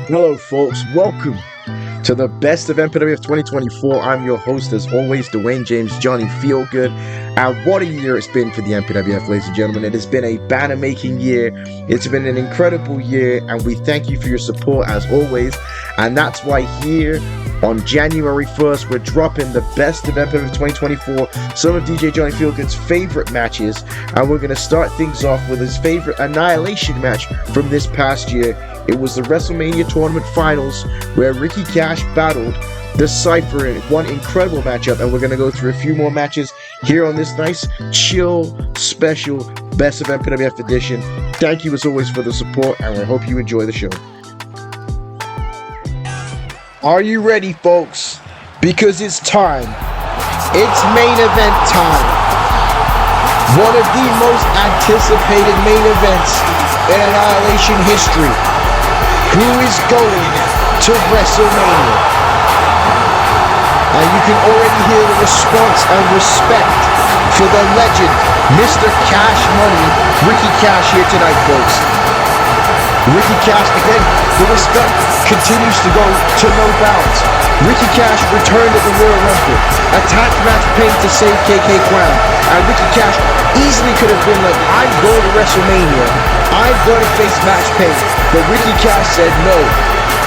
Hello, folks. Welcome to the best of MPWF 2024. I'm your host, as always, Dwayne James Johnny Feelgood. And what a year it's been for the MPWF, ladies and gentlemen. It has been a banner-making year. It's been an incredible year, and we thank you for your support, as always. And that's why here on January 1st, we're dropping the best of MPWF 2024, some of DJ Johnny Feelgood's favorite matches. And we're going to start things off with his favorite Annihilation match from this past year. It was the WrestleMania Tournament Finals, where Ricky Cash battled the Cypher in one incredible matchup, and we're going to go through a few more matches here on this nice, chill, special Best of MPWF edition. Thank you as always for the support, and I hope you enjoy the show. Are you ready, folks? Because it's time. It's main event time. One of the most anticipated main events in Annihilation history. Who is going to WrestleMania? And you can already hear the response and respect for the legend, Mr. Cash Money, Ricky Cash here tonight, folks. Ricky Cash, again, the respect continues to go to no bounds. Ricky Cash returned at the Royal Rumble, attacked Max Payne to save KK Crown, and Ricky Cash easily could have been like, I'm going to WrestleMania, I'm going to face Max Payne, but Ricky Cash said no.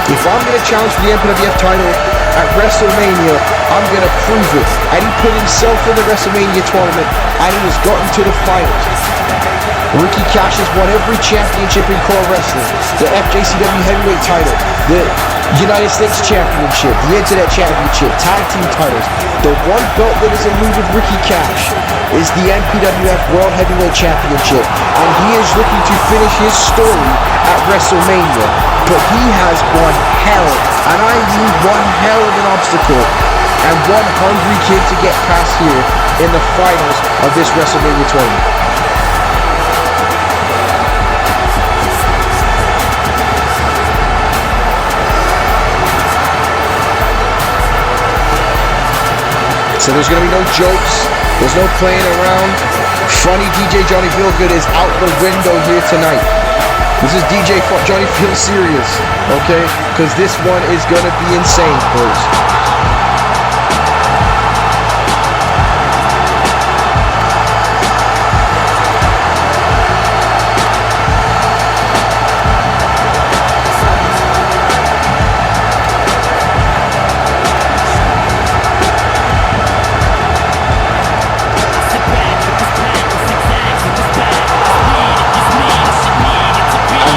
If I'm going to challenge for the MPWF title at WrestleMania, I'm going to prove it. And he put himself in the WrestleMania tournament, and he has gotten to the finals. Ricky Cash has won every championship in core wrestling, the FJCW heavyweight title, the United States Championship, the Internet Championship, tag team titles. The one belt that has eluded Ricky Cash is the MPWF World Heavyweight Championship, and he is looking to finish his story at WrestleMania. But he has one hell, and I mean one hell of an obstacle, and one hungry kid to get past here in the finals of this WrestleMania tournament. So there's going to be no jokes, there's no playing around. Funny DJ Johnny Feelgood is out the window here tonight. This is DJ Johnny Feel Serious, okay? Because this one is going to be insane, folks.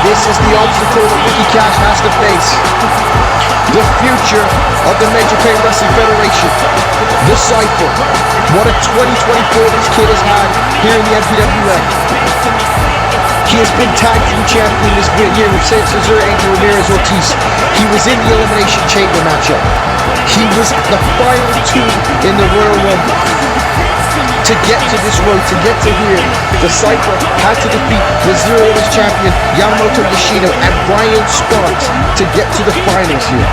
This is the obstacle that Ricky Cash has to face. The future of the Major Pain Wrestling Federation. The Cypher. What a 2024 this kid has had here in the MPWF. He has been tag team champion this year with Cesar Angel Ramirez Ortiz. He was in the Elimination Chamber matchup. He was the final two in the Royal Rumble. To get to this road, to get to here, the Cypher had to defeat the Zero Limits champion Yamamoto Yoshino and Brian Sparks to get to the finals here.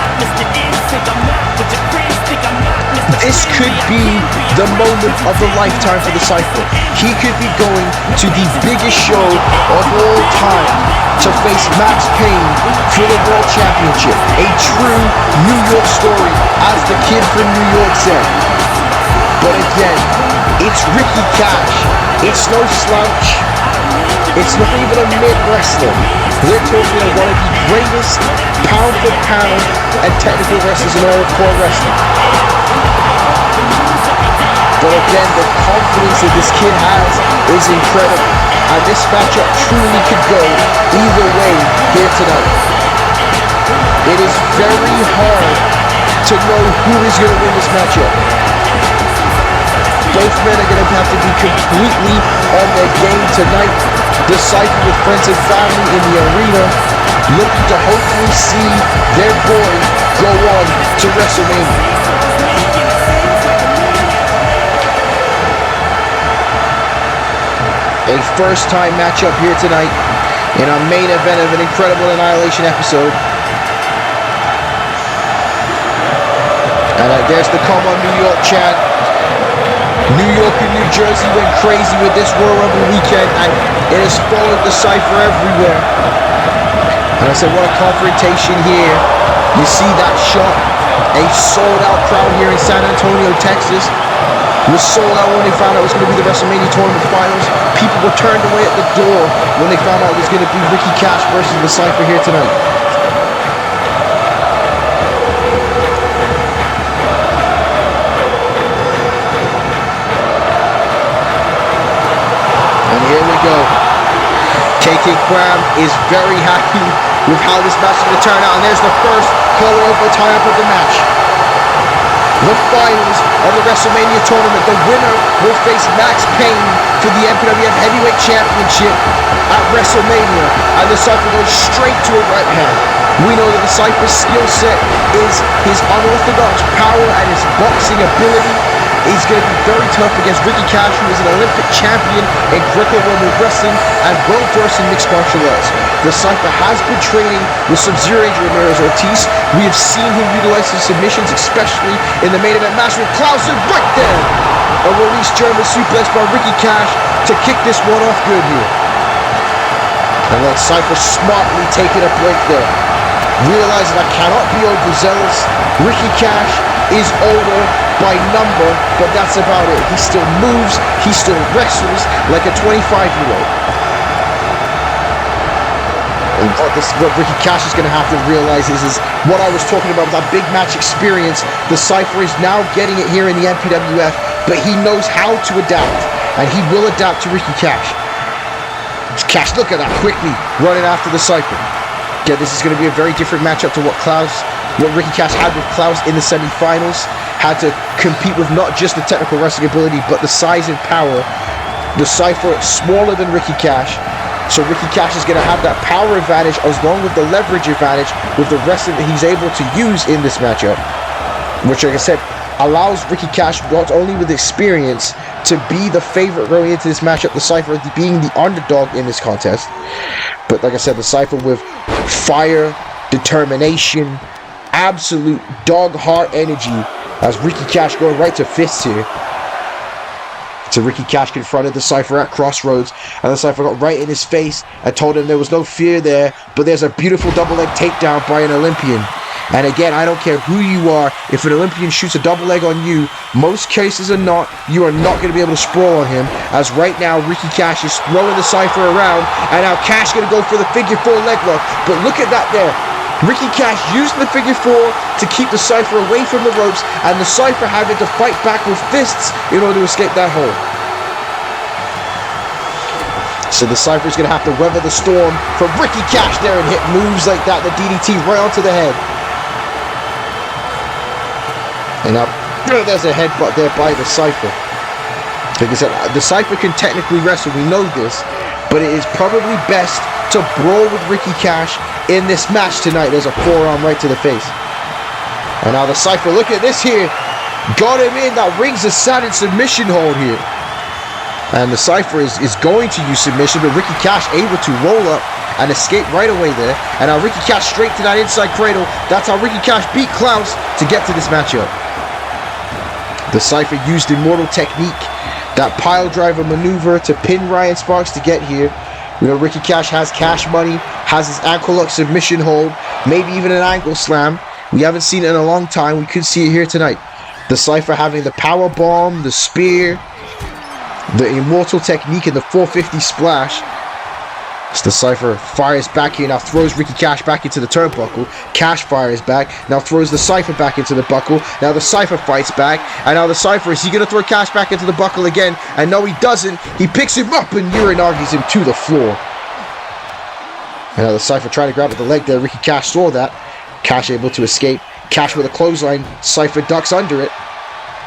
This could be the moment of the lifetime for the Cypher. He could be going to the biggest show of all time to face Max Payne for the World Championship. A true New York story, as the kid from New York said. But again, it's Ricky Cash. It's no slouch. It's not even a mid-wrestler. We're talking about one of the greatest pound-for-pound and technical wrestlers in all of core wrestling. But again, the confidence that this kid has is incredible. And this matchup truly could go either way here tonight. It is very hard to know who is going to win this matchup. Both men are going to have to be completely on their game tonight. The Cypher with friends and family in the arena, looking to hopefully see their boy go on to WrestleMania. A first-time matchup here tonight in our main event of an incredible Annihilation episode. And there's the Come On New York chant. New York and New Jersey went crazy with this Royal Rumble weekend, and it has followed the Cypher everywhere. And I said, what a confrontation here. You see that shot. A sold-out crowd here in San Antonio, Texas. Was sold out when they found out it was going to be the WrestleMania Tournament Finals. People were turned away at the door when they found out it was going to be Ricky Cash versus the Cypher here tonight. And here we go. KK Cram is very happy with how this match is going to turn out. And there's the first color over tie-up of the match. The finals of the WrestleMania tournament. The winner will face Max Payne for the MPWF Heavyweight Championship at WrestleMania. And the Cypher goes straight to a right hand. We know that the Cypher's skill set is his unorthodox power and his boxing ability. He's going to be very tough against Ricky Cash, who is an Olympic champion in Greco-Roman wrestling and well-versed in mixed martial arts. The Cypher has been training with Sub-Zero Adrian Ramirez-Ortiz. We have seen him utilize his submissions, especially in the main event match with Clausen right there. A release German suplex by Ricky Cash to kick this one off good here. And let Cypher smartly taking a break there. Realizing I cannot be overzealous. Ricky Cash is older by number, but that's about it. He still moves, he still wrestles like a 25-year-old. And what Ricky Cash is going to have to realize is what I was talking about with that big match experience. The Cypher is now getting it here in the MPWF, but he knows how to adapt, and he will adapt to Ricky Cash. Cash, look at that, quickly running after the Cypher. Yeah, this is going to be a very different matchup to what Ricky Cash had with Klaus in the semi-finals. Had to compete with not just the technical wrestling ability, but the size and power. The Cypher smaller than Ricky Cash, so Ricky Cash is going to have that power advantage along with the leverage advantage with the wrestling that he's able to use in this matchup, which, like I said, allows Ricky Cash, not only with experience, to be the favorite going into this matchup, the Cypher being the underdog in this contest. But like I said, the Cypher with fire, determination, absolute dog heart energy, as Ricky Cash going right to fists here. So Ricky Cash confronted the Cypher at Crossroads, and the Cypher got right in his face and told him there was no fear there, but there's a beautiful double leg takedown by an Olympian. And again, I don't care who you are, if an Olympian shoots a double leg on you, most cases or not, you are not going to be able to sprawl on him, as right now Ricky Cash is throwing the Cypher around, and now Cash going to go for the figure 4 leg lock. But look at that there. Ricky Cash using the figure 4 to keep the Cypher away from the ropes, and the Cypher having to fight back with fists in order to escape that hold. So the Cypher is going to have to weather the storm from Ricky Cash there and hit moves like that, the DDT right onto the head. And now there's a headbutt there by the Cypher. Like I said, the Cypher can technically wrestle, we know this, but it is probably best to brawl with Ricky Cash in this match tonight. There's a forearm right to the face. And now the Cypher, look at this here. Got him in that rings of Saturn submission hold here. And the Cypher is going to use submission, but Ricky Cash able to roll up and escape right away there. And now Ricky Cash straight to that inside cradle. That's how Ricky Cash beat Klaus to get to this matchup. The Cypher used Immortal Technique, that pile driver maneuver to pin Ryan Sparks to get here. You know, Ricky Cash has Cash Money, has his ankle lock submission hold, maybe even an ankle slam. We haven't seen it in a long time. We could see it here tonight. The Cypher having the power bomb, the spear, the Immortal Technique, and the 450 splash. So the Cypher fires back here, now throws Ricky Cash back into the turnbuckle. Cash fires back, now throws the Cypher back into the buckle. Now the Cypher fights back, and now the Cypher, is he going to throw Cash back into the buckle again? And no, he doesn't. He picks him up and Uranagis him to the floor. And now the Cypher trying to grab at the leg there. Ricky Cash saw that. Cash able to escape. Cash with a clothesline. Cypher ducks under it.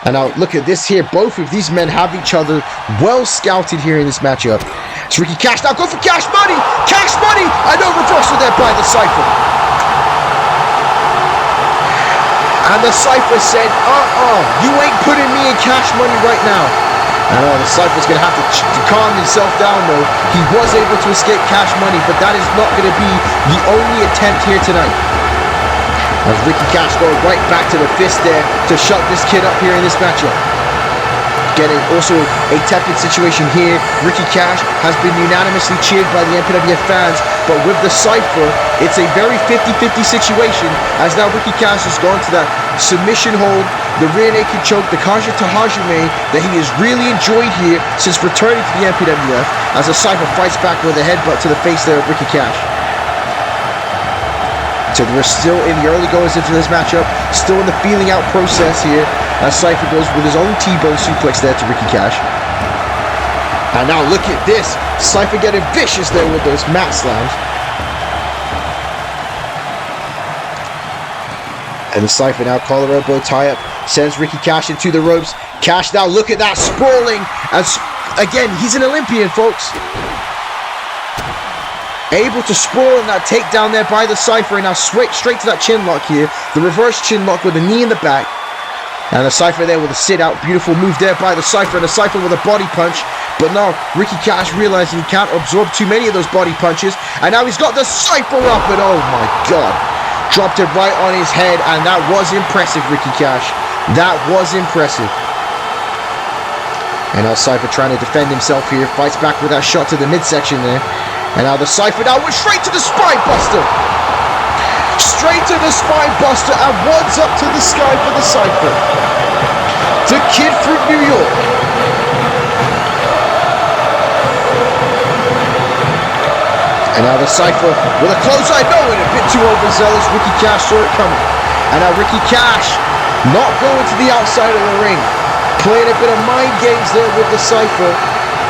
And now look at this here. Both of these men have each other well scouted here in this matchup. It's Ricky Cash now. Go for Cash Money. Cash Money. I know, reversal there by the Cypher. And the Cypher said, you ain't putting me in Cash Money right now. And the Cypher's going to have to calm himself down though. He was able to escape Cash Money, but that is not going to be the only attempt here tonight. As Ricky Cash going right back to the fist there to shut this kid up here in this matchup. Getting also a tepid situation here. Ricky Cash has been unanimously cheered by the MPWF fans, but with the Cypher, it's a very 50-50 situation, as now Ricky Cash has gone to that submission hold, the rear naked choke, the Kaja Tahajume that he has really enjoyed here since returning to the MPWF, as the Cypher fights back with a headbutt to the face there of Ricky Cash. So we're still in the early goings into this matchup, still in the feeling out process here, as Cypher goes with his own T-bone suplex there to Ricky Cash. And now look at this, Cypher getting vicious there with those mat slams. And the Cypher now collar elbow tie-up, sends Ricky Cash into the ropes. Cash now, look at that, sprawling, as again, he's an Olympian, folks. Able to sprawl in that takedown there by the Cypher, and now straight to that chin lock here. The reverse chin lock with a knee in the back. And the Cypher there with a sit-out. Beautiful move there by the Cypher, and the Cypher with a body punch. But now Ricky Cash realizing he can't absorb too many of those body punches. And now he's got the Cypher up, and oh my God. Dropped it right on his head, and that was impressive, Ricky Cash. That was impressive. And now Cypher trying to defend himself here. Fights back with that shot to the midsection there. And now the Cypher now went straight to the spine buster. Straight to the spine buster, and one's up to the sky for the Cypher. The kid from New York. And now the Cypher with a clothesline, no, and a bit too overzealous. Ricky Cash saw it coming. And now Ricky Cash not going to the outside of the ring. Playing a bit of mind games there with the Cypher.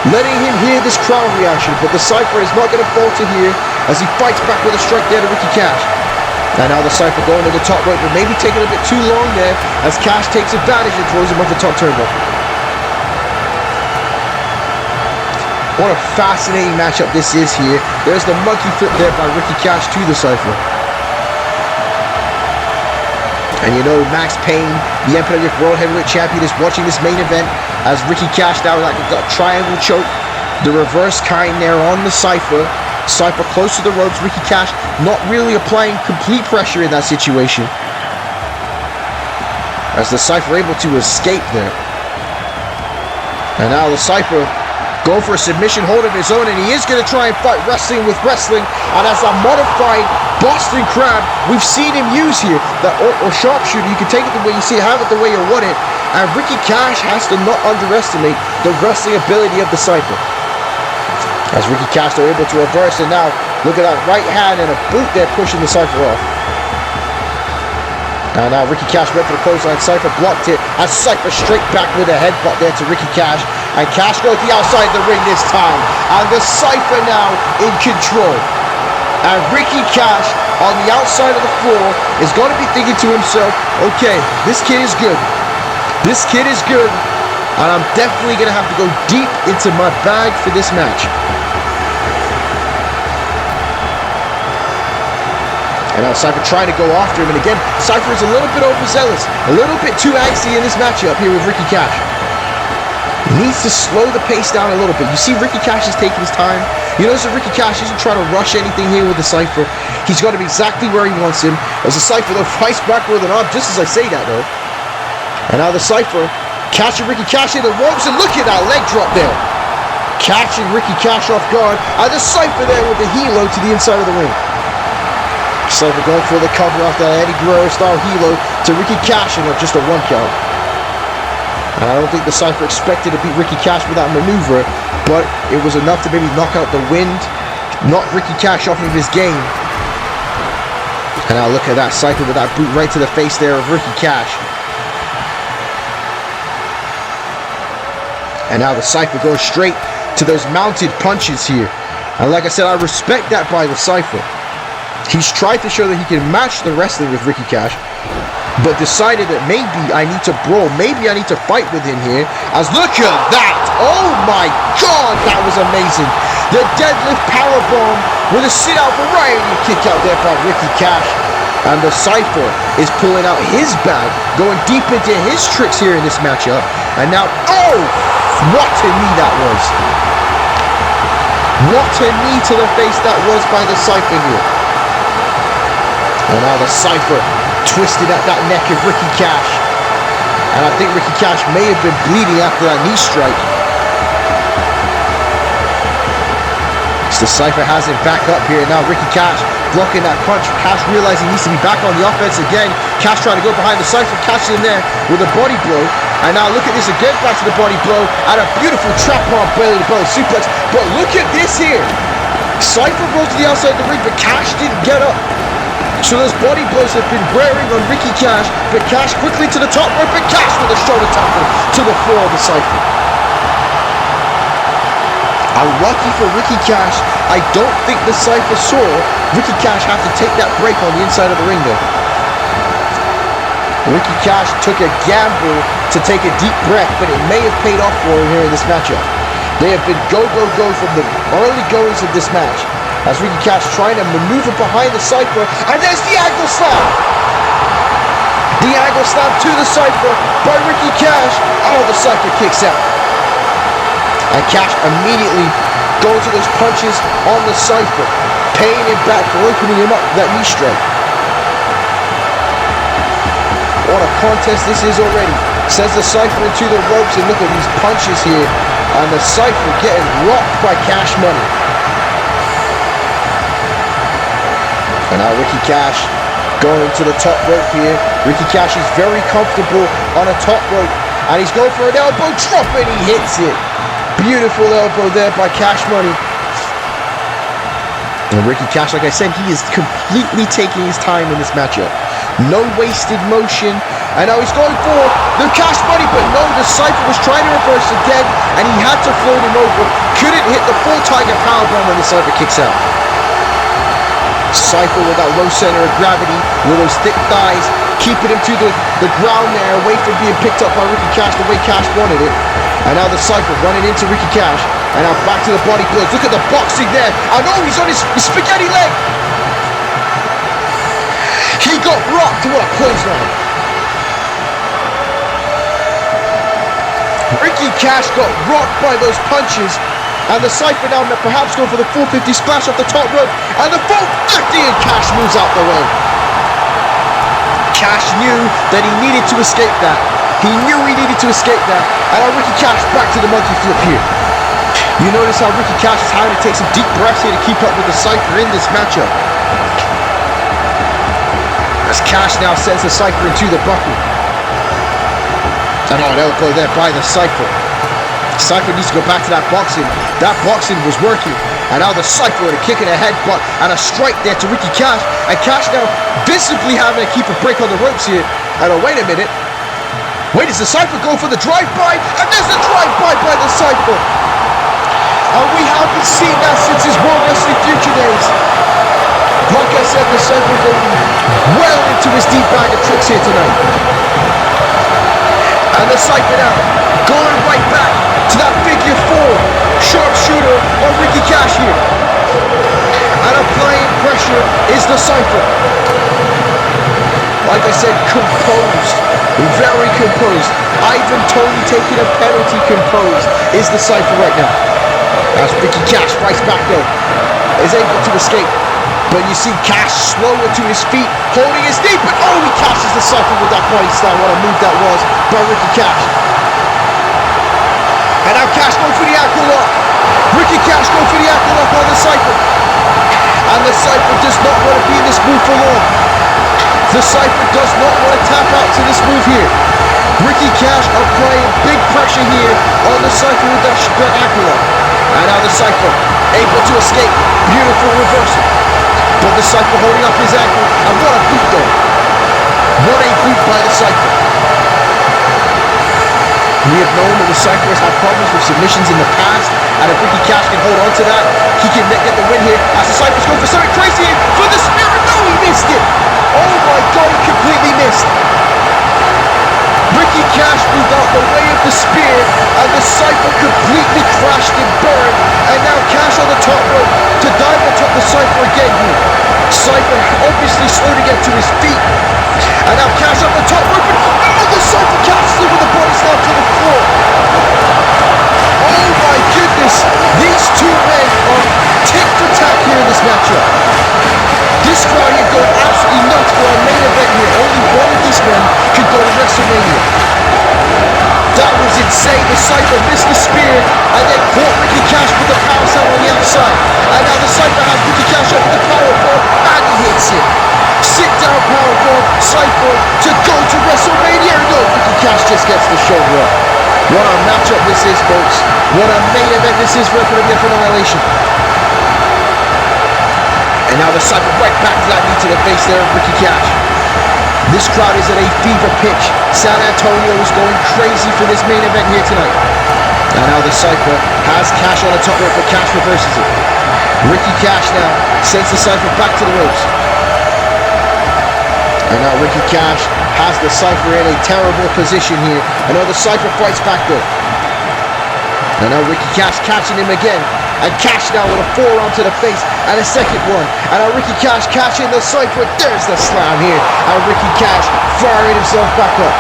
Letting him hear this crowd reaction, but the Cypher is not going to falter here as he fights back with a strike there to Ricky Cash. And now the Cypher going to the top rope, but maybe taking a bit too long there as Cash takes advantage and throws him off the top turnbuckle. What a fascinating matchup this is here. There's the monkey flip there by Ricky Cash to the Cypher. And you know, Max Payne, the MPWF World Heavyweight Champion, is watching this main event as Ricky Cash now like a triangle choke. The reverse kind there on the Cypher. Cypher close to the ropes. Ricky Cash not really applying complete pressure in that situation. As the Cypher able to escape there. And now the Cypher going for a submission hold of his own, and he is going to try and fight wrestling with wrestling. And as a modified Boston Crab, we've seen him use here, that or sharpshooter. You can take it the way you see it, have it the way you want it. And Ricky Cash has to not underestimate the wrestling ability of the Cypher. As Ricky Cash are able to reverse, and now look at that right hand and a boot there pushing the Cypher off. And now Ricky Cash went for the clothesline. Cypher blocked it, and Cypher straight back with a headbutt there to Ricky Cash. And Cash goes to the outside of the ring this time. And the Cypher now in control. And Ricky Cash on the outside of the floor is going to be thinking to himself, okay, this kid is good. This kid is good. And I'm definitely going to have to go deep into my bag for this match. And now Cypher trying to go after him. And again, Cypher is a little bit overzealous. A little bit too angsty in this matchup here with Ricky Cash. He needs to slow the pace down a little bit. You see Ricky Cash is taking his time. You notice that Ricky Cash isn't trying to rush anything here with the Cypher. He's got to be exactly where he wants him. As the Cypher though fights back with an arm, just as I say that though. And now the Cypher catching Ricky Cash in the ropes, and look at that leg drop there. Catching Ricky Cash off guard. And the Cypher there with the helo to the inside of the ring. Cypher going for the cover after that Eddie Guerrero style helo to Ricky Cash, and just a 1 count. And I don't think the Cypher expected to beat Ricky Cash with that maneuver, but it was enough to maybe knock out the wind, knock Ricky Cash off of his game. And now look at that Cypher with that boot right to the face there of Ricky Cash. And now the Cypher goes straight to those mounted punches here. And like I said, I respect that by the Cypher. He's tried to show that he can match the wrestling with Ricky Cash, but decided that maybe I need to brawl, maybe I need to fight with him here. As look at that! Oh my God, that was amazing! The deadlift powerbomb with a sit-out variety kick out there by Ricky Cash. And the Cypher is pulling out his bag, going deep into his tricks here in this matchup. And now, oh! What a knee that was! What a knee to the face that was by the Cypher here. And now the Cypher twisted at that neck of Ricky Cash. And I think Ricky Cash may have been bleeding after that knee strike. The Cypher has it back up here. Now Ricky Cash blocking that punch. Cash realizing he needs to be back on the offense again. Cash trying to go behind the Cypher. Cash in there with a body blow. And now look at this again, back to the body blow. And a beautiful trap arm belly to belly suplex. But look at this here. Cypher goes to the outside of the ring, but Cash didn't get up. So those body blows have been wearing on Ricky Cash. But Cash quickly to the top rope. But Cash with a shoulder tackle to the floor of the Cypher. Unlucky for Ricky Cash, I don't think the Cypher saw Ricky Cash have to take that break on the inside of the ring though. Ricky Cash took a gamble to take a deep breath, but it may have paid off for him here in this matchup. They have been go, go, go from the early goings of this match. As Ricky Cash trying to maneuver behind the Cypher, and there's the angle slam! The angle slam to the Cypher by Ricky Cash. Oh, the Cypher kicks out. And Cash immediately goes to those punches on the Cypher, paying him back for opening him up with that knee strike. What a contest this is already. Sends the Cypher into the ropes, and look at these punches here. And the Cypher getting rocked by Cash Money. And now Ricky Cash going to the top rope here. Ricky Cash is very comfortable on a top rope. And he's going for an elbow drop, and he hits it. Beautiful elbow there by Cash Money. And Ricky Cash, like I said, he is completely taking his time in this matchup. No wasted motion. And now he's going for the Cash Money, but no, the Cypher was trying to reverse again, and he had to float him over. Couldn't hit the full Tiger Powerbomb when the Cypher kicks out. Cypher with that low center of gravity, with those thick thighs, keeping him to the ground there, away from being picked up by Ricky Cash the way Cash wanted it. And now the Cypher running into Ricky Cash. And now back to the body blows. Look at the boxing there. I know he's on his spaghetti leg. He got rocked. What a clothesline. Ricky Cash got rocked by those punches. And the Cypher now perhaps going for the 450 splash off the top rope. And the 450, and Cash moves out the way. Cash knew that he needed to escape that. He knew he needed to escape that. And now Ricky Cash back to the monkey flip here. You notice how Ricky Cash is having to take some deep breaths here to keep up with the Cypher in this matchup. As Cash now sends the Cypher into the buckle. And an elbow there by the Cypher. Cypher needs to go back to that boxing. That boxing was working. And now the Cypher with a kick in the headbutt and a strike there to Ricky Cash. And Cash now visibly having to keep a break on the ropes here. And wait a minute. Wait, does the Cypher go for the drive-by? And there's the drive-by by the Cypher. And we haven't seen that since his World Wrestling Future days. Like I said, the Cypher going well into his deep bag of tricks here tonight. And the Cypher now going right back to that figure four sharpshooter on Ricky Cash here. And applying pressure is the Cypher. Like I said, composed, very composed. Ivan Toney taking a penalty, composed is the Cypher right now. As Ricky Cash fights back though, is able to escape. But you see Cash slower to his feet, holding his knee, but oh, he catches the Cypher with that body slam. What a move that was by Ricky Cash. And now Cash going for the ankle lock. Ricky Cash going for the ankle lock on the Cypher. And the Cypher does not want to be in this move for long. The Cypher does not want to tap out to this move here. Ricky Cash applying big pressure here on the Cypher with that ankle lock. And now the Cypher able to escape. Beautiful reversal. But the Cypher holding up his ankle. And what a boot though. What a boot by the Cypher. We have known that the Cypher has had problems with submissions in the past. And if Ricky Cash can hold on to that, he can get the win here. As the Cypher's going for something crazy here for the Spirit. No, he missed it. Oh my God, he completely missed. Ricky Cash moved out the way of the spear, and the Cypher completely crashed and burned. And now Cash on the top rope to dive on top of the Cypher again here. Cypher obviously slow to get to his feet. And now Cash on the top rope, and oh, the Cypher catches him with a body slam to the floor. Oh my goodness, these two men are tick for tack here in this matchup. This crowd here going absolutely nuts for our main event here. Only one of these men can go to WrestleMania. this is for MPWF annihilation. And now the Cypher right back to that knee to the face there of Ricky Cash. This crowd is at a fever pitch. San Antonio is going crazy for this main event here tonight. And now the Cypher has Cash on the top rope, but Cash reverses it. Ricky Cash now sends the Cypher back to the ropes. And now Ricky Cash has the Cypher in a terrible position here. And now the Cypher fights back though. And now Ricky Cash catching him again. And Cash now with a forearm to the face and a second one. And now Ricky Cash catching the Cypher. There's the slam here. And Ricky Cash firing himself back up.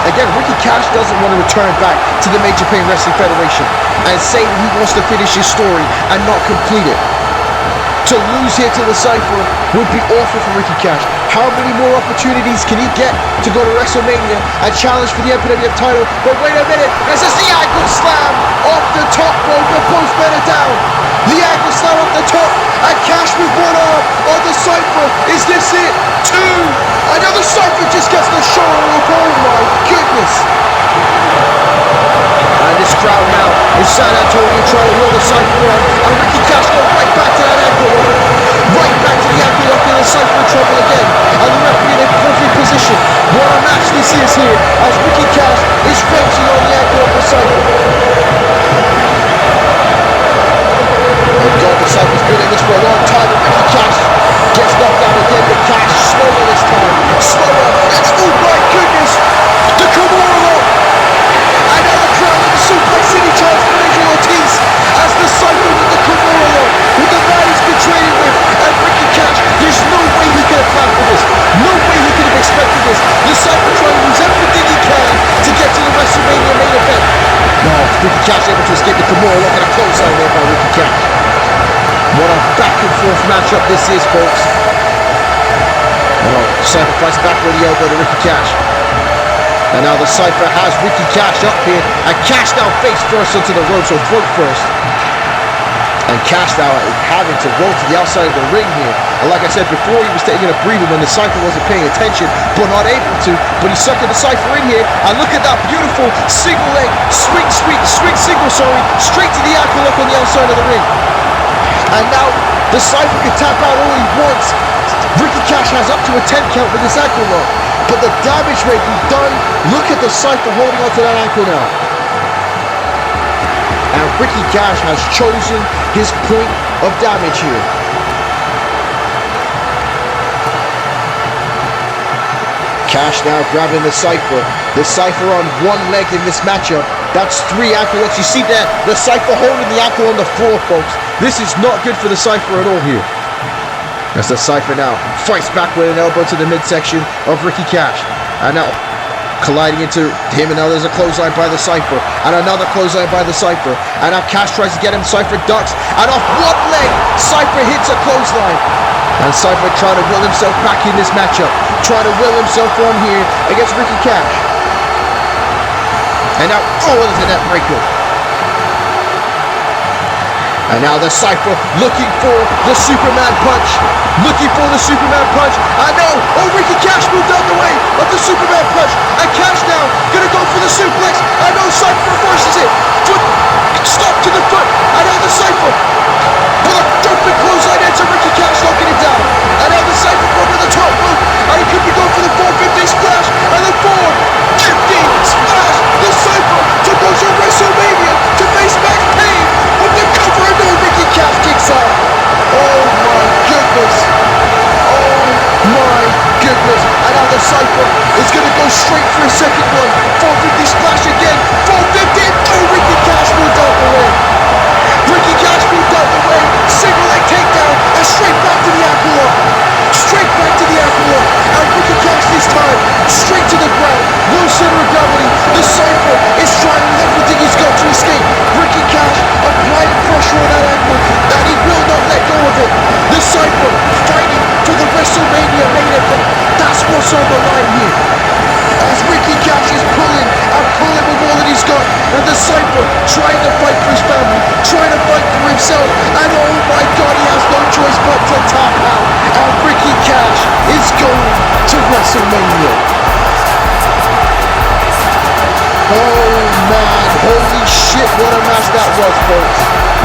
Again, Ricky Cash doesn't want to return back to the Major Pain Wrestling Federation and say that he wants to finish his story and not complete it. To lose here to the Cypher would be awful for Ricky Cash. How many more opportunities can he get to go to WrestleMania and challenge for the MPWF title? But wait a minute, this is the ankle slam off the top rope, but both men are down. The ankle slam off the top, and Cash with one arm on the Cypher. Is this it? Two! Another Cypher just gets the shoulder up. Oh my goodness! And this crowd now is San Antonio trying to roll the Cypher on, and Ricky Cash goes right back to that ankle lock. Right back to the ankle lock, and the Cypher in trouble again. And the referee in a perfect position. What a match this is here, as Ricky Cash is wrenching on the ankle of the Cypher. Oh God, the Cypher's been in this for a long time, and Ricky Cash gets knocked out again, but Cash slower this time. Slower. It's, oh my goodness! The Kimura lock! And now the crowd in the Suplex City chants for Angel Ortiz as the Cypher with the Kimura lock, with the man he's been training with, and Ricky Cash. There's no way he could have planned for this. No way he could have expected this. The Cypher trying to use everything he can to get to the WrestleMania main event. No, Ricky Cash able to escape the Kimura lock, and a clothesline there by Ricky Cash. What a back and forth matchup this is, folks. Oh, Cypher fights back with the elbow to Ricky Cash. And now the Cypher has Ricky Cash up here, and Cash now face first onto the ropes, or throat first. And Cash now having to roll to the outside of the ring here. And like I said before, he was taking a breather when the Cypher wasn't paying attention, but not able to. But he's sucking the Cypher in here, and look at that beautiful single leg, swing single, straight to the ankle lock on the outside of the ring. And now the Cypher can tap out all he wants. Ricky Cash has up to a 10 count with this ankle lock. But the damage may be done. Look at the Cypher holding onto that ankle now. And Ricky Cash has chosen his point of damage here. Cash now grabbing the Cypher. The Cypher on one leg in this matchup. That's 3 ankle locks. You see there, the Cypher holding the ankle on the floor, folks. This is not good for the Cypher at all here. As the Cypher now fights back with an elbow to the midsection of Ricky Cash. And now colliding into him, and now there's a clothesline by the Cypher. And another clothesline by the Cypher. And now Cash tries to get him, Cypher ducks. And off one leg, Cypher hits a clothesline. And Cypher trying to will himself back in this matchup. Trying to will himself on here against Ricky Cash. And now, oh, there's a net breaker. And now the Cypher looking for the Superman punch. Looking for the Superman punch. I know. Oh, Ricky Cash moved out the way of the Superman punch. And Cash now gonna go for the suplex. I know Cypher reverses it. Foot stop to the foot. I know the Cypher with a jumping clothesline into Ricky Cash, knocking it down. And now the Cypher over the top rope. And he could be going for the 450 splash. And the 450 splash. The Cypher to go to WrestleMania to face Max Payne with the cover. And no, Ricky Cash kicks out. Oh my goodness. Oh my goodness. And now the Cypher is going to go straight for a second one. 450 splash again. 450. Oh, Ricky Cash moved out the way. Ricky Cash moved out the way. legit what a match that was, folks.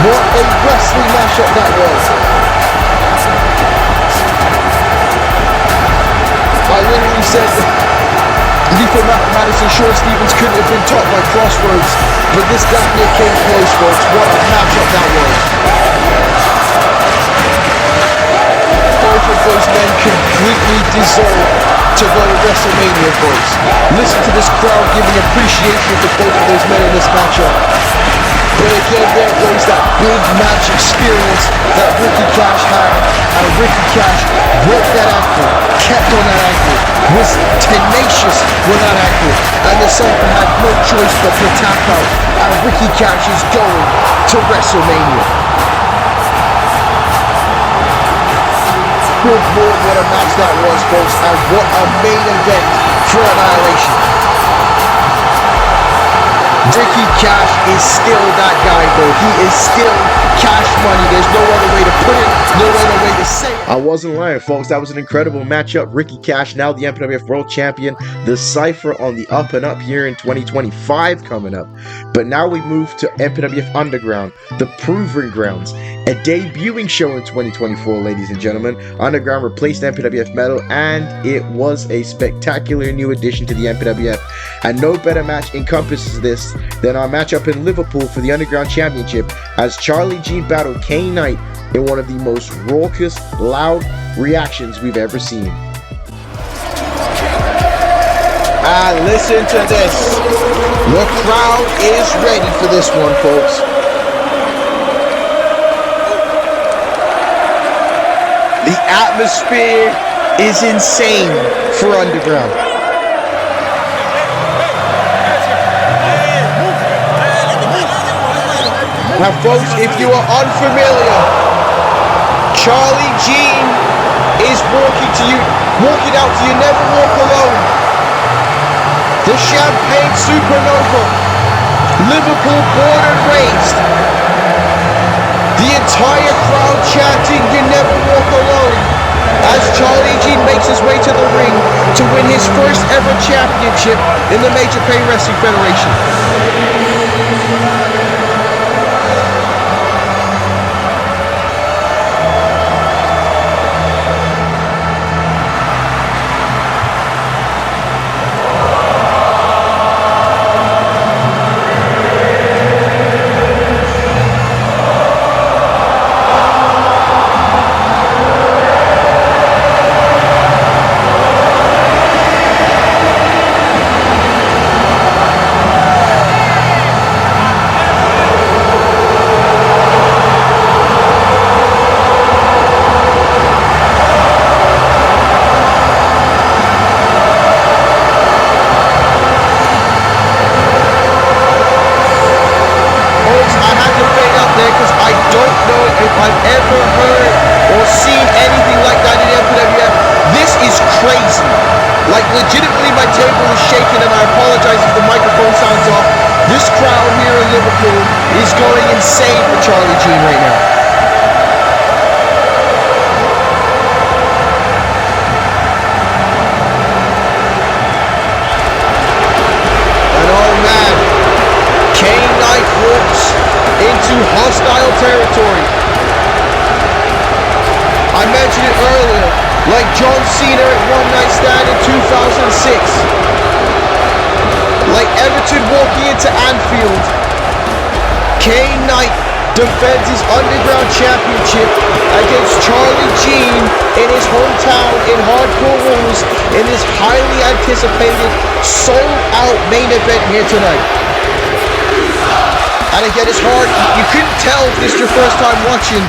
What a wrestling matchup that was. I literally said Lethal Madison, Shawn Stevens couldn't have been topped by Crossroads, but this definitely came close, folks. What a matchup that was. Both of those men completely deserve to go to WrestleMania, folks. Listen to this crowd giving appreciation to both of those men in this matchup. But again, there goes that big match experience that Ricky Cash had. And Ricky Cash broke that ankle, kept on that ankle, was tenacious with that ankle. And the Cypher had no choice but to tap out. And Ricky Cash is going to WrestleMania. Good Lord, what a match that was, folks. And what a main event for Annihilation. Ricky Cash is still that guy, though. He is still Cash Money. There's no other way to put it, no other way to say it. I wasn't lying, folks. That was an incredible matchup. Ricky Cash, now the MPWF World Champion. The Cypher on the up and up here in 2025 coming up. But now we move to MPWF Underground, the Proving Grounds. A debuting show in 2024, ladies and gentlemen. Underground replaced MPWF Metal, and it was a spectacular new addition to the MPWF. And no better match encompasses this than our matchup in Liverpool for the Underground Championship, as Charlie Jean battled Kane Knight in one of the most raucous, loud reactions we've ever seen. And listen to this. The crowd is ready for this one, folks. The atmosphere is insane for Underground. Now, folks, if you are unfamiliar, Charlie Jean is walking out to You Never Walk Alone. The Champagne Supernova, Liverpool born and raised. The entire crowd chanting You Never Walk Alone as Charlie Jean makes his way to the ring to win his first ever championship in the Major Pay Wrestling Federation. I've ever heard or seen anything like that in MPWF. This is crazy. Like, legitimately my table is shaking, and I apologize if the microphone sounds off. This crowd here in Liverpool is going insane for Charlie Jean right now. And oh man, Kane Knight walks into hostile territory. I mentioned it earlier, like John Cena at One Night Stand in 2006. Like Everton walking into Anfield. Kane Knight defends his Underground Championship against Charlie Jean in his hometown in Hardcore Rules in this highly anticipated, sold-out main event here tonight. And again, it's hard, you couldn't tell if this is your first time watching.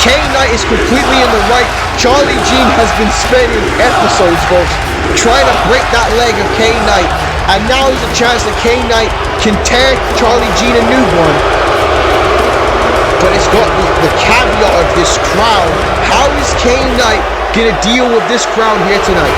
Kane Knight is completely in the right. Charlie Jean has been spending episodes, folks, trying to break that leg of Kane Knight. And now there's a chance that Kane Knight can tear Charlie Jean a new one. But it's got the caveat of this crowd. How is Kane Knight going to deal with this crowd here tonight?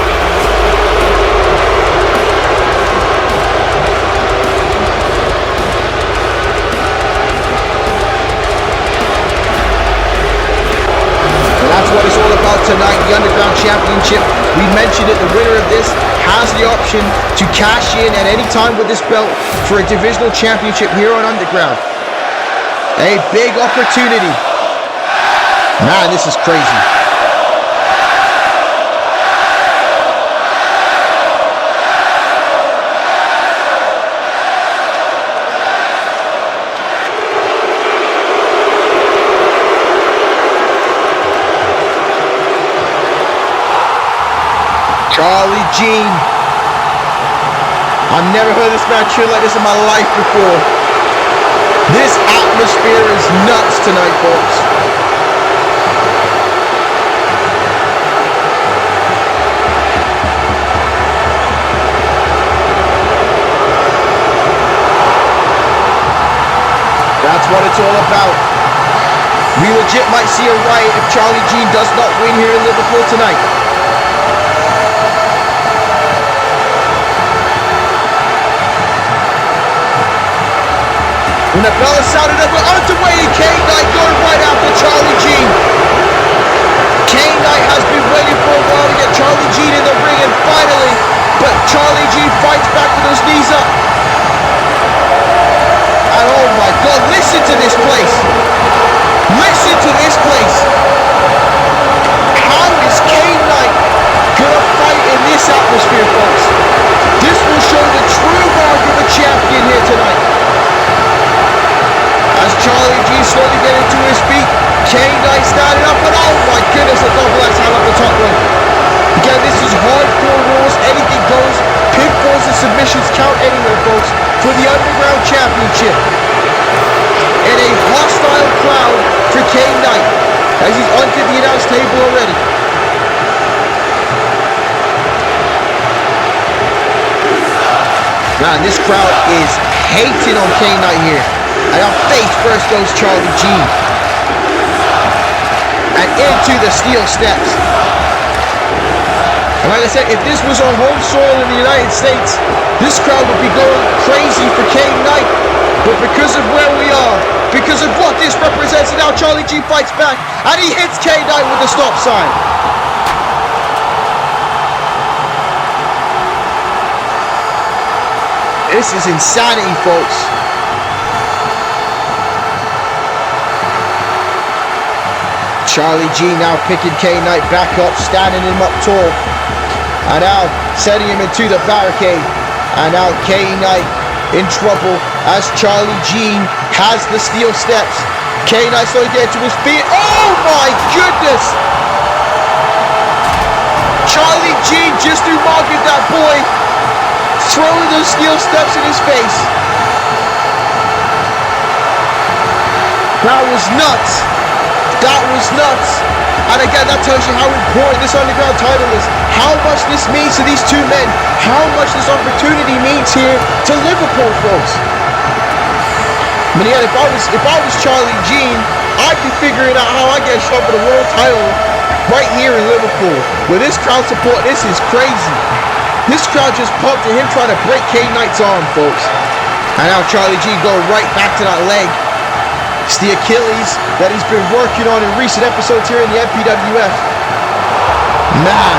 What it's all about tonight, the Underground Championship. We mentioned it, the winner of this has the option to cash in at any time with this belt for a divisional championship here on Underground. A big opportunity. Man, this is crazy. Charlie Jean. I've never heard this man cheer like this in my life before. This atmosphere is nuts tonight, folks. That's what it's all about. We legit might see a riot if Charlie Jean does not win here in Liverpool tonight. When the bell is sounded up, we're underway, and Kane Knight going right after Charlie Jean. Kane Knight has been waiting for a while to get Charlie Jean in the ring, and finally, but Charlie Jean fights back with those knees up. And oh my God, listen to this place. Listen to this place. How is Kane Knight gonna fight in this atmosphere, folks? This will show the true mark of a champion here tonight. As Charlie G slowly getting to his feet, Kane Knight standing up, and oh my goodness, a double axe hand up the top rope. Again, this is hardcore rules, anything goes, pinfalls and submissions count anywhere, folks, for the Underground Championship. And a hostile crowd for Kane Knight, as he's under the announce table already. Man, this crowd is hating on Kane Knight here. And our face first goes Charlie Jean. And into the steel steps. And like I said, if this was on home soil in the United States, this crowd would be going crazy for Kane Knight. But because of where we are, because of what this represents, and now Charlie Jean fights back, and he hits Kane Knight with the stop sign. This is insanity, folks. Charlie G now picking Kane Knight back up, standing him up tall. And now setting him into the barricade. And now Kane Knight in trouble as Charlie Jean has the steel steps. Kane Knight slowly getting to his feet. Oh my goodness! Charlie Jean just remarked that boy, throwing those steel steps in his face. That was nuts. That was nuts. And again, that tells you how important this Underground title is. How much this means to these two men. How much this opportunity means here to Liverpool, folks. But yeah, if I was Charlie Jean, I'd be figuring out how I get a shot for the world title right here in Liverpool. With this crowd support, this is crazy. This crowd just pumped to him trying to break Kane Knight's arm, folks. And now Charlie G go right back to that leg. It's the Achilles that he's been working on in recent episodes here in the MPWF. Man.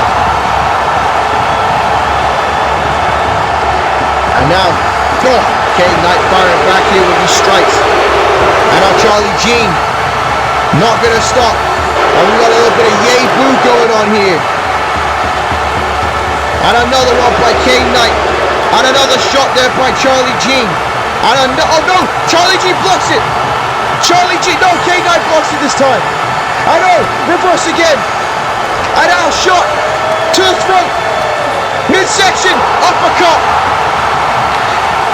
And now, Kane Knight firing back here with these strikes. And now Charlie Jean not going to stop. And we got a little bit of yay boo going on here. And another one by Kane Knight. And another shot there by Charlie Jean. And oh no, Charlie Jean blocks it. Charlie G, no, Kane Knight blocks it this time. I know, reverse again. And now shot to the throat. Midsection, uppercut.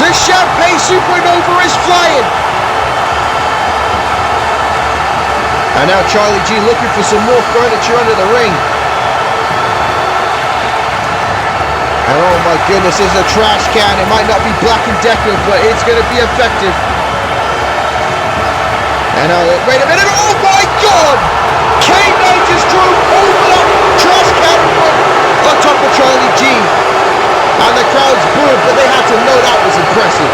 The Champagne Supernova is flying. And now Charlie G looking for some more furniture under the ring. And oh my goodness, there's a trash can. It might not be Black & Decker, but it's going to be effective. And now, wait a minute, oh my God! Kane Knight just drove over that trash can on top of Charlie G. And the crowd's booed, but they had to know that was impressive.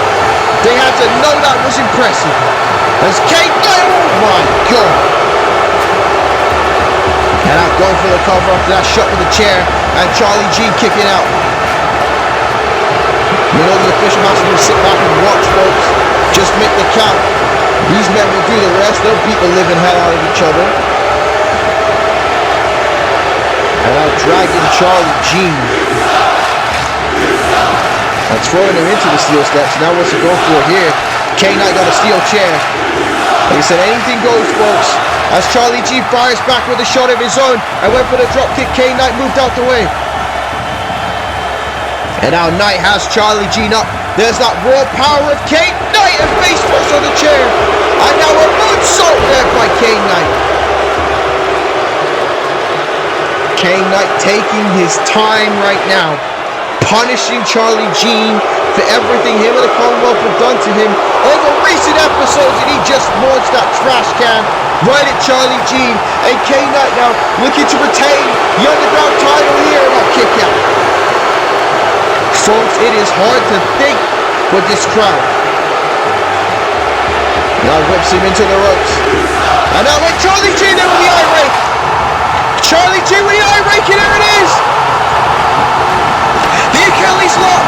They had to know that was impressive. As Kane Knight, oh my God! And out going for the cover after that shot with the chair. And Charlie G kicking out. You know the official has to sit back and watch, folks. Just make the count. These men will do the rest. They'll beat the living hell out of each other. And now dragging Charlie G. And throwing him into the steel steps. Now what's he going for here? K-Knight got a steel chair. Like I said, anything goes, folks. As Charlie G fires back with a shot of his own and went for the drop kick, K-Knight moved out the way. And now Knight has Charlie G up. There's that raw power of K-Knight and face first on the chair. And now a moonsault there by K-Knight. K-Knight taking his time right now, punishing Charlie G for everything him and the Commonwealth have done to him over recent episodes, and he just launched that trash can right at Charlie G. And K-Knight now looking to retain the underground title here in a kick out. Folks, it is hard to think with this crowd. Now whips him into the ropes. And now with Charlie G there with the eye rake. Charlie G with the eye rake, and there it is. The Achilles lock.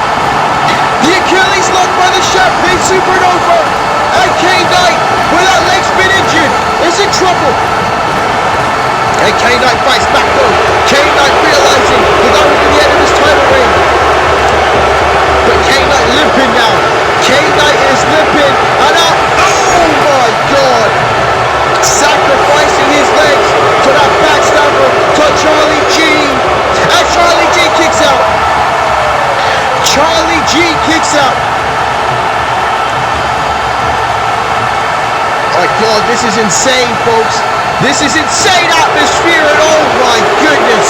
The Achilles lock by the Champagne Supernova. And K-Knight, with that leg's been injured, is in trouble. And K-Knight fights back though. K-Knight realizing that that would be the end of his title reign. But K-Knight limping now. K-Knight is limping. And now, oh my God. Sacrificing his legs to that backstabber to Charlie G. And Charlie G kicks out. Charlie G kicks out. My God, this is insane, folks. This is insane atmosphere, and oh my goodness.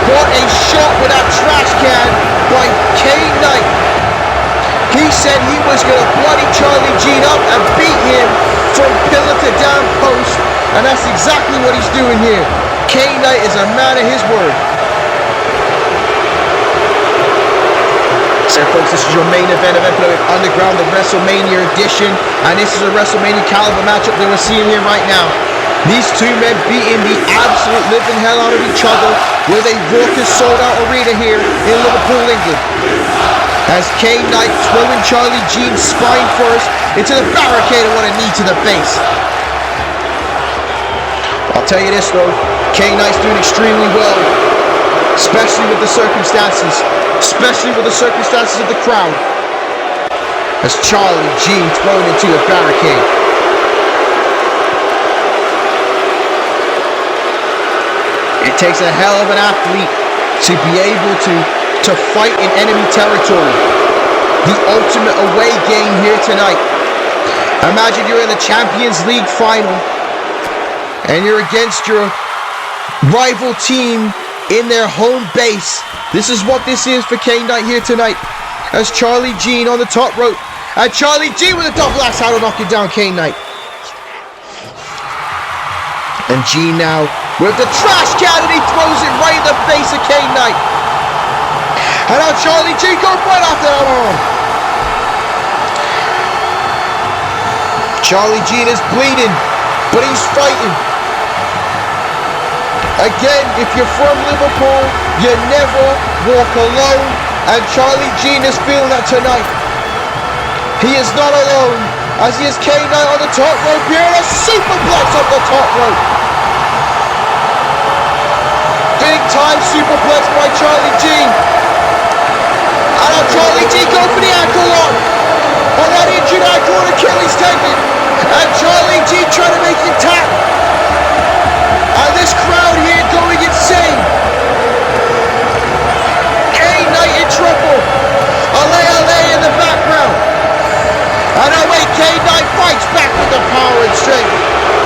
What a shot with that trash can by K-Knight. He said he was going to bloody Charlie G up and beat him from pillar to down post, and that's exactly what he's doing here. K-Knight is a man of his word. So folks, this is your main event of MPWF Underground, the WrestleMania edition, and this is a WrestleMania caliber matchup that we're seeing here right now. These two men beating the absolute living hell out of each other with a raucous sold-out arena here in Liverpool, England. As K-Knight throwing Charlie G's spine first into the barricade and what a knee to the face. I'll tell you this though, K-Knight's doing extremely well, especially with the circumstances. Especially with the circumstances of the crowd. As Charlie G thrown into the barricade. It takes a hell of an athlete to be able to fight in enemy territory. The ultimate away game here tonight. Imagine you're in the Champions League final and you're against your rival team in their home base. This is what this is for K-Knight here tonight. As Charlie G on the top rope. And Charlie G with a double axe handle knocking down K-Knight. And G now with the trash can, and he throws it right in the face of K-Knight. And now Charlie G goes right after that arm. Charlie G is bleeding, but he's fighting. Again, if you're from Liverpool, you never walk alone, and Charlie Jean is feeling that tonight. He is not alone, as he is K-Knight on the top rope here, and a superplex up the top rope. Big time superplex by Charlie Jean. And now Charlie G go for the ankle lock on that injured ankle and Achilles tendon. And Charlie G trying to make him tap. And this crowd here going insane. K-Knight in trouble. Alley in the background. And away K-Knight fights back with the power and strength.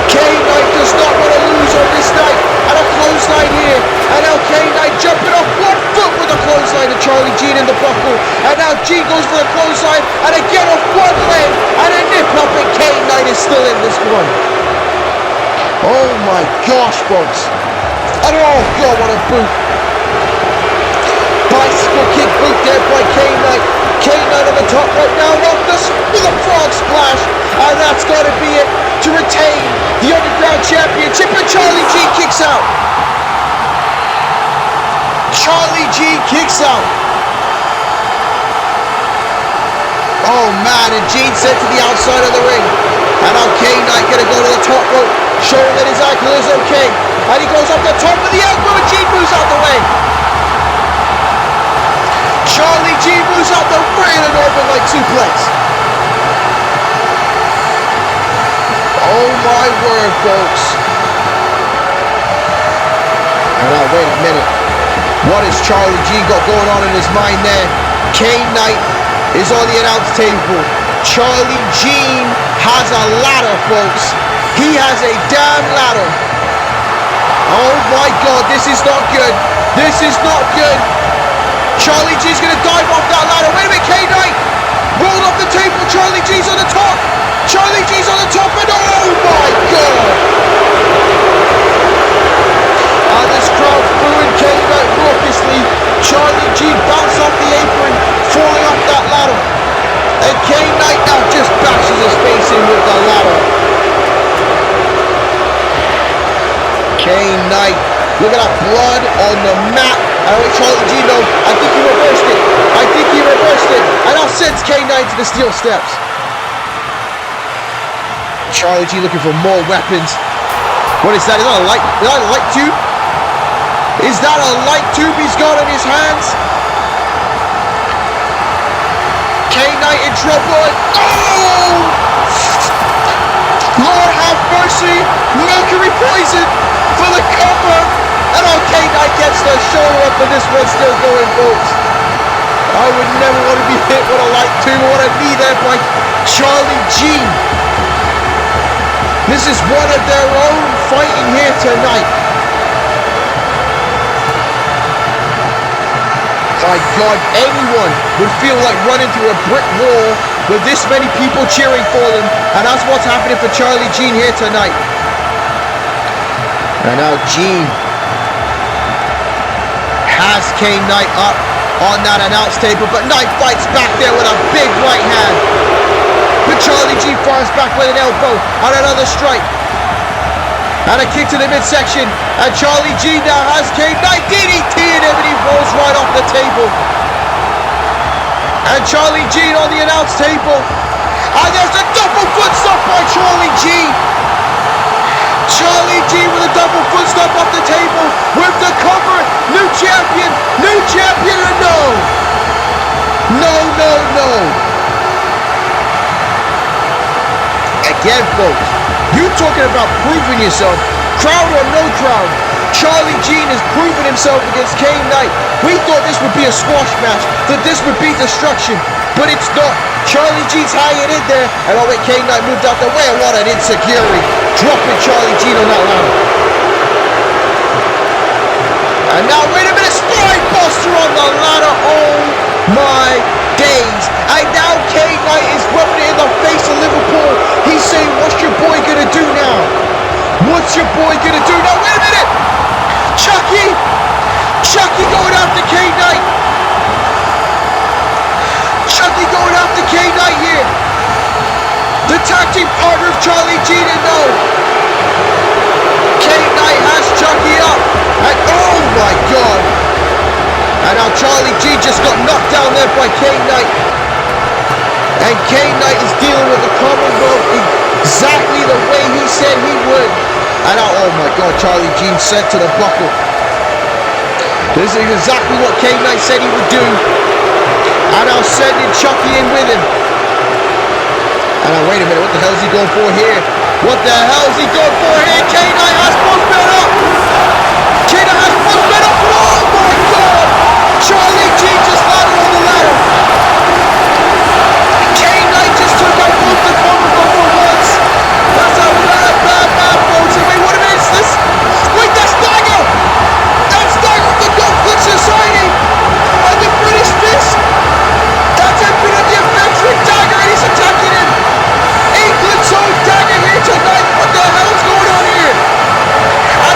K-Knight does not want to lose on this night. And a clothesline here. And now K-Knight jumping off 1 foot with a clothesline to Charlie Jean in the buckle. And now Jean goes for the clothesline. And again off 1 leg. And a nip up, and K-Knight is still in this one. Oh my gosh, folks. And oh God, what a boot. Bicycle kick boot there by K-Knight. K-Knight on the top right now. With a frog splash. And that's got to be it to retain the chip and Charlie G kicks out. Charlie G kicks out. Oh man, and Gene sent to the outside of the ring. And now K-Knight gonna go to the top rope, showing that his ankle is okay. And he goes up the top of the elbow and Gene moves out the way. Charlie G moves out the way in an overnight suplex. Oh my word, folks. And now wait a minute. What has Charlie G got going on in his mind there? K-Knight is on the announce table. Charlie Jean has a ladder, folks. He has a damn ladder. Oh my God, this is not good. This is not good. Charlie G's gonna dive off that ladder. Wait a minute, K-Knight rolled off the table. Charlie G's on the top. Charlie G's on the top, and oh my God! And this crowd booing K-Knight raucously. Charlie G bounced off the apron, falling off that ladder. And K-Knight now just bashes his face in with the ladder. K-Knight, look at that blood on the mat. And I let Charlie G know, I think he reversed it. I think he reversed it. And now sends K-Knight to the steel steps. Charlie G looking for more weapons. What is that? Is that a light tube? Is that a light tube he's got in his hands? K-Knight in trouble. Oh! Lord have mercy. Mercury poison for the cover. And oh, K-Knight gets the shoulder up, and this one's still going, folks. I would never want to be hit with a light tube. I want to be there by Charlie G. This is one of their own fighting here tonight. My God, anyone would feel like running through a brick wall with this many people cheering for them. And that's what's happening for Charlie Jean here tonight. And now Jean has K-Knight up on that announce table, but Knight fights back there with a big right hand. But Charlie G fires back with an elbow and another strike. And a kick to the midsection. And Charlie G now has K-Knight DDTing him, and he rolls right off the table. And Charlie G on the announce table. And there's a double foot stomp by Charlie G. Charlie G with a double foot stomp off the table with the cover. New champion, and no. Again, folks, you talking about proving yourself, crowd or no crowd, Charlie Jean has proven himself against K-Knight. We thought this would be a squash match, that this would be destruction, but it's not. Charlie Jean's hanging in there, and oh wait, K-Knight moved out the way, and what an insecurity, dropping Charlie Jean on that ladder. And now, wait a minute, spine buster on the ladder, oh my days. And now K-Knight is rubbing it in the face of Liverpool. He's saying, what's your boy gonna do now? What's your boy gonna do now? Wait a minute! Chucky going after K-Knight. Chucky going after K-Knight here. The tag team partner of Charlie G to know. K-Knight has Chucky up. And oh my God. And now Charlie G just got knocked down there by K-Knight. And K-Knight is dealing with the Commonwealth exactly the way he said he would. And now, oh my God, Charlie G sent to the buckle. This is exactly what K-Knight said he would do. And now sending Chucky in with him. And now, wait a minute, what the hell is he going for here? What the hell is he going for here? K-Knight has both men up. K-Knight has both men up. Oh my God. Charlie G just landed on the ladder. K-Knight just took out both the Commonwealth for once. That's a bad folks. And wait, what a minute is this? Wait, that's Dagger. That's Dagger of the Golf Society. And the British Fist. That's MPWF veteran Dagger, and he's attacking him. England's own Dagger here tonight. What the hell is going on here? And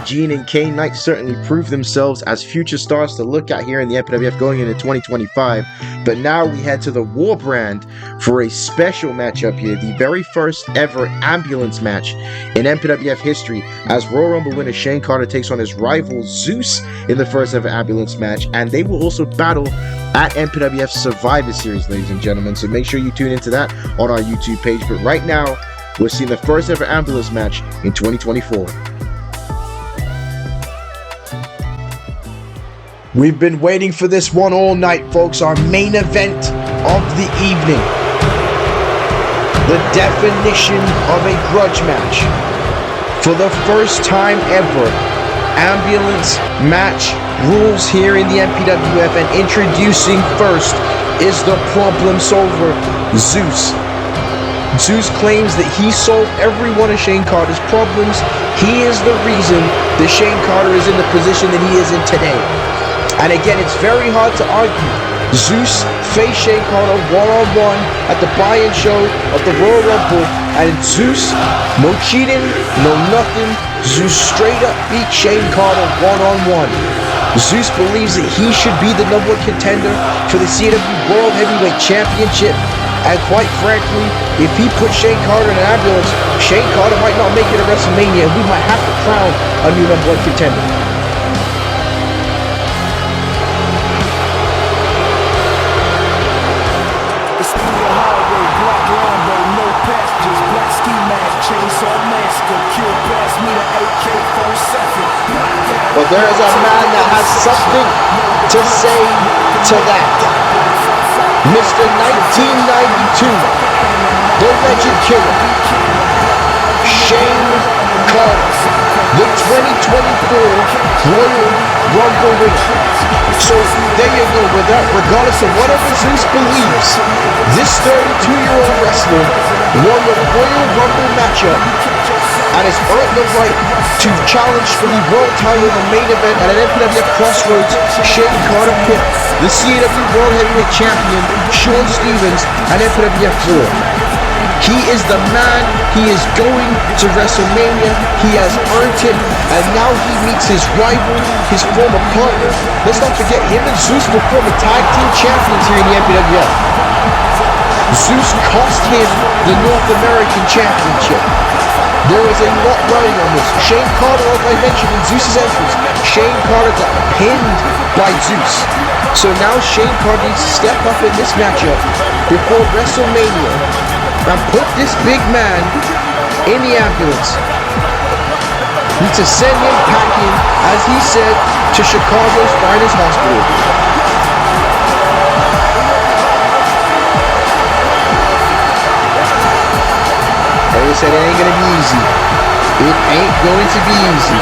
Gene and Kane Knight certainly proved themselves as future stars to look at here in the MPWF going into 2025. But now we head to the War Brand for a special matchup here, the very first ever ambulance match in MPWF history, as Royal Rumble winner Shane Carter takes on his rival Zeus in the first ever ambulance match, and they will also battle at MPWF Survivor Series, ladies and gentlemen. So make sure you tune into that on our YouTube page. But right now, we're seeing the first ever ambulance match in 2024. We've been waiting for this one all night, folks. Our main event of the evening. The definition of a grudge match. For the first time ever, ambulance match rules here in the MPWF, and introducing first is the problem solver, Zeus. Zeus claims that he solved every one of Shane Carter's problems. He is the reason that Shane Carter is in the position that he is in today. And again, it's very hard to argue. Zeus faced Shane Carter one-on-one at the buy-in show of the Royal Rumble, and Zeus, no cheating, no nothing, Zeus straight up beat Shane Carter one-on-one. Zeus believes that he should be the #1 contender for the CW World Heavyweight Championship. And quite frankly, if he put Shane Carter in an ambulance, Shane Carter might not make it to WrestleMania, and we might have to crown a new #1 contender. But there is a man that has something to say to that. Mr. 1992, the Legend Killer, Shane Carter, the 2024 Royal Rumble winner. So there you go, with that, regardless of whatever Zeus believes, this 32-year-old wrestler won the Royal Rumble matchup and has earned the right to challenge for the world title in the main event at an MPWF Crossroads. Shane Carter picked the CW World Heavyweight Champion, Sean Stevens, at MPWF Raw. He is the man. He is going to WrestleMania. He has earned it, and now he meets his rival, his former partner. Let's not forget, him and Zeus were former tag team champions here in the MPWF. Zeus cost him the North American Championship. There is a lot riding on this. Shane Carter, like I mentioned in Zeus's entrance, Shane Carter got pinned by Zeus. So now Shane Carter needs to step up in this matchup before WrestleMania and put this big man in the ambulance. Needs to send him packing, as he said, to Chicago's finest hospital. They said it ain't gonna be easy. It ain't going to be easy.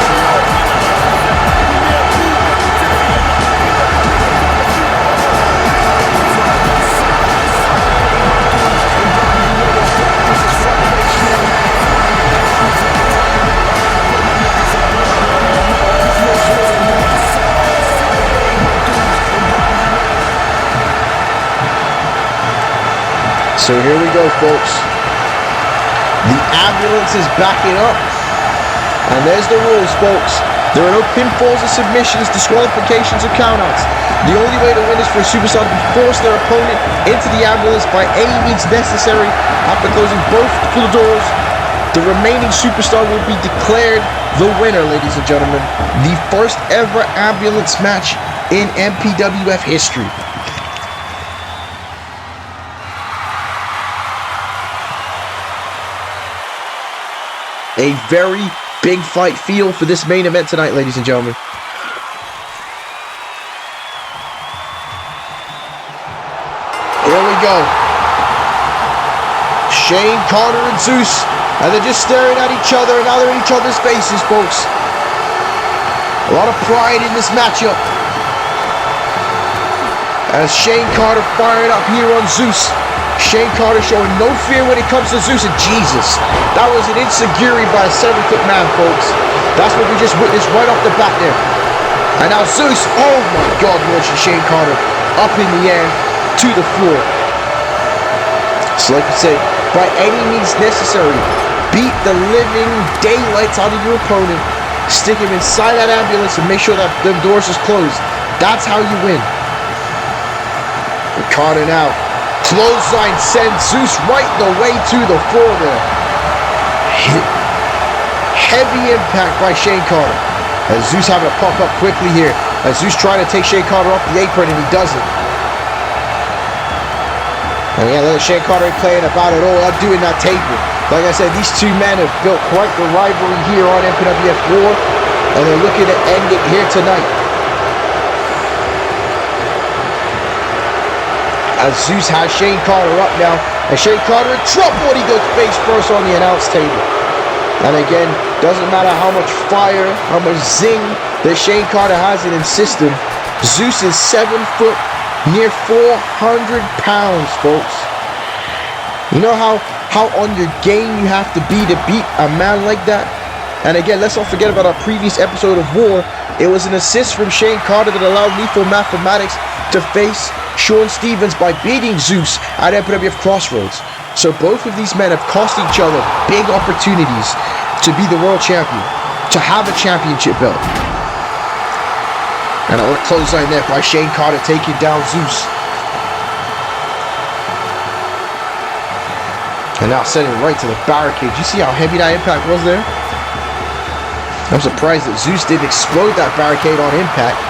So here we go, folks. The ambulance is backing up. And there's the rules, folks. There are no pinfalls or submissions, disqualifications or countouts. The only way to win is for a superstar to force their opponent into the ambulance by any means necessary. After closing both doors, the remaining superstar will be declared the winner, ladies and gentlemen. The first ever ambulance match in MPWF history. A very big fight feel for this main event tonight, ladies and gentlemen. Here we go. Shane Carter and Zeus, and they're just staring at each other, and now they're in each other's faces, folks. A lot of pride in this matchup. As Shane Carter fired up here on Zeus. Shane Carter showing no fear when it comes to Zeus, and Jesus, that was an insecurity by a 7-foot man, folks. That's what we just witnessed right off the bat there. And now Zeus, oh my God, launching Shane Carter up in the air to the floor. So like I said, by any means necessary, beat the living daylights out of your opponent. Stick him inside that ambulance and make sure that the doors is closed. That's how you win. Carter now. Clothesline sends Zeus right the way to the floor there. Heavy impact by Shane Carter. And Zeus having to pop up quickly here. As Zeus trying to take Shane Carter off the apron and he doesn't. And yeah, look at Shane Carter playing about it all, outdoing that table. Like I said, these two men have built quite the rivalry here on MPWF War. And they're looking to end it here tonight. As Zeus has Shane Carter up now. And Shane Carter in trouble when he goes face first on the announce table. And again, doesn't matter how much fire, how much zing that Shane Carter has in his system. Zeus is 7 foot, near 400 pounds, folks. You know how on your game you have to be to beat a man like that? And again, let's not forget about our previous episode of War. It was an assist from Shane Carter that allowed Lethal Mathematics to face Sean Stevens by beating Zeus at MPWF Crossroads. So both of these men have cost each other big opportunities to be the world champion, to have a championship belt. And a clothesline there by Shane Carter taking down Zeus. And now sending right to the barricade. You see how heavy that impact was there? I'm surprised that Zeus didn't explode that barricade on impact.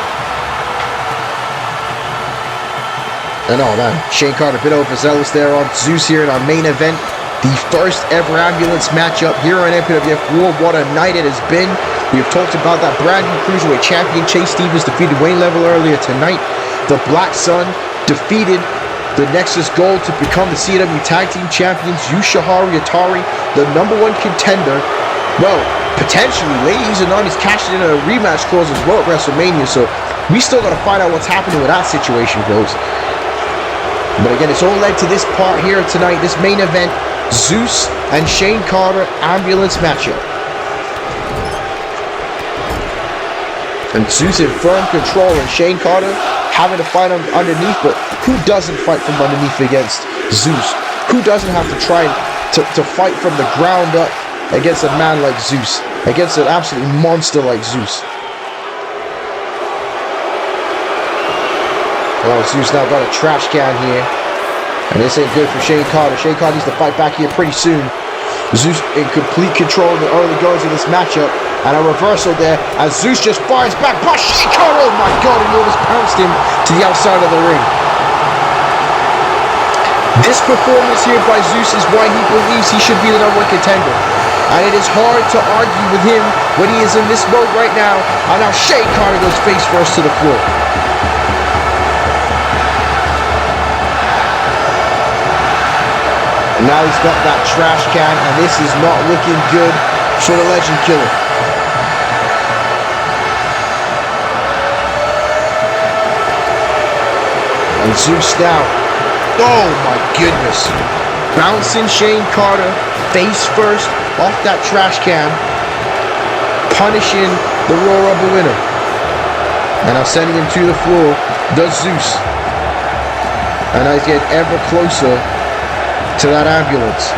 And oh man, Shane Carter a bit overzealous there on Zeus here in our main event. The first ever ambulance matchup here on MPWF War. What a night it has been. We've talked about that brand new Cruiserweight champion. Chase Stevens defeated Wayne Level earlier tonight. The Black Sun defeated the Nexus Gold to become the CW Tag Team Champions. Yushihari Atari, the #1 contender. Well, potentially, Ladies Anonymous cashed in a rematch clause as well at WrestleMania. So we still got to find out what's happening with that situation, folks. But again, it's all led to this part here tonight, this main event, Zeus and Shane Carter ambulance matchup. And Zeus in firm control and Shane Carter having to fight underneath, but who doesn't fight from underneath against Zeus? Who doesn't have to try to fight from the ground up against a man like Zeus, against an absolute monster like Zeus? Well, Zeus now got a trash can here. And this ain't good for Shane Carter. Shane Carter needs to fight back here pretty soon. Zeus in complete control in the early goings of this matchup. And a reversal there as Zeus just fires back by Shane Carter. Oh my god, and he almost pounced him to the outside of the ring. This performance here by Zeus is why he believes he should be the #1 contender. And it is hard to argue with him when he is in this mode right now. And now Shane Carter goes face first to the floor. Now he's got that trash can, and this is not looking good for the Legend Killer. And Zeus now, oh my goodness, bouncing Shane Carter face first off that trash can, punishing the Royal Rumble winner. And now sending him to the floor, does Zeus. And now he's getting ever closer to that ambulance.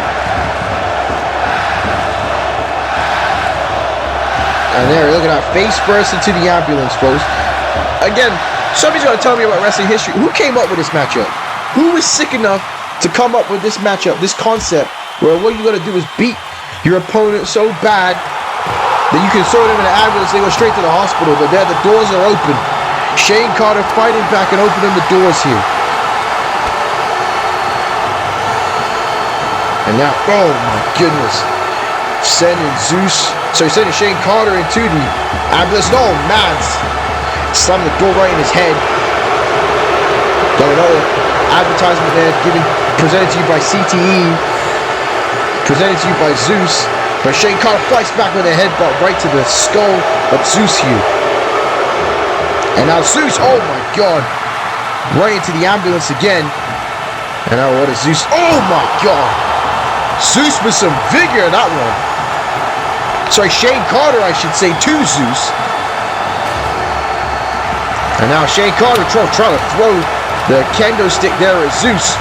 And there, look at that, face first into the ambulance, folks. Again, somebody's gonna tell me about wrestling history. Who came up with this matchup? Who was sick enough to come up with this matchup, this concept, where what you're gonna do is beat your opponent so bad that you can throw them in an ambulance, they go straight to the hospital, but there the doors are open. Shane Carter fighting back and opening the doors here. And now, oh my goodness, sending Shane Carter into the ambulance. Oh man, slamming the door right in his head. Got another advertisement there, presented to you by CTE, presented to you by Zeus. But Shane Carter fights back with a headbutt right to the skull of Zeus here. And now Zeus, oh my god, right into the ambulance again. And now what is Zeus? Oh my god! Zeus with some vigor in that one. Sorry, Shane Carter, I should say, to Zeus. And now Shane Carter trying to throw the kendo stick there at Zeus.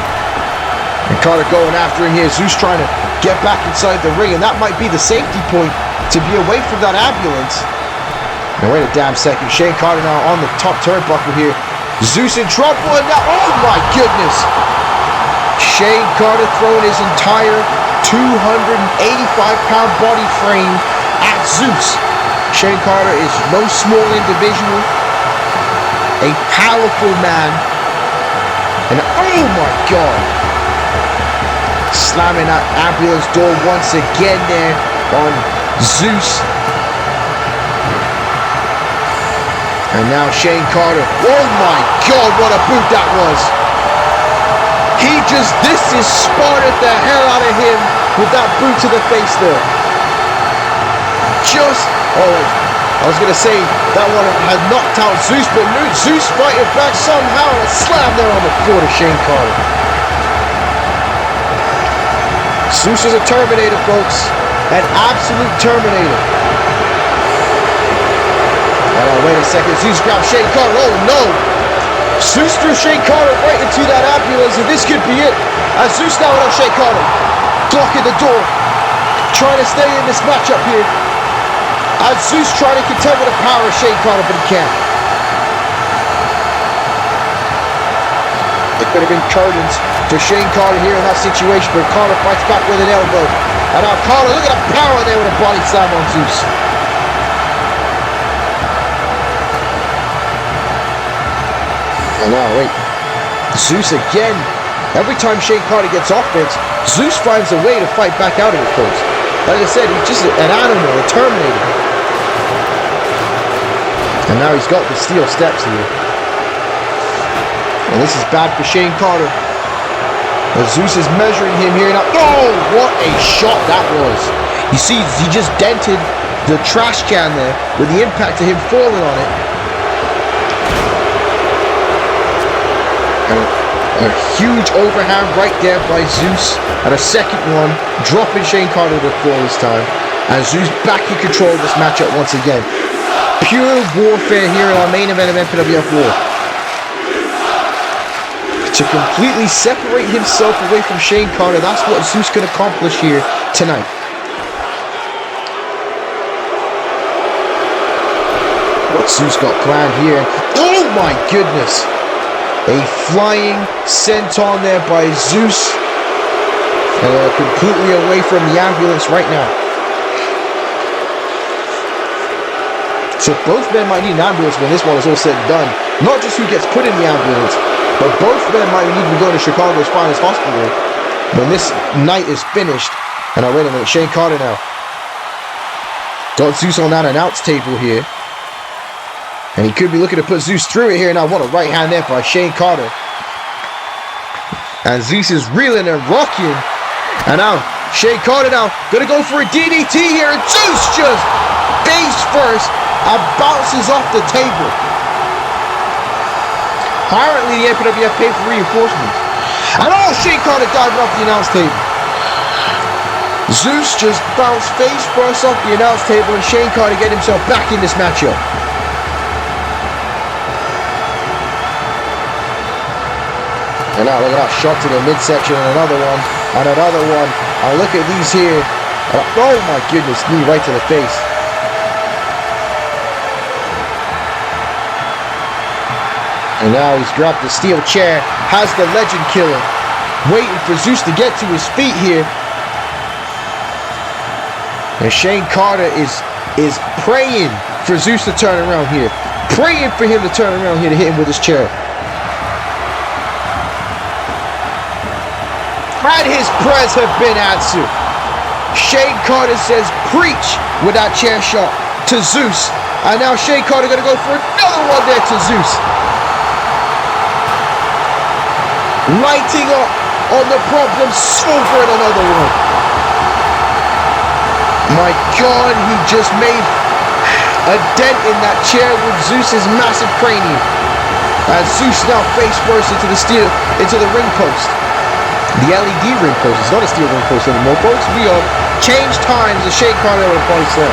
And Carter going after him here. Zeus trying to get back inside the ring. And that might be the safety point to be away from that ambulance. And wait a damn second. Shane Carter now on the top turnbuckle here. Zeus in trouble, and now, oh my goodness! Shane Carter throwing his entire 285-pound body frame at Zeus. Shane Carter is no small individual, a powerful man, and oh my God! Slamming that ambulance door once again there on Zeus. And now Shane Carter, oh my God, what a boot that was! This is spotted the hell out of him with that boot to the face there. I was going to say that one had knocked out Zeus, but Zeus fighting back somehow, and a slam there on the floor to Shane Carter. Zeus is a Terminator, folks. An absolute Terminator. Wait a second, Zeus grabbed Shane Carter, oh no! Zeus threw Shane Carter right into that ambulance, and this could be it. As Zeus now on Shane Carter, blocking the door, trying to stay in this matchup here. As Zeus trying to contend with the power of Shane Carter, but he can't. It could have been curtains for Shane Carter here in that situation, but Carter fights back with an elbow. And now Carter, look at the power there with a body slam on Zeus. And now, wait. Zeus again. Every time Shane Carter gets offense, Zeus finds a way to fight back out of it, folks. Like I said, he's just an animal, a Terminator. And now he's got the steel steps here. And this is bad for Shane Carter. But Zeus is measuring him here now. Oh, what a shot that was. You see, he just dented the trash can there with the impact of him falling on it. A huge overhand right there by Zeus, and a second one, dropping Shane Carter to the floor this time. And Zeus back in control of this matchup once again. Pure warfare here in our main event of MPWF War. To completely separate himself away from Shane Carter, that's what Zeus can accomplish here tonight. What Zeus got planned here. Oh my goodness! A flying senton there by Zeus. And they're completely away from the ambulance right now. So both men might need an ambulance when this one is all said and done. Not just who gets put in the ambulance, but both men might need to be going to Chicago's finest hospital when this night is finished. And now wait a minute, Shane Carter now. Got Zeus on that announce table here. And he could be looking to put Zeus through it here. Now, what a right hand there by Shane Carter. And Zeus is reeling and rocking. And now, Shane Carter now going to go for a DDT here. And Zeus just face first and bounces off the table. Apparently, the MPWF paid for reinforcements. And oh, Shane Carter diving off the announce table. Zeus just bounced face first off the announce table, and Shane Carter getting himself back in this matchup. And now look at that shot to the midsection, and another one, and another one. And look at these here. Oh my goodness, knee right to the face. And now he's grabbed the steel chair, has the legend killer, waiting for Zeus to get to his feet here. And Shane Carter is praying for Zeus to turn around here. Praying for him to turn around here to hit him with his chair. And his prayers have been answered. Shane Carter says, preach with that chair shot to Zeus. And now Shane Carter going to go for another one there to Zeus. Lighting up on the problem, solving another one. My God, he just made a dent in that chair with Zeus's massive cranium. And Zeus now face first into the ring post. The LED ring post. It's not a steel ring post anymore, folks. We are changed times as Shane Carter with a body slam.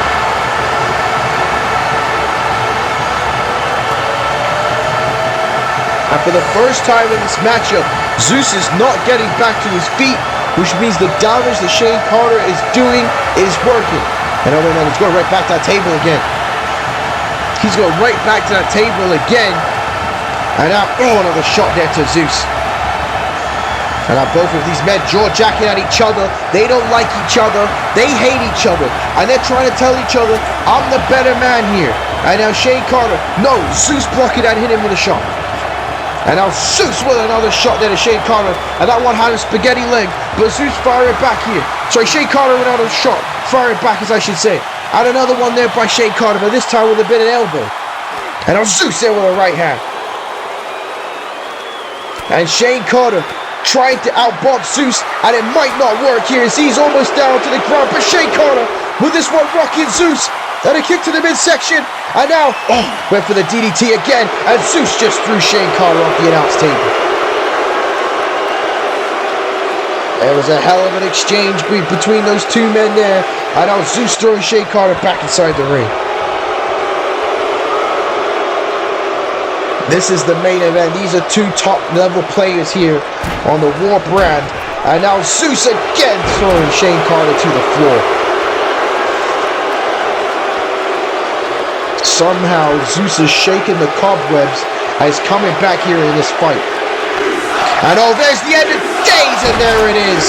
And for the first time in this matchup, Zeus is not getting back to his feet, which means the damage that Shane Carter is doing is working. And oh man, he's going right back to that table again. He's going right back to that table again. And now, another shot there to Zeus. And now both of these men jaw-jacking at each other. They don't like each other. They hate each other. And they're trying to tell each other, I'm the better man here. And now Shane Carter, no, Zeus blocking that, hit him with a shot. And now Zeus with another shot there to Shane Carter. And that one had a spaghetti leg. But Zeus firing back here. Sorry, Shane Carter with another shot. Firing back, as I should say. And another one there by Shane Carter. But this time with a bit of elbow. And now Zeus there with a right hand. And Shane Carter trying to outbox Zeus, and it might not work here as he's almost down to the ground. But Shane Carter with this one rocking Zeus, and a kick to the midsection, and now went for the DDT again, and Zeus just threw Shane Carter off the announce table. There was a hell of an exchange between those two men there, and now Zeus throwing Shane Carter back inside the ring. This is the main event. These are two top-level players here on the War brand. And now Zeus again throwing Shane Carter to the floor. Somehow Zeus is shaking the cobwebs and is coming back here in this fight. And oh, there's the end of days, and there it is.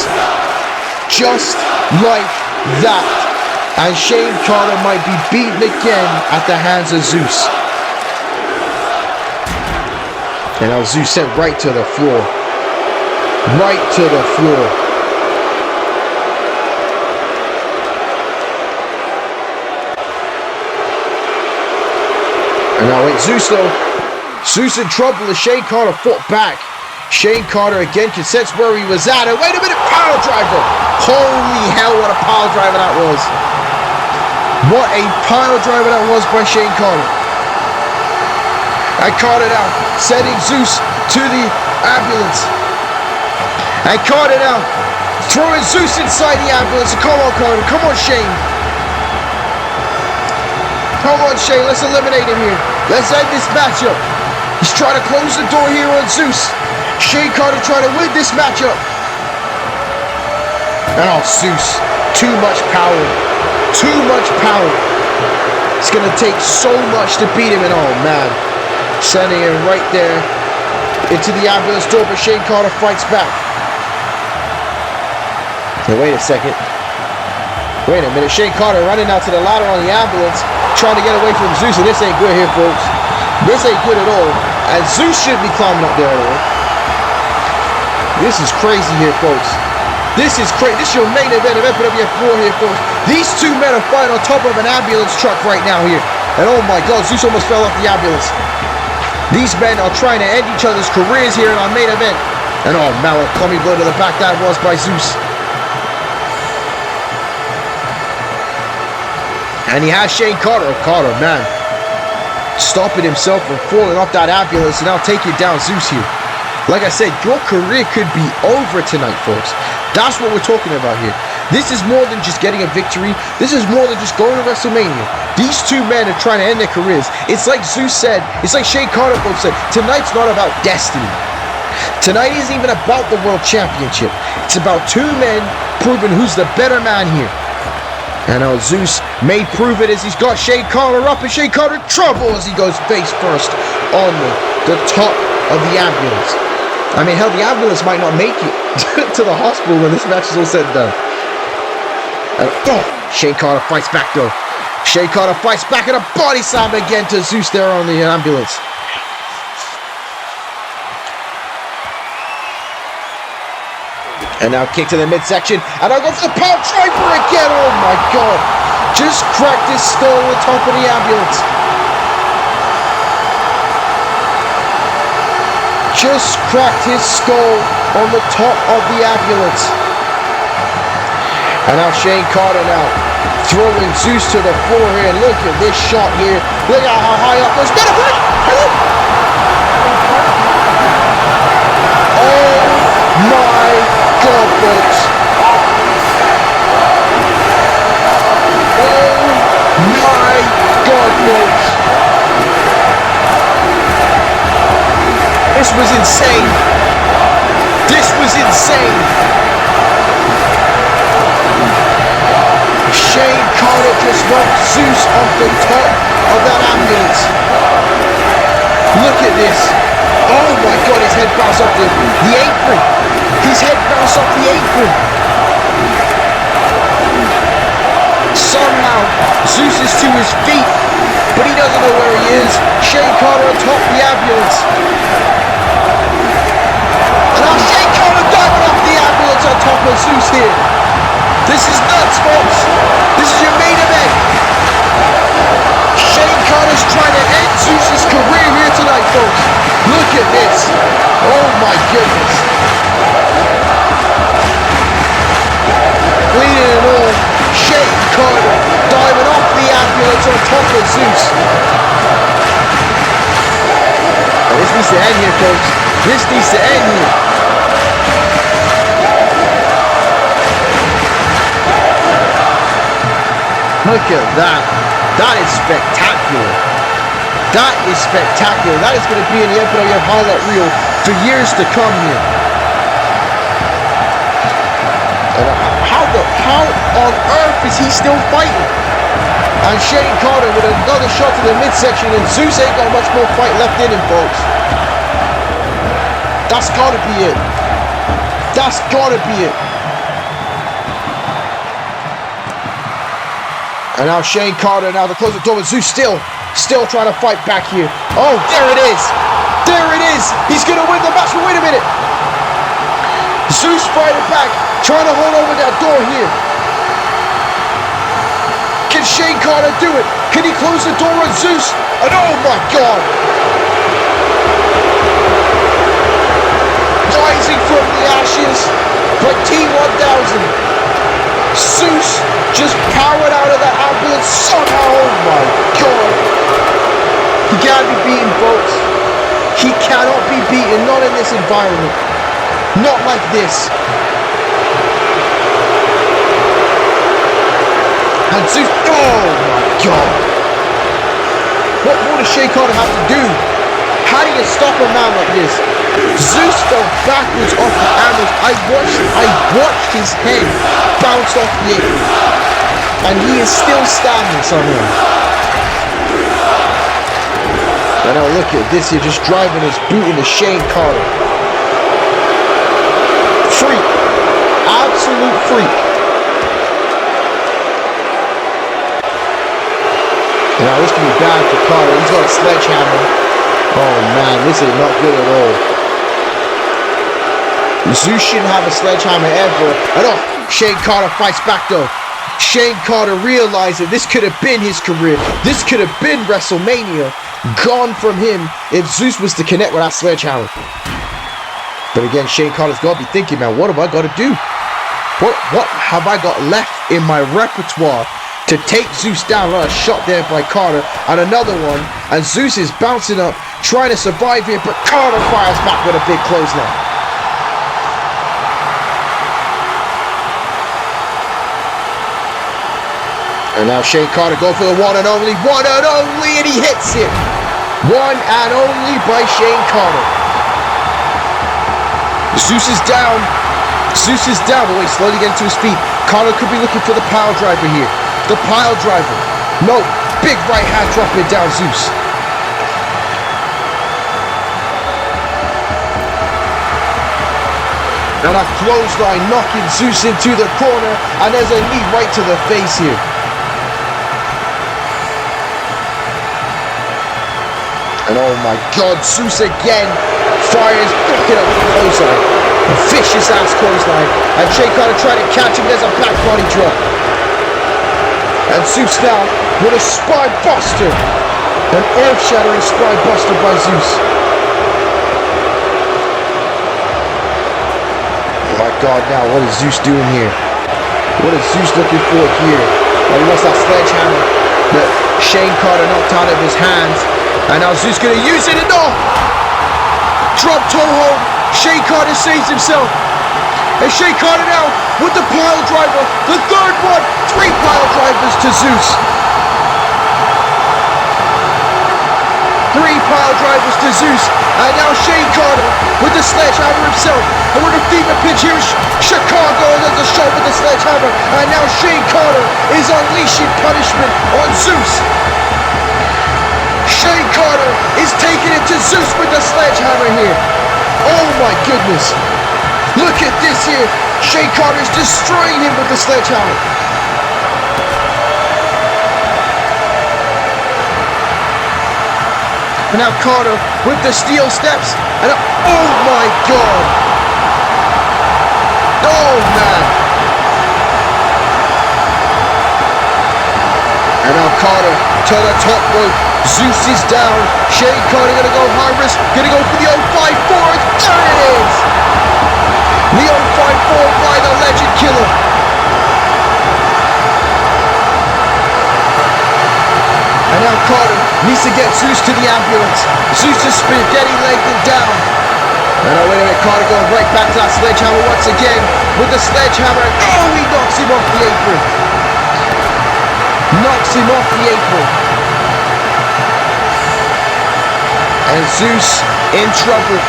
Just like that. And Shane Carter might be beaten again at the hands of Zeus. And now Zeus sent right to the floor. Right to the floor. And now wait, Zeus though. Zeus in trouble as Shane Carter fought back. Shane Carter again can sense where he was at. And wait a minute, power driver. Holy hell, what a power driver that was. What a power driver that was by Shane Carter. And Carter now sending Zeus to the ambulance. And Carter now throwing Zeus inside the ambulance. Come on, Carter. Come on, Shane. Come on, Shane. Let's eliminate him here. Let's end this matchup. He's trying to close the door here on Zeus. Shane Carter trying to win this matchup. And oh, Zeus. Too much power. Too much power. It's going to take so much to beat him. And oh, man. Sending him right there into the ambulance door, but Shane Carter fights back. Now, wait a second. Wait a minute. Shane Carter running out to the ladder on the ambulance, trying to get away from Zeus, and this ain't good here, folks. This ain't good at all. And Zeus shouldn't be climbing up there at all. This is crazy here, folks. This is crazy. This is your main event of MPWF War here, folks. These two men are fighting on top of an ambulance truck right now here. And oh my God, Zeus almost fell off the ambulance. These men are trying to end each other's careers here in our main event. And oh, Mallet coming blow to the back, that was by Zeus. And he has Shane Carter. Oh, Carter, man. Stopping himself from falling off that ambulance and now taking down Zeus here. Like I said, your career could be over tonight, folks. That's what we're talking about here. This is more than just getting a victory. This is more than just going to WrestleMania. These two men are trying to end their careers. It's like Zeus said, it's like Shane Carter both said, tonight's not about destiny. Tonight isn't even about the World Championship. It's about two men proving who's the better man here. And now Zeus may prove it as he's got Shane Carter up, and Shane Carter trouble as he goes face first on the top of the ambulance. I mean, hell, the ambulance might not make it to the hospital when this match is all said and done. And Shane Carter fights back though. Shane Carter fights back and a body slam again to Zeus there on the ambulance. And now kick to the midsection. And I'll go for the power driver again. Oh my God. Just cracked his skull on the top of the ambulance. Just cracked his skull on the top of the ambulance. And now Shane Carter now throwing Zeus to the floor here. Look at this shot here. Look at how high up goes. Oh my God, folks. Oh my God, folks. This was insane. This was insane. Shane Carter just knocked Zeus off the top of that ambulance. Look at this. Oh my God, his head bounced off the apron. His head bounced off the apron. Somehow, Zeus is to his feet, but he doesn't know where he is. Shane Carter on top of the ambulance. Now Shane Carter diving off the ambulance on top of Zeus here. This is nuts, folks. This is your main event. Shane Carter's trying to end Zeus's career here tonight, folks. Look at this. Oh my goodness. Bleeding and all, Shane Carter diving off the ambulance on top of Zeus. Oh, this needs to end here, folks. This needs to end here. Look at that. That is spectacular. That is spectacular. That is going to be in the MPWF highlight reel for years to come here. And how on earth is he still fighting? And Shane Carter with another shot to the midsection, and Zeus ain't got much more fight left in him, folks. That's gotta be it. That's gotta be it. And now Shane Carter, now to close the door, and Zeus still trying to fight back here. Oh, there it is. There it is. He's going to win the match. But wait a minute. Zeus fighting back, trying to hold over that door here. Can Shane Carter do it? Can he close the door on Zeus? And oh my God. Rising from the ashes by T1000. Zeus just powered out of that ambulance somehow. Oh my God. He can't be beaten, folks. He cannot be beaten, not in this environment. Not like this. And Zeus, oh my God. What more does Shane Carter have to do? How do you stop a man like this? Zeus fell backwards off the ambulance. I watched his head bounce off the apron. And he is still standing somehow. And now look at this here, just driving his boot into Shane Carter. Freak. Absolute freak. And now this can be bad for Carter. He's got a sledgehammer. Oh man, this is not good at all. Zeus shouldn't have a sledgehammer ever. And oh, Shane Carter fights back though. Shane Carter realized that this could have been his career. This could have been WrestleMania gone from him if Zeus was to connect with that sledgehammer. But again, Shane Carter's got to be thinking, man, what have I got to do? What have I got left in my repertoire to take Zeus down? A shot there by Carter and another one. And Zeus is bouncing up, trying to survive here, but Carter fires back with a big clothesline. And now Shane Carter going for the one and only, and he hits it. One and only by Shane Carter. Zeus is down. Zeus is down, but wait, slowly getting to his feet. Carter could be looking for the pile driver here. The pile driver. No, big right hand dropping down Zeus. And a clothesline knocking Zeus into the corner, and there's a knee right to the face here. And oh my God, Zeus again fires back it up the clothesline. A vicious ass clothesline. And Shane Carter trying to catch him. There's a back body drop. And Zeus now with a spine buster. An earth-shattering spine buster by Zeus. Oh my God, now what is Zeus doing here? What is Zeus looking for here? Oh, he wants that sledgehammer that Shane Carter knocked out of his hands. And now Zeus gonna use it, and no! Drop toe hold. Shane Carter saves himself. And Shane Carter now with the pile driver. The third one. 3 pile drivers to Zeus. 3 pile drivers to Zeus. And now Shane Carter with the sledgehammer himself. And we're the fever pitch here in Chicago. There's a shot with the sledgehammer. And now Shane Carter is unleashing punishment on Zeus. Shane Carter is taking it to Zeus with the sledgehammer here. Oh my goodness. Look at this here. Shane Carter's destroying him with the sledgehammer. And now Carter with the steel steps. And oh my God. Oh man. And now Carter to the top rope. Zeus is down. Shane Carter gonna go high risk. Gonna go for the 054. There it is. The 054 by the Legend Killer. And now Carter needs to get Zeus to the ambulance. Zeus is spaghetti legged and down. And now wait a minute, Carter going right back to that sledgehammer once again with the sledgehammer. Oh, he knocks him off the apron. Knocks him off the apron. And Zeus in trouble.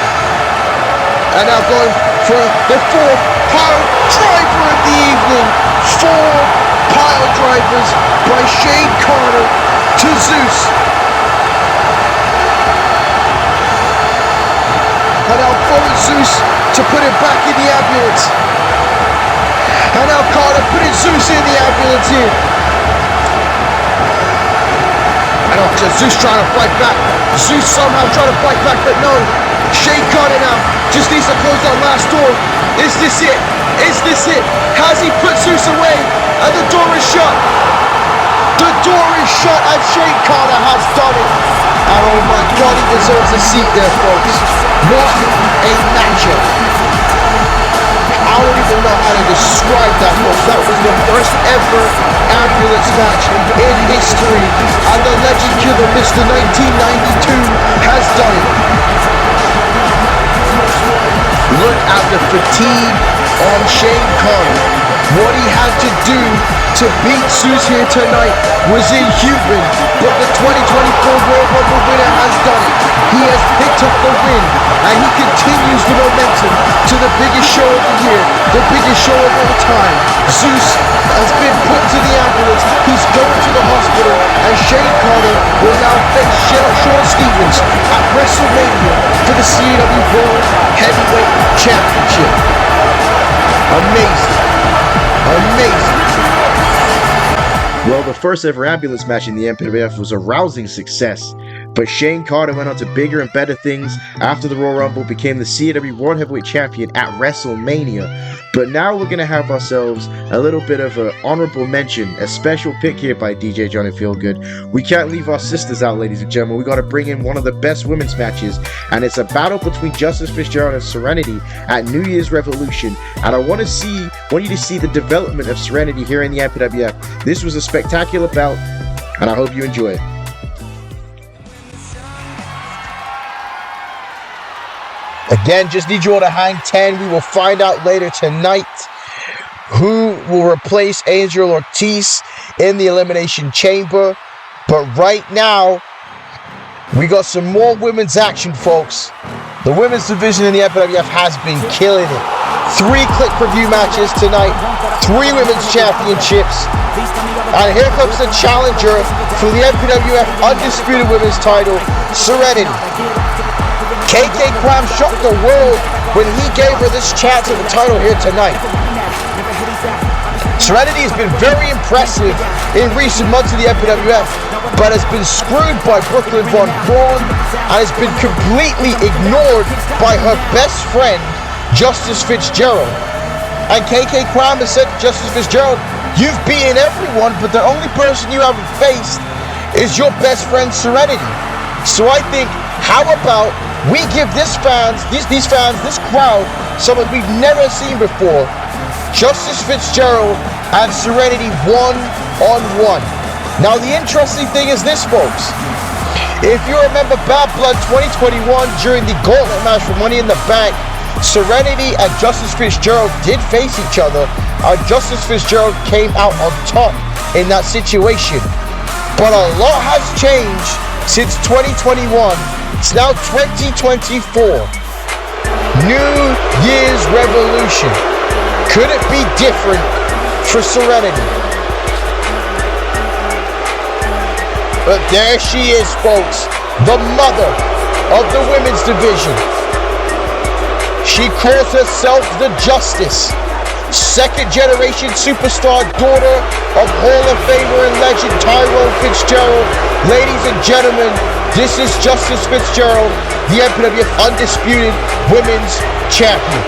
And now going for the fourth pile driver of the evening. 4 pile drivers by Shane Carter to Zeus. And now forward Zeus to put him back in the ambulance. And now Carter putting Zeus in the ambulance here. And now Zeus trying to fight back. Zeus somehow trying to fight back, but no. Shane Carter now just needs to close that last door. Is this it? Is this it? Has he put Zeus away? And the door is shut. The door is shut and Shane Carter has done it. And oh my God, he deserves a seat there, folks. What a matchup. I don't even know how to describe that, folks. That was the first ever ambulance match in history. And the Legend Killer, Mr. 1992, has done it. Look at the fatigue on Shane Carter. What he had to do to beat Zeus here tonight was inhuman, but the 2024 Royal Rumble winner has done it. He has picked up the win, and he continues the momentum to the biggest show of the year, the biggest show of all time. Zeus has been put to the ambulance, he's going to the hospital, and Shane Carter will now face Shawn Stevens at WrestleMania for the CW World Heavyweight Championship. Amazing. Amazing. Well, the first ever ambulance match in the MPWF was a rousing success, but Shane Carter went on to bigger and better things after the Royal Rumble, became the CW World Heavyweight Champion at WrestleMania. But now we're going to have ourselves a little bit of an honorable mention, a special pick here by DJ Johnny Feelgood. We can't leave our sisters out, ladies and gentlemen. We got to bring in one of the best women's matches, and it's a battle between Justice Fitzgerald and Serenity at New Year's Revolution. And I want you to see the development of Serenity here in the MPWF. This was a spectacular bout, and I hope you enjoy it. Again, just need you all to hang 10. We will find out later tonight who will replace Angel Ortiz in the Elimination Chamber. But right now, we got some more women's action, folks. The women's division in the MPWF has been killing it. 3 click-per-view matches tonight, 3 women's championships. And here comes the challenger for the MPWF Undisputed Women's title, Serenity. KK Cram shocked the world when he gave her this chance at the title here tonight. Serenity has been very impressive in recent months of the MPWF, but has been screwed by Brooklyn Von Braun and has been completely ignored by her best friend, Justice Fitzgerald. And KK Cram has said to Justice Fitzgerald, "You've beaten everyone, but the only person you haven't faced is your best friend Serenity." So I think, how about we give these fans, this crowd, someone we've never seen before. Justice Fitzgerald and Serenity 1-on-1. Now the interesting thing is this, folks. If you remember Bad Blood 2021 during the gauntlet match for Money in the Bank, Serenity and Justice Fitzgerald did face each other, and Justice Fitzgerald came out on top in that situation. But a lot has changed since 2021. It's now 2024. New Year's Revolution. Could it be different for Serenity? But there she is, folks. the mother of the women's division. She calls herself the Justice, second generation superstar, daughter of Hall of Famer and legend Tyrone Fitzgerald. Ladies and gentlemen, this is Justice Fitzgerald, the MPWF undisputed women's champion.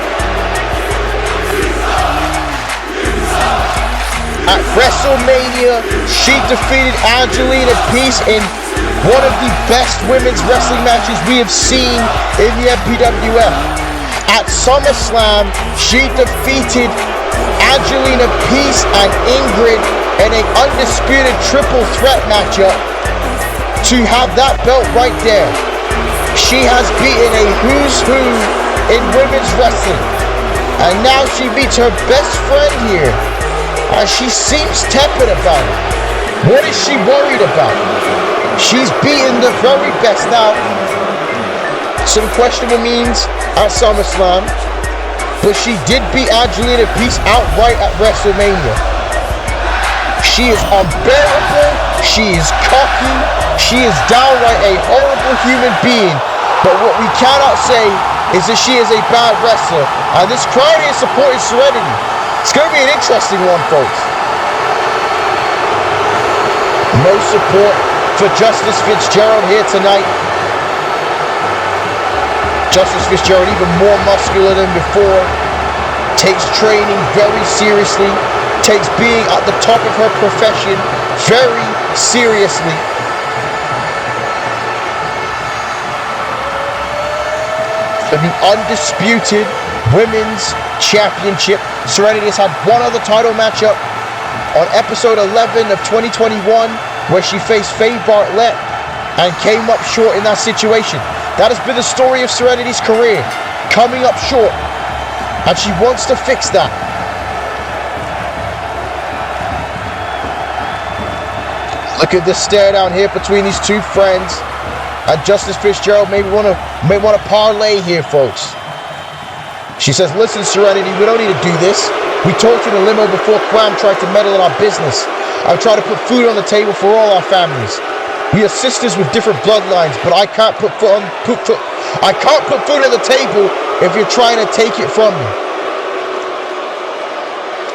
At WrestleMania, she defeated Angelina Peace in one of the best women's wrestling matches we have seen in the MPWF. At SummerSlam, she defeated Angelina Peace and Ingrid in an undisputed triple threat matchup to have that belt right there. She has beaten a who's who in women's wrestling, and now she meets her best friend here, and she seems tepid about it. What is she worried about? She's beaten the very best. Now, some questionable means at SummerSlam, but she did beat Angelina Peace outright at WrestleMania. She is unbearable, she is cocky, she is downright a horrible human being, but what we cannot say is that she is a bad wrestler, and this crowd is supporting Serenity. It's going to be an interesting one, folks. No support for Justice Fitzgerald here tonight. Justice Fitzgerald, even more muscular than before, takes training very seriously, takes being at the top of her profession very seriously. For the undisputed women's championship, Serenity has had one other title matchup on episode 11 of 2021, where she faced Faye Bartlett and came up short in that situation. That has been the story of Serenity's career, coming up short, and she wants to fix that. Look at this stare down here between these two friends, and Justice Fitzgerald may want to parlay here, folks. She says, "Listen, Serenity, we don't need to do this. We talked in the limo before Quam tried to meddle in our business. I've tried to put food on the table for all our families. We are sisters with different bloodlines, but I can't put food on the table if you're trying to take it from me."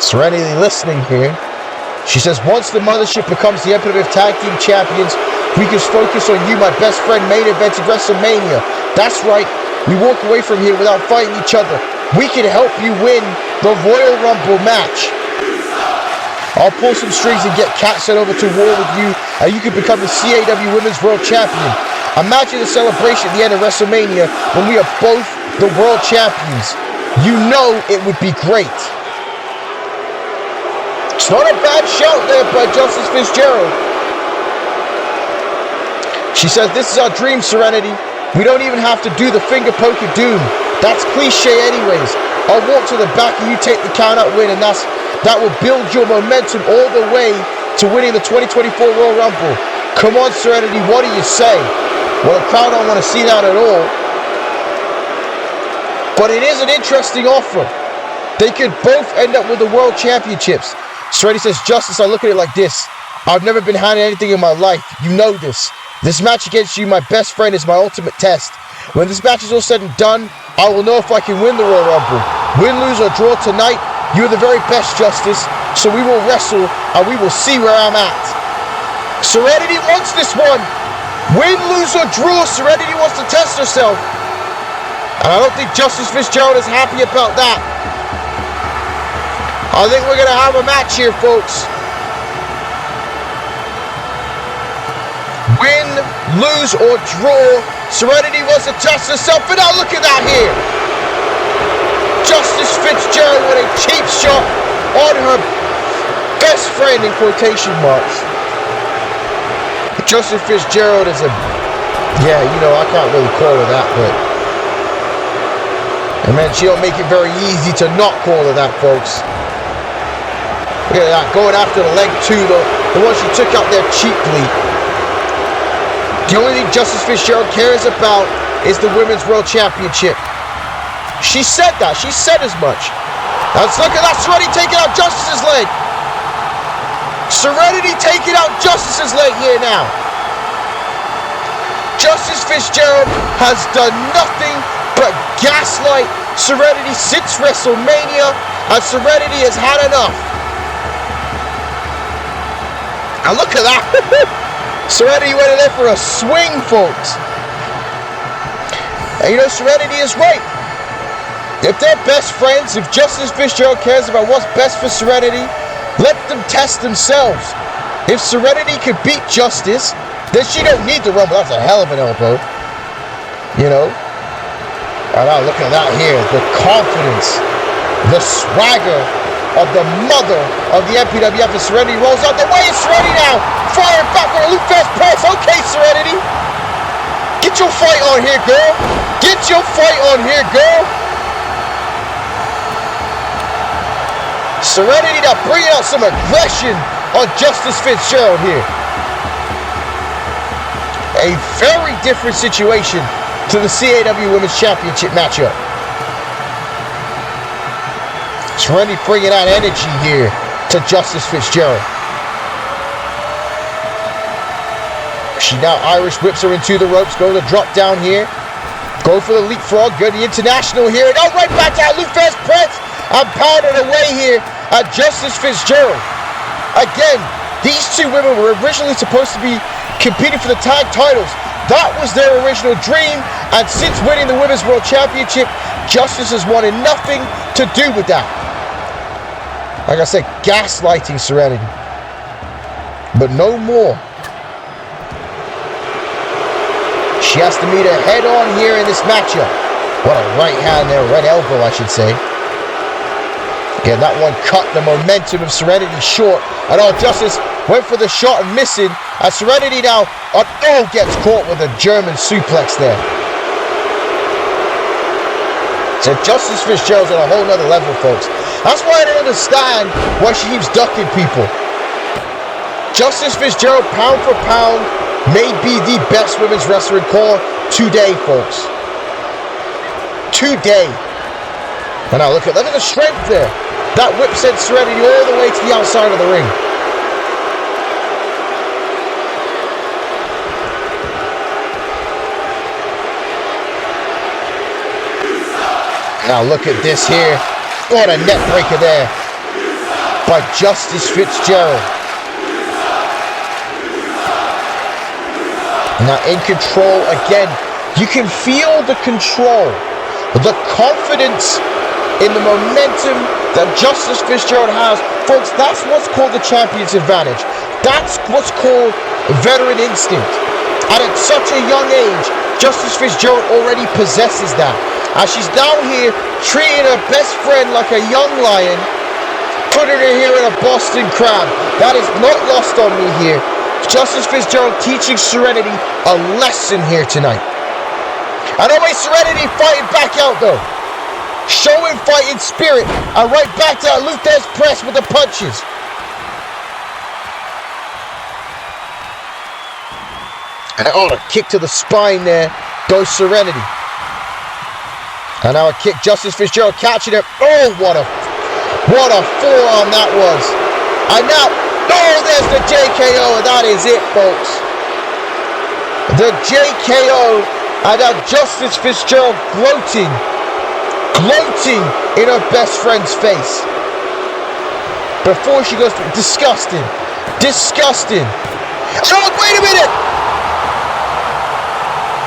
Serenity listening here. She says, "Once the mothership becomes the MPWF Tag Team Champions, we can focus on you, my best friend, main event at WrestleMania. That's right. We walk away from here without fighting each other. We can help you win the Royal Rumble match. I'll pull some strings and get Kat sent over to war with you, and you can become the CAW Women's World Champion. Imagine the celebration at the end of WrestleMania when we are both the World Champions. You know it would be great." It's not a bad shout there by Justice Fitzgerald. She says, "This is our dream, Serenity. We don't even have to do the finger poke of doom. That's cliche anyways. I'll walk to the back and you take the count out win, and that will build your momentum all the way to winning the 2024 Royal Rumble. Come on, Serenity, what do you say?" Well, the crowd don't want to see that at all. But it is an interesting offer. They could both end up with the World Championships. Serenity says, "Justice, I look at it like this. I've never been handed anything in my life. You know this. This match against you, my best friend, is my ultimate test. When this match is all said and done, I will know if I can win the Royal Rumble. Win, lose, or draw tonight, you're the very best, Justice. So we will wrestle, and we will see where I'm at." Serenity wants this one. Win, lose, or draw, Serenity wants to test herself. And I don't think Justice Fitzgerald is happy about that. I think we're going to have a match here, folks. Win, lose, or draw, Serenity wants to test herself. And now look at that here. Justice Fitzgerald with a cheap shot on her best friend in quotation marks. Justice Fitzgerald is I can't really call her that, but and man, she don't make it very easy to not call her that, folks. Look at that, going after the leg too, the one she took out there cheaply. The only thing Justice Fitzgerald cares about is the Women's World Championship. She said that. She said as much. Let's look at that. Serenity taking out Justice's leg. Serenity taking out Justice's leg here now. Justice Fitzgerald has done nothing but gaslight Serenity since WrestleMania, and Serenity has had enough. And look at that. Serenity went in there for a swing, folks. And you know, Serenity is right. If they're best friends, if Justice Fitzgerald cares about what's best for Serenity, let them test themselves. If Serenity could beat Justice, then she don't need the Rumble. That's a hell of an elbow. You know? And now look at that here. The confidence, the swagger of the mother of the MPWF as Serenity rolls out the way. It's Serenity now. Firing back with a loop fast press. Okay, Serenity. Get your fight on here, girl. Get your fight on here, girl. Serenity now bringing out some aggression on Justice Fitzgerald here. A very different situation to the CAW Women's Championship matchup. Serenity bringing out energy here to Justice Fitzgerald. She now Irish whips her into the ropes. Go to the drop down here. Go for the leapfrog. Go to the international here. And right back to that loop fast press. I'm pounding away here at Justice Fitzgerald. Again, these two women were originally supposed to be competing for the tag titles. That was their original dream. And since winning the Women's World Championship, Justice has wanted nothing to do with that. Like I said, gaslighting Serenity. But no more. She has to meet her head on here in this matchup. What a right hand there, right elbow, I should say. Again, that one cut the momentum of Serenity short. And Justice went for the shot and missing. And Serenity now gets caught with a German suplex there. So Justice Fitzgerald's on a whole nother level, folks. That's why I don't understand why she keeps ducking people. Justice Fitzgerald, pound for pound, may be the best women's wrestler in core today, folks. Today. And now look at the strength there. That whip sent Serenity all the way to the outside of the ring. Now look at this here. What a net breaker there by Justice Fitzgerald. Now in control again. You can feel the control, the confidence in the momentum that Justice Fitzgerald has. Folks, that's what's called the champion's advantage. That's what's called veteran instinct. And at such a young age, Justice Fitzgerald already possesses that. As she's down here treating her best friend like a young lion, putting her here in a Boston Crab. That is not lost on me here. Justice Fitzgerald teaching Serenity a lesson here tonight. And always Serenity fighting back out though. Showing fighting spirit. And right back to that Luthez press with the punches. And a kick to the spine there goes Serenity. And now a kick, Justice Fitzgerald catching it. Oh, what a forearm that was. And now, there's the JKO, and that is it, folks. The JKO, and now Justice Fitzgerald gloating in her best friend's face. Before she goes, disgusting. Oh, wait a minute.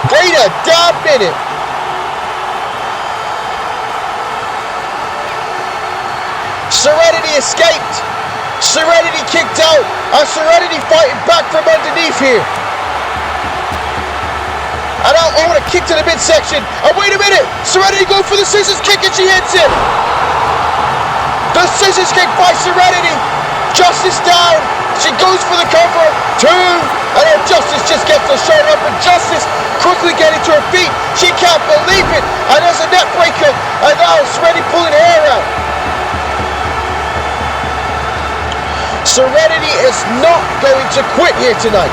Wait a damn minute. Serenity escaped. Serenity kicked out. And Serenity fighting back from underneath here. And now a kick to the midsection. And wait a minute. Serenity goes for the scissors kick and she hits it. The scissors kick by Serenity. Justice down. She goes for the cover. 2. And then Justice just gets the shoulder up. And Justice quickly getting to her feet. She can't believe it. And there's a neck breaker. And now Serenity pulling her hair out. Serenity is not going to quit here tonight.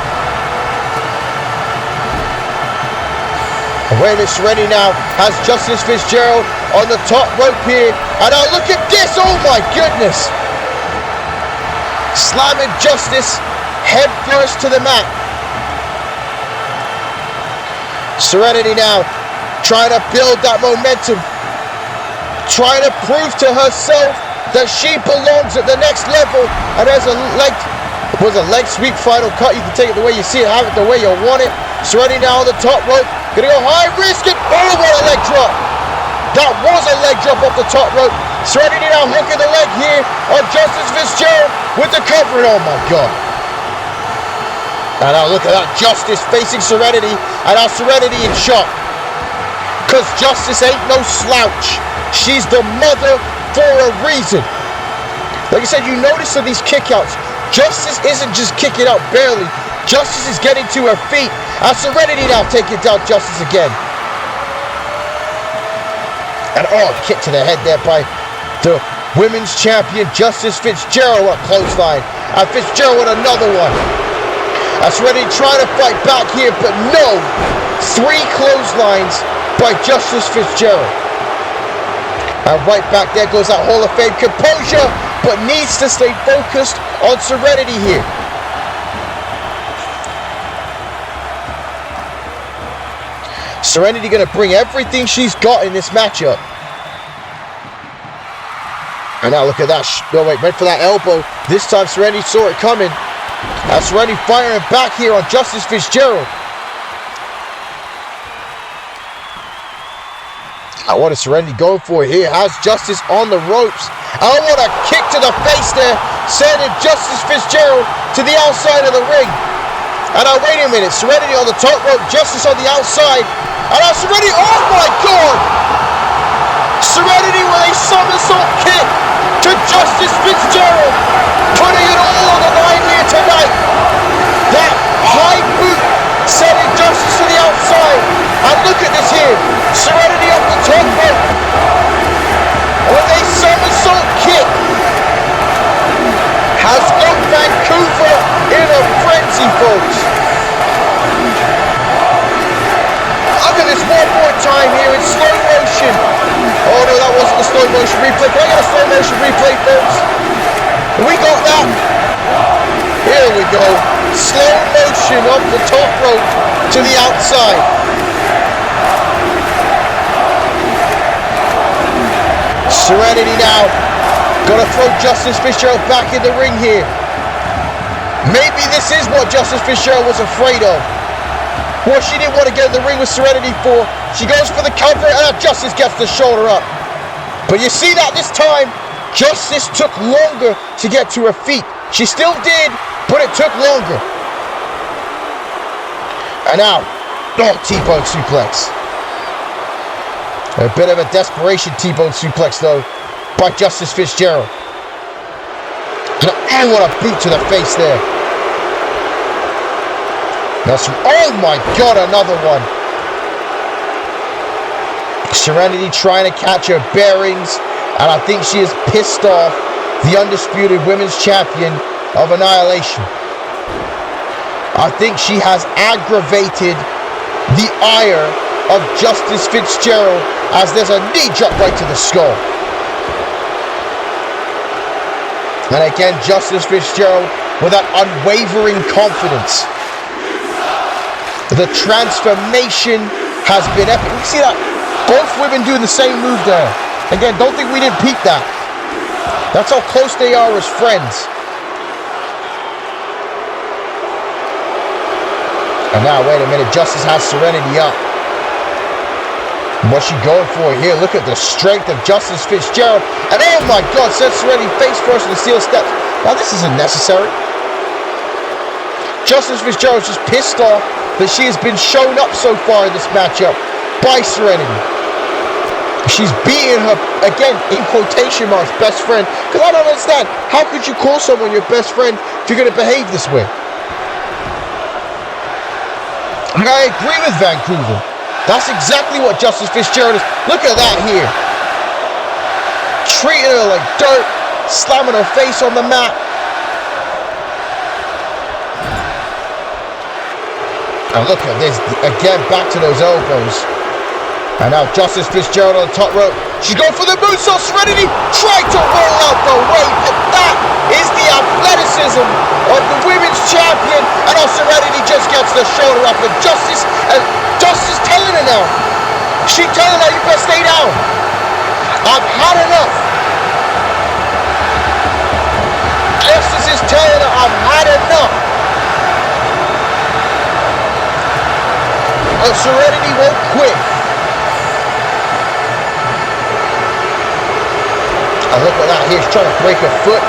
Awareness Serenity now has Justice Fitzgerald on the top rope here. And now look at this. Oh my goodness. Slamming Justice head first to the mat. Serenity now trying to build that momentum, trying to prove to herself that she belongs at the next level. And there's a leg sweep final cut. You can take it the way you see it, have it the way you want it. Serenity now on the top rope, gonna go high risk it. Oh, what a leg drop! That was a leg drop off the top rope. Serenity now hooking the leg here on Justice Fitzgerald with the cover. Oh my God. And now look at that, Justice facing Serenity, and now Serenity in shock. Because Justice ain't no slouch. She's the mother for a reason. Like I said, you notice of these kickouts, Justice isn't just kicking out barely. Justice is getting to her feet. And Serenity now taking down Justice again. And kick to the head there by the women's champion, Justice Fitzgerald, a clothesline. And Fitzgerald with another one. And Serenity trying to fight back here, but no. 3 clotheslines by Justice Fitzgerald. And right back there goes that Hall of Fame composure, but needs to stay focused on Serenity here. Serenity gonna bring everything she's got in this matchup. And now look at that. No, wait, went for that elbow. This time Serenity saw it coming. And Serenity firing back here on Justice Fitzgerald. What is Serenity going for here? Has Justice on the ropes. Oh, what a kick to the face there, sending Justice Fitzgerald to the outside of the ring. And now wait a minute, Serenity on the top rope, Justice on the outside. And now Serenity, oh my God! Serenity with a somersault kick to Justice Fitzgerald, putting it all on the line here tonight. That high boot sending Justice to the outside. And look at this here, Serenity up the top rope with a somersault kick has got Vancouver in a frenzy, folks. Look at this one more time here in slow motion. Oh no, that wasn't the slow motion replay. Can I get a slow motion replay, folks? We got that. Here we go. Slow motion off the top rope to the outside. Serenity now gonna throw Justice Fitzgerald back in the ring here. Maybe this is what Justice Fitzgerald was afraid of. What she didn't want to get in the ring with Serenity for. She goes for the cover and Justice gets the shoulder up. But you see that this time, Justice took longer to get to her feet. She still did, but it took longer. And now, T-bone suplex. A bit of a desperation T-bone suplex though by Justice Fitzgerald. And what a boot to the face there. Oh my God, another one. Serenity trying to catch her bearings, and I think she is pissed off the undisputed women's champion of Annihilation. I think she has aggravated the ire of Justice Fitzgerald as there's a knee drop right to the skull. And again, Justice Fitzgerald with that unwavering confidence. The transformation has been epic. You see that? Both women doing the same move there. Again, don't think we didn't peep that. That's how close they are as friends. And now, wait a minute. Justice has Serenity up. What's she going for here? Look at the strength of Justice Fitzgerald. And oh my God, sends Serenity face first in the steel steps. Now, this isn't necessary. Justice Fitzgerald's just pissed off that she has been shown up so far in this matchup by Serenity. She's beating her, again, in quotation marks, best friend. Because I don't understand, how could you call someone your best friend if you're going to behave this way? And I agree with Vancouver. That's exactly what Justice Fitzgerald is. Look at that here. Treating her like dirt, slamming her face on the mat. And look at this, again, back to those elbows. And now Justice Fitzgerald on the top rope. She's going for the moonsault. Serenity tried to roll out the way, but that is the athleticism criticism of the women's champion, and now Serenity just gets the shoulder up, and Justice telling her now. She telling her, you better stay down. I've had enough. Justice is telling her, I've had enough. And Serenity won't quit. And look at that, he's trying to break her foot.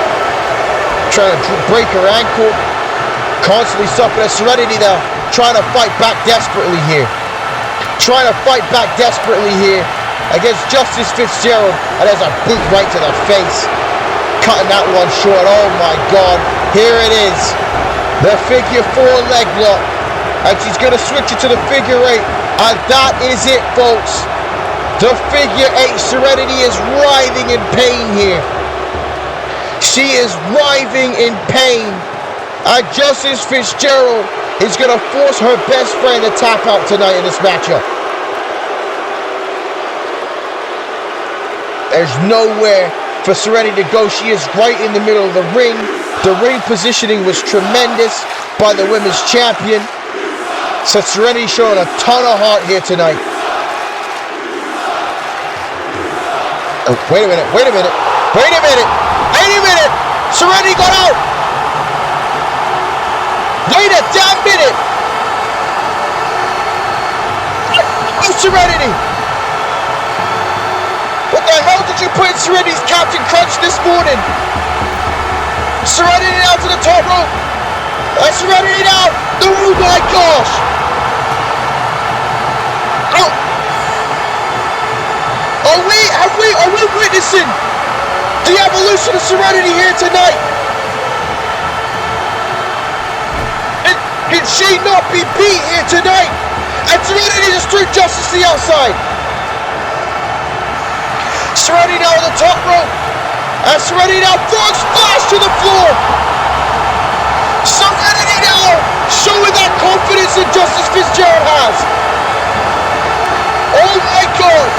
Trying to break her ankle. Constantly stopping her. Serenity now trying to fight back desperately here. Trying to fight back desperately here against Justice Fitzgerald. And there's a boot right to the face. Cutting that one short. Oh my God. Here it is. The figure 4 leg lock. And she's going to switch it to the figure 8. And that is it, folks. The figure 8 Serenity is writhing in pain here. She is writhing in pain. And Justice Fitzgerald is going to force her best friend to tap out tonight in this matchup. There's nowhere for Serenity to go. She is right in the middle of the ring. The ring positioning was tremendous by the women's champion. So Serenity showing a ton of heart here tonight. Oh, wait a minute. Serenity got out. Wait a damn minute. Oh, Serenity. What the hell did you put in Serenity's Captain Crunch this morning? Serenity now to the top rope. Serenity now. Oh my gosh. Oh. Are we witnessing the evolution of Serenity here tonight? Can she not be beat here tonight? And Serenity just threw Justice to the outside. Serenity now on the top rope. And Serenity now frog splash to the floor. Serenity now showing that confidence that Justice Fitzgerald has. Oh my God.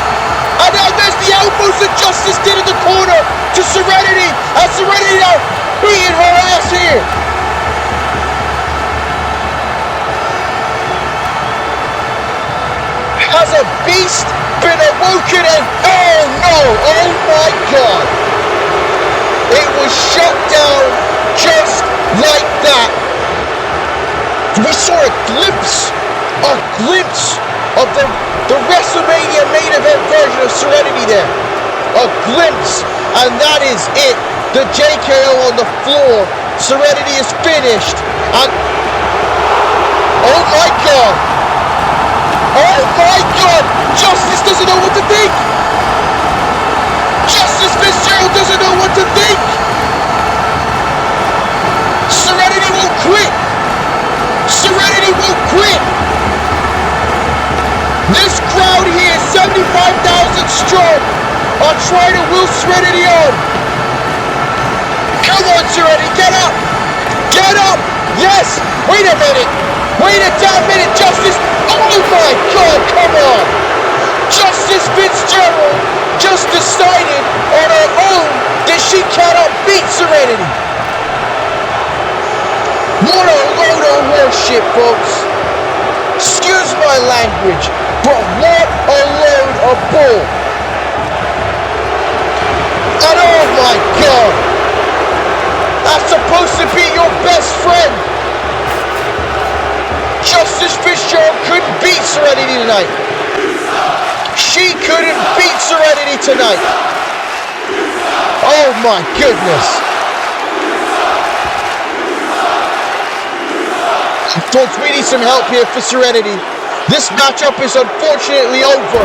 And now there's the elbows that Justice did in the corner to Serenity. And Serenity now beating her ass here. Has a beast been awoken? And oh no, oh my God. It was shut down just like that. We saw a glimpse of the WrestleMania main event version of Serenity there. A glimpse, and that is it. The JKO on the floor. Serenity is finished. And oh my God. Oh my God. Justice doesn't know what to think. Justice Fitzgerald doesn't know what to think. Serenity won't quit. Serenity won't quit. This crowd here, 75,000 strong, are trying to will Serenity on. Come on, Serenity, get up. Get up. Yes. Wait a minute. Wait a damn minute, Justice. Oh my God, come on. Justice Fitzgerald just decided on her own that she cannot beat Serenity. What a load of horseshit, folks. Excuse my language, but what a load of bull. And oh my God. That's supposed to be your best friend. Justice Fitzgerald couldn't beat Serenity tonight. She couldn't beat Serenity tonight. Oh my goodness. Folks, we need some help here for Serenity. This matchup is unfortunately over.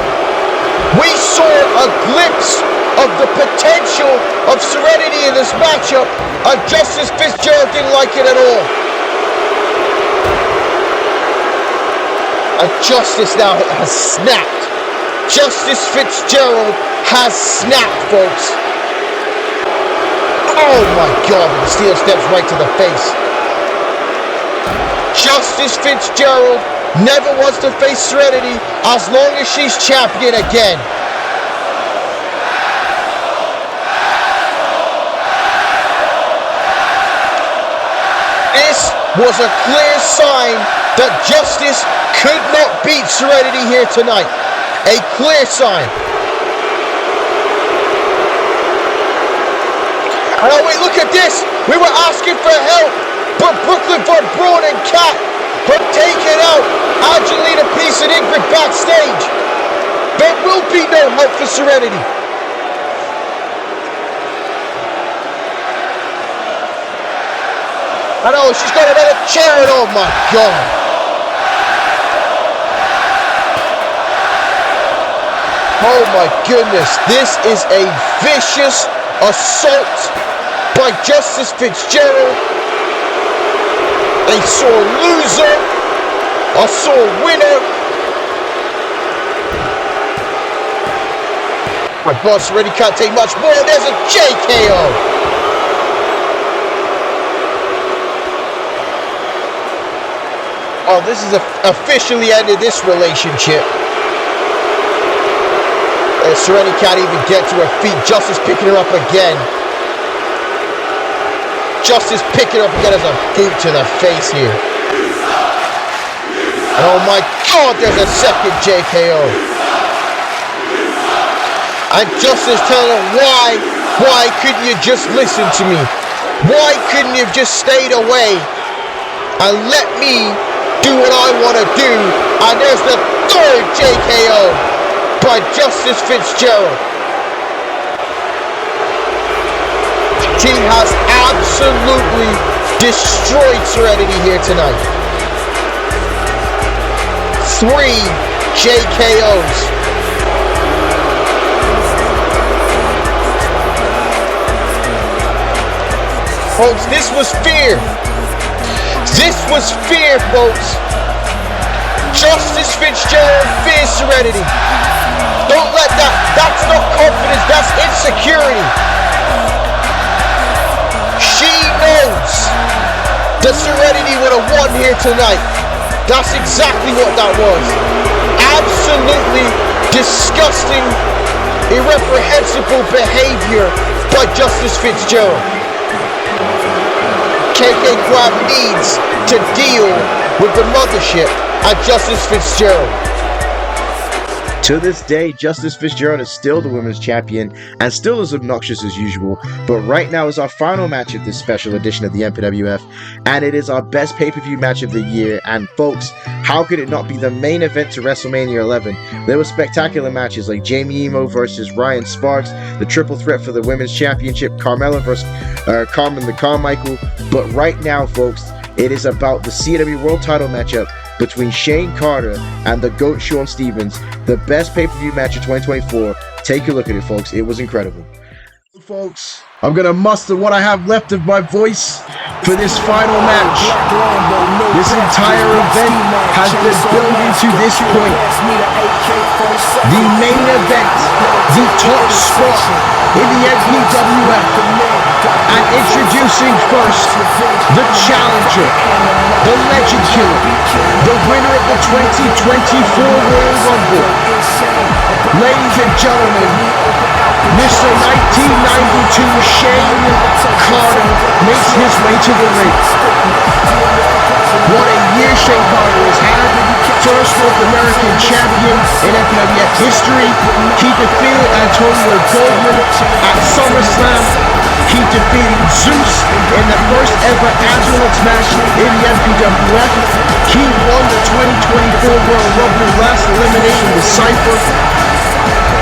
We saw a glimpse of the potential of Serenity in this matchup, and Justice Fitzgerald didn't like it at all. And Justice now has snapped. Justice Fitzgerald has snapped, folks. Oh my God, the steel steps right to the face. Justice Fitzgerald never wants to face Serenity as long as she's champion again. was a clear sign that Justice could not beat Serenity here tonight. A clear sign. And oh wait, look at this. We were asking for help, but Brooklyn Von Braun and Kat have taken out Angelina Peace and Ingrid backstage. There will be no help for Serenity. I know, she's got another chair and oh my God. Oh my goodness, this is a vicious assault by Justice Fitzgerald. A sore loser, a sore winner. My boss already can't take much more. There's a JKO. Oh, this is officially ended this relationship. Serenity can't even get to her feet. Justice picking her up again. Justice picking her up again as a boot to the face here. Oh my God, there's a second JKO. And Justice telling her, why couldn't you just listen to me? Why couldn't you have just stayed away and let me do what I want to do? And there's the third JKO by Justice Fitzgerald. She has absolutely destroyed Serenity here tonight. 3 JKOs. Folks, this was fear. This was fear, folks. Justice Fitzgerald fears Serenity. Don't let that's not confidence, that's insecurity. She knows that Serenity would have won here tonight. That's exactly what that was. Absolutely disgusting, irreprehensible behavior by Justice Fitzgerald. KK Grab needs to deal with the mothership at Justice Fitzgerald. To this day, Justice Fitzgerald is still the women's champion and still as obnoxious as usual, but right now is our final match of this special edition of the MPWF, and it is our best pay-per-view match of the year. And folks, how could it not be the main event to WrestleMania 11? There were spectacular matches like Jamie Emo versus Ryan Sparks, the triple threat for the women's championship, Carmella versus Carmen the Carmichael, but right now, folks, it is about the CW World Title matchup between Shane Carter and the GOAT Shawn Stevens, the best pay-per-view match of 2024. Take a look at it, folks. It was incredible. Folks, I'm gonna muster what I have left of my voice for this final match. This entire event has been building to this point. The main event, the top spot in the MPWF. And introducing first, the challenger, the legend killer, the winner of the 2024 Royal Rumble. Ladies and gentlemen, Mr. 1992 Shane Carter makes his way to the ring. What a year Shane Carter has had. First North American champion in MPWF history. He defeated Antonio Goldman at SummerSlam. He defeated Zeus in the first ever ambulance match in the MPWF. He won the 2024 Royal Rumble, last eliminating the Cypher.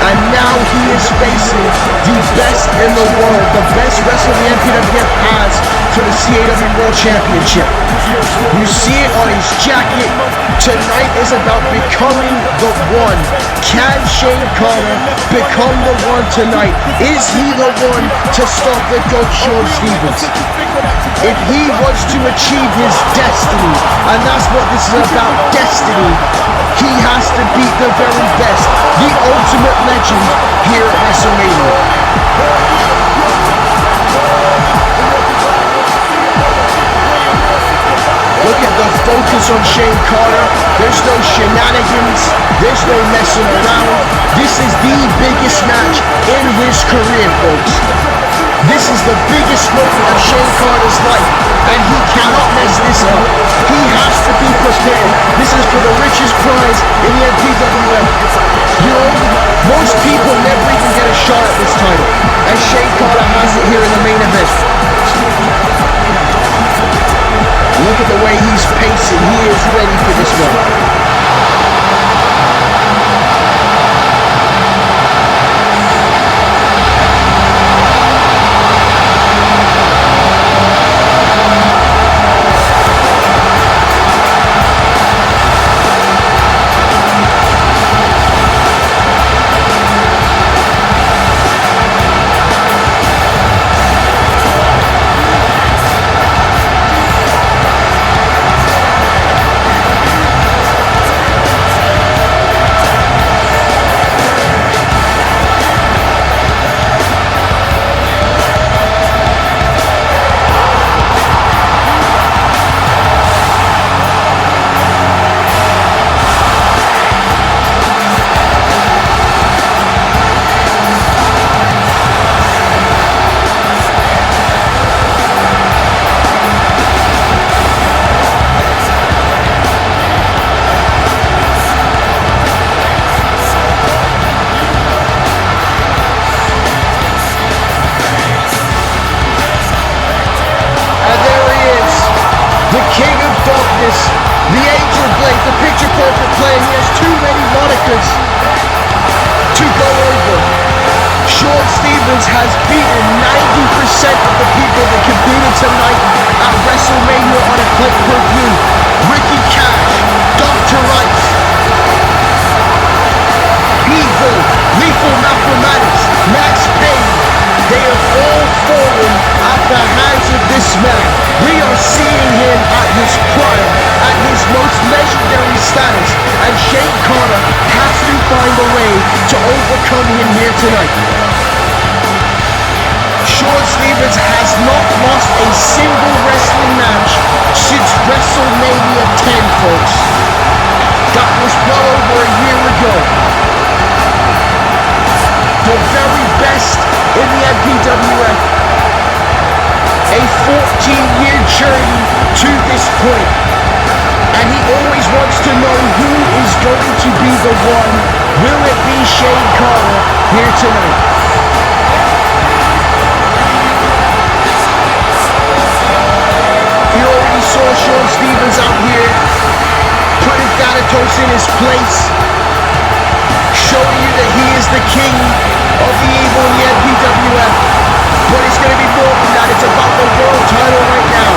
And now he is facing the best in the world, the best wrestler the MPWF has for the CAW World Championship. You see it on his jacket. Tonight is about becoming the one. Can Shane Carter become the one tonight? Is he the one to stop the GOAT Shawn Stevens? If he wants to achieve his destiny, and that's what this is about, destiny, he has to beat the very best, the ultimate legend here at WrestleMania. Look at the focus on Shane Carter. There's no shenanigans. There's no messing around. This is the biggest match in his career, folks. This is the biggest moment of Shane Carter's life, and he cannot mess this up. He has to be prepared. This is for the richest prize in the MPWF. You know, most people never even get a shot at this title, and Shane Carter has it here in the main event. Look at the way he's pacing. He is ready for this one. The King of Darkness, the Angel Blade, the picture perfect player. He has too many monikers to go over. Sean Stevens has beaten 90% of the people that competed tonight at WrestleMania on a pay-per-view. Ricky Cash, Dr. Rice, Evil, Lethal Mathematics, Max Payne. They have all fallen at the hands of this man. We are seeing him at his prime, at his most legendary status, and Shane Carter has to find a way to overcome him here tonight. Sean Stevens has not lost a single wrestling match since WrestleMania 10, folks. That was well over a year ago. The very best in the MPWF. A 14-year journey to this point. And he always wants to know who is going to be the one. Will it be Shane Carter here tonight? You already saw Sean Stevens out here putting Thanatos in his place, showing you that he is the king of the evil in the MPWF. But it's going to be more than that. It's about the world title right now.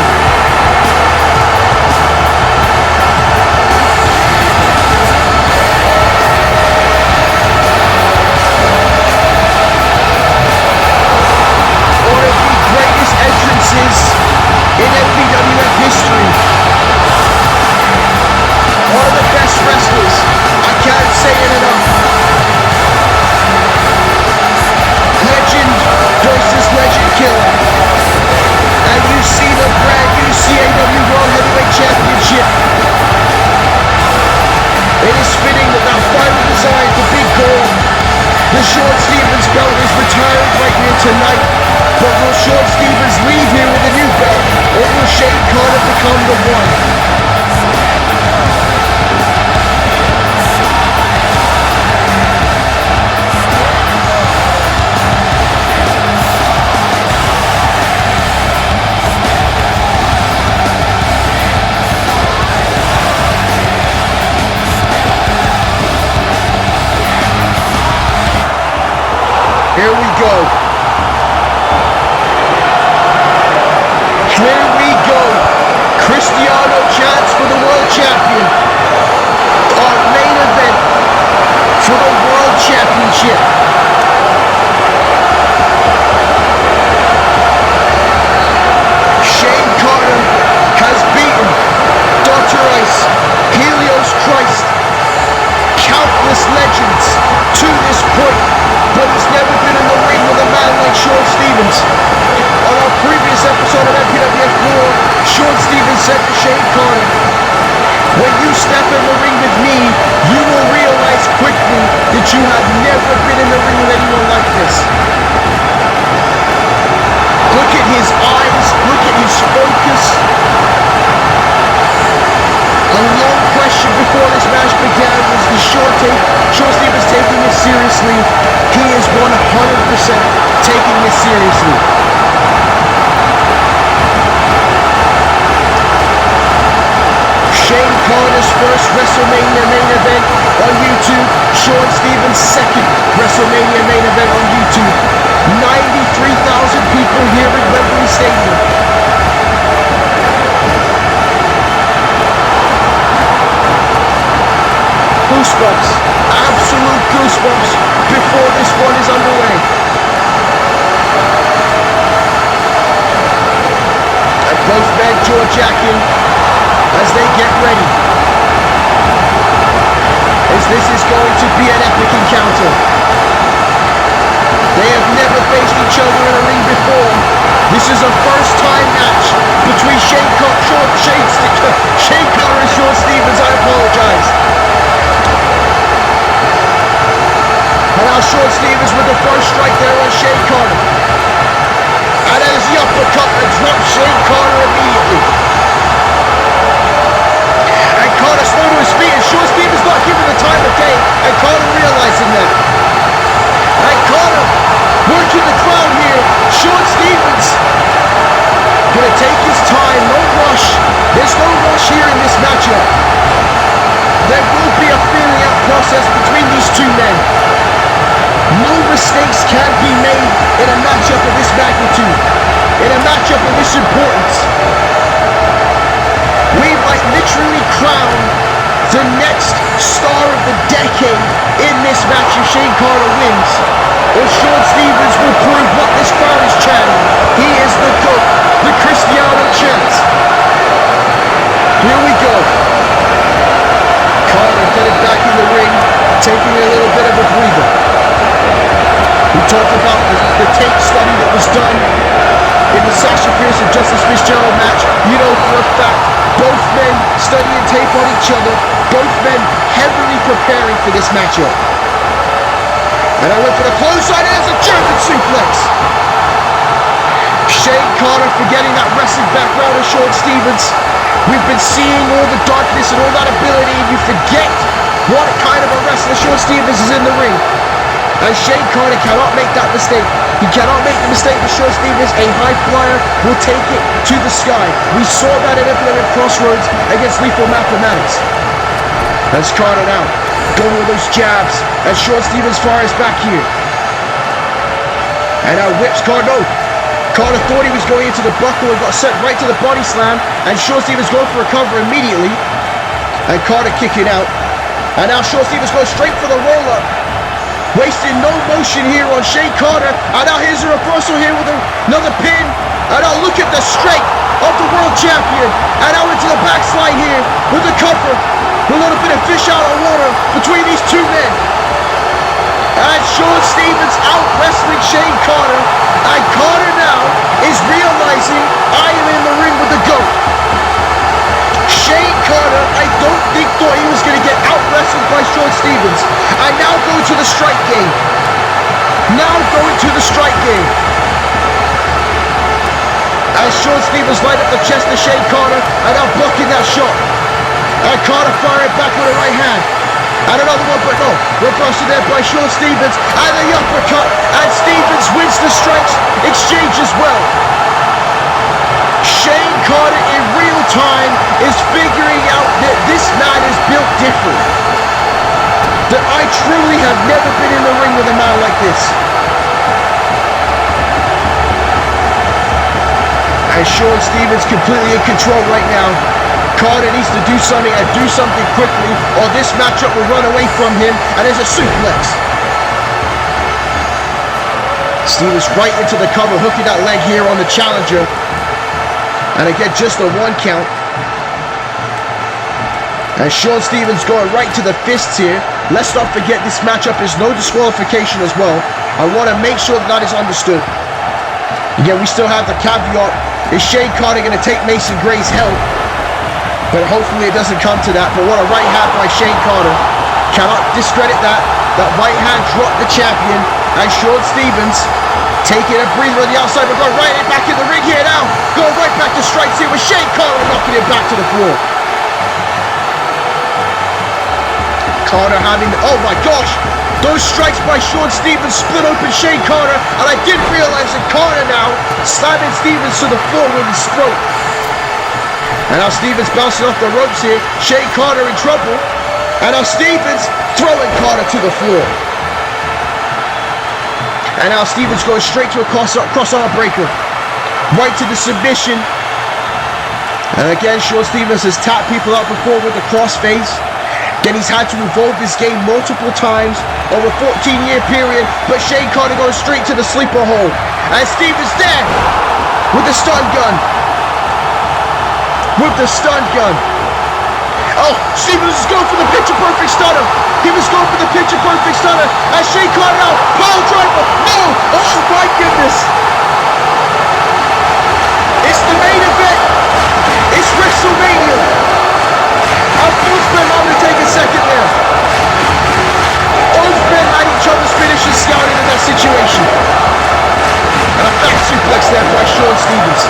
One of the greatest entrances in MPWF history. One of the best wrestlers. I can't say it enough. Legend versus legend killer. And you see the brand new CAW World Heavyweight Championship. It is fitting that that final design, the big goal, the Sean Stevens belt is retired right here tonight. But will Sean Stevens leave here with a new belt, or will Shane Carter become the one? Here we go. Here we go. Cristiano chants for the world champion. Our main event for the world championship. Shane Carter has beaten Dr. Ice, Helios Christ, countless legends to this point, but he's never been in the ring with a man like Sean Stevens. On our previous episode of MPWF War, Sean Stevens said to Shane Carter, when you step in the ring with me, you will realize quickly that you have never been in the ring with anyone like this. second WrestleMania main event on YouTube. 93,000 people here in Wembley Stadium. Goosebumps, absolute goosebumps before this one is underway. And both men jaw-jacking as they get ready. As this is going to be an epic encounter. They have never faced each other in a ring before. This is a first-time match between Shane Carter and Shawn Stevens. I apologize. And now Shawn Stevens with the first strike there on Shane Carter. And as the uppercut and drops Shane Carter immediately. And Carter slow to his feet, and Shawn Stevens not given the time of day, and Carter realizing that. And Carter working the crowd here. Shawn Stevens gonna take his time, no rush. There's no rush here in this matchup. There will be a feeling out process between these two men. No mistakes can be made in a matchup of this magnitude, in a matchup of this importance. We might literally crown the next star of the decade in this match if Shane Carter wins, or Shawn Stevens will prove what this crowd is chanting. He is the GOAT, the Cristiano chant. Here we go. Carter getting back in the ring, taking a little bit of a breather. We talked about the tape study that was done in the Sasha Fierce and Justice Fitzgerald match. You know for a fact, both men studying tape on each other, both men heavily preparing for this matchup. And I went for the clothesline, and there's a German suplex. Shane Carter forgetting that wrestling background of Shawn Stevens. We've been seeing all the darkness and all that ability, and you forget what kind of a wrestler Shawn Stevens is in the ring. And Shane Carter cannot make that mistake. He cannot make the mistake that Shawn Stevens, a high flyer, will take it to the sky. We saw that at MPWF Crossroads against Lethal Mathematics. That's Carter now, going with those jabs, as Shawn Stevens fires back here. And now whips Carter. No. Carter thought he was going into the buckle and got sent right to the body slam. And Shawn Stevens going for a cover immediately. And Carter kicking out. And now Shawn Stevens goes straight for the roll-up. Wasting no motion here on Shane Carter. And now here's a reversal here with another pin. And now look at the strength of the world champion. And now into the backslide here with the cover. A little bit of fish out of water between these two men. And Shawn Stevens out wrestling Shane Carter. And Carter now is realizing I am in the ring with the GOAT. Shane Carter, I don't think thought he was going to get out-wrestled by Shawn Stevens. And now going to the strike game. Now going to the strike game. As Shawn Stevens light up the chest of Shane Carter, and now blocking that shot. And Carter firing back with a right hand. And another one, but no. Reversal there by Shawn Stevens. And the uppercut. And Stevens wins the strikes exchange as well. Shane Carter in real time is figuring out that this man is built different. That I truly have never been in the ring with a man like this. And Shawn Stevens completely in control right now. Carter needs to do something and do something quickly, or this matchup will run away from him. And there's a suplex. Stevens right into the cover, hooking that leg here on the challenger. And again, just a one count. And Shawn Stevens going right to the fists here. Let's not forget this matchup is no disqualification as well. I want to make sure that is understood. Again, we still have the caveat. Is Shane Carter going to take Mason Gray's help? But hopefully it doesn't come to that. But what a right hand by Shane Carter. Cannot discredit that. That right hand dropped the champion. And Shawn Stevens taking a breather on the outside. We're going right back in the ring here now. Going right back to strikes here with Shane Carter knocking him back to the floor. Carter having, oh my gosh. Those strikes by Shawn Stevens split open Shane Carter. And I didn't realize that Carter now slamming Stevens to the floor with his throat. And now Stevens bouncing off the ropes here. Shane Carter in trouble. And now Stevens throwing Carter to the floor. And now Stevens going straight to a cross-arm breaker. Right to the submission. And again, Sean Stevens has tapped people out before with the crossface. Then he's had to evolve his game multiple times over a 14-year period. But Shane Carter going straight to the sleeper hole. And Stevens there with the stun gun. With the stun gun. Oh, Stevens is going for the picture-perfect stunner. He was going for the picture-perfect stunner. And Shane Carter now, pile driver. No! Oh my goodness! It's the main event. It's WrestleMania. Our both men, I'm going to take a second there. Both men had each other's finishes scouted in that situation. And a back suplex there by Sean Stevens.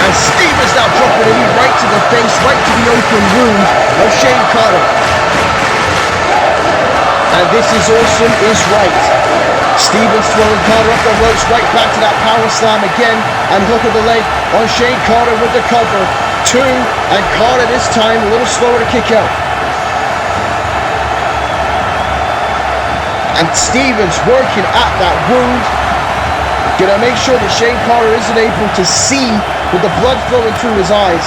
And Stevens now dropping a knee right to the face, right to the open wound of Shane Carter. And this is awesome is right. Stevens throwing Carter up the ropes, right back to that power slam again, and hook of the leg on Shane Carter with the cover. 2, and Carter this time a little slower to kick out. And Stevens working at that wound. Gonna make sure that Shane Carter isn't able to see with the blood flowing through his eyes.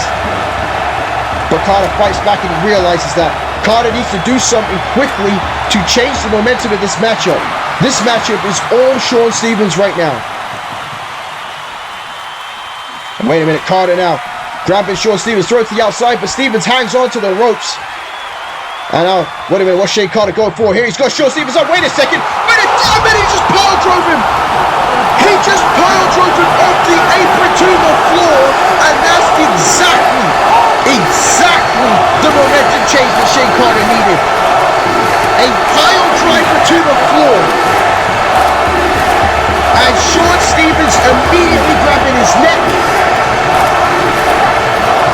But Carter fights back and he realizes that Carter needs to do something quickly to change the momentum of this matchup. This matchup is all Sean Stevens right now. And wait a minute, Carter now grabbing Sean Stevens, throw it to the outside, but Stevens hangs on to the ropes. And now, wait a minute, what's Shane Carter going for? Here he's got Sean Stevens up, wait a second, damn it, he just pile drove him! He just pile drove him off the apron to the floor, and that's exactly the momentum change that Shane Carter needed. A pile driver to the floor. And Sean Stevens immediately grabbing his neck.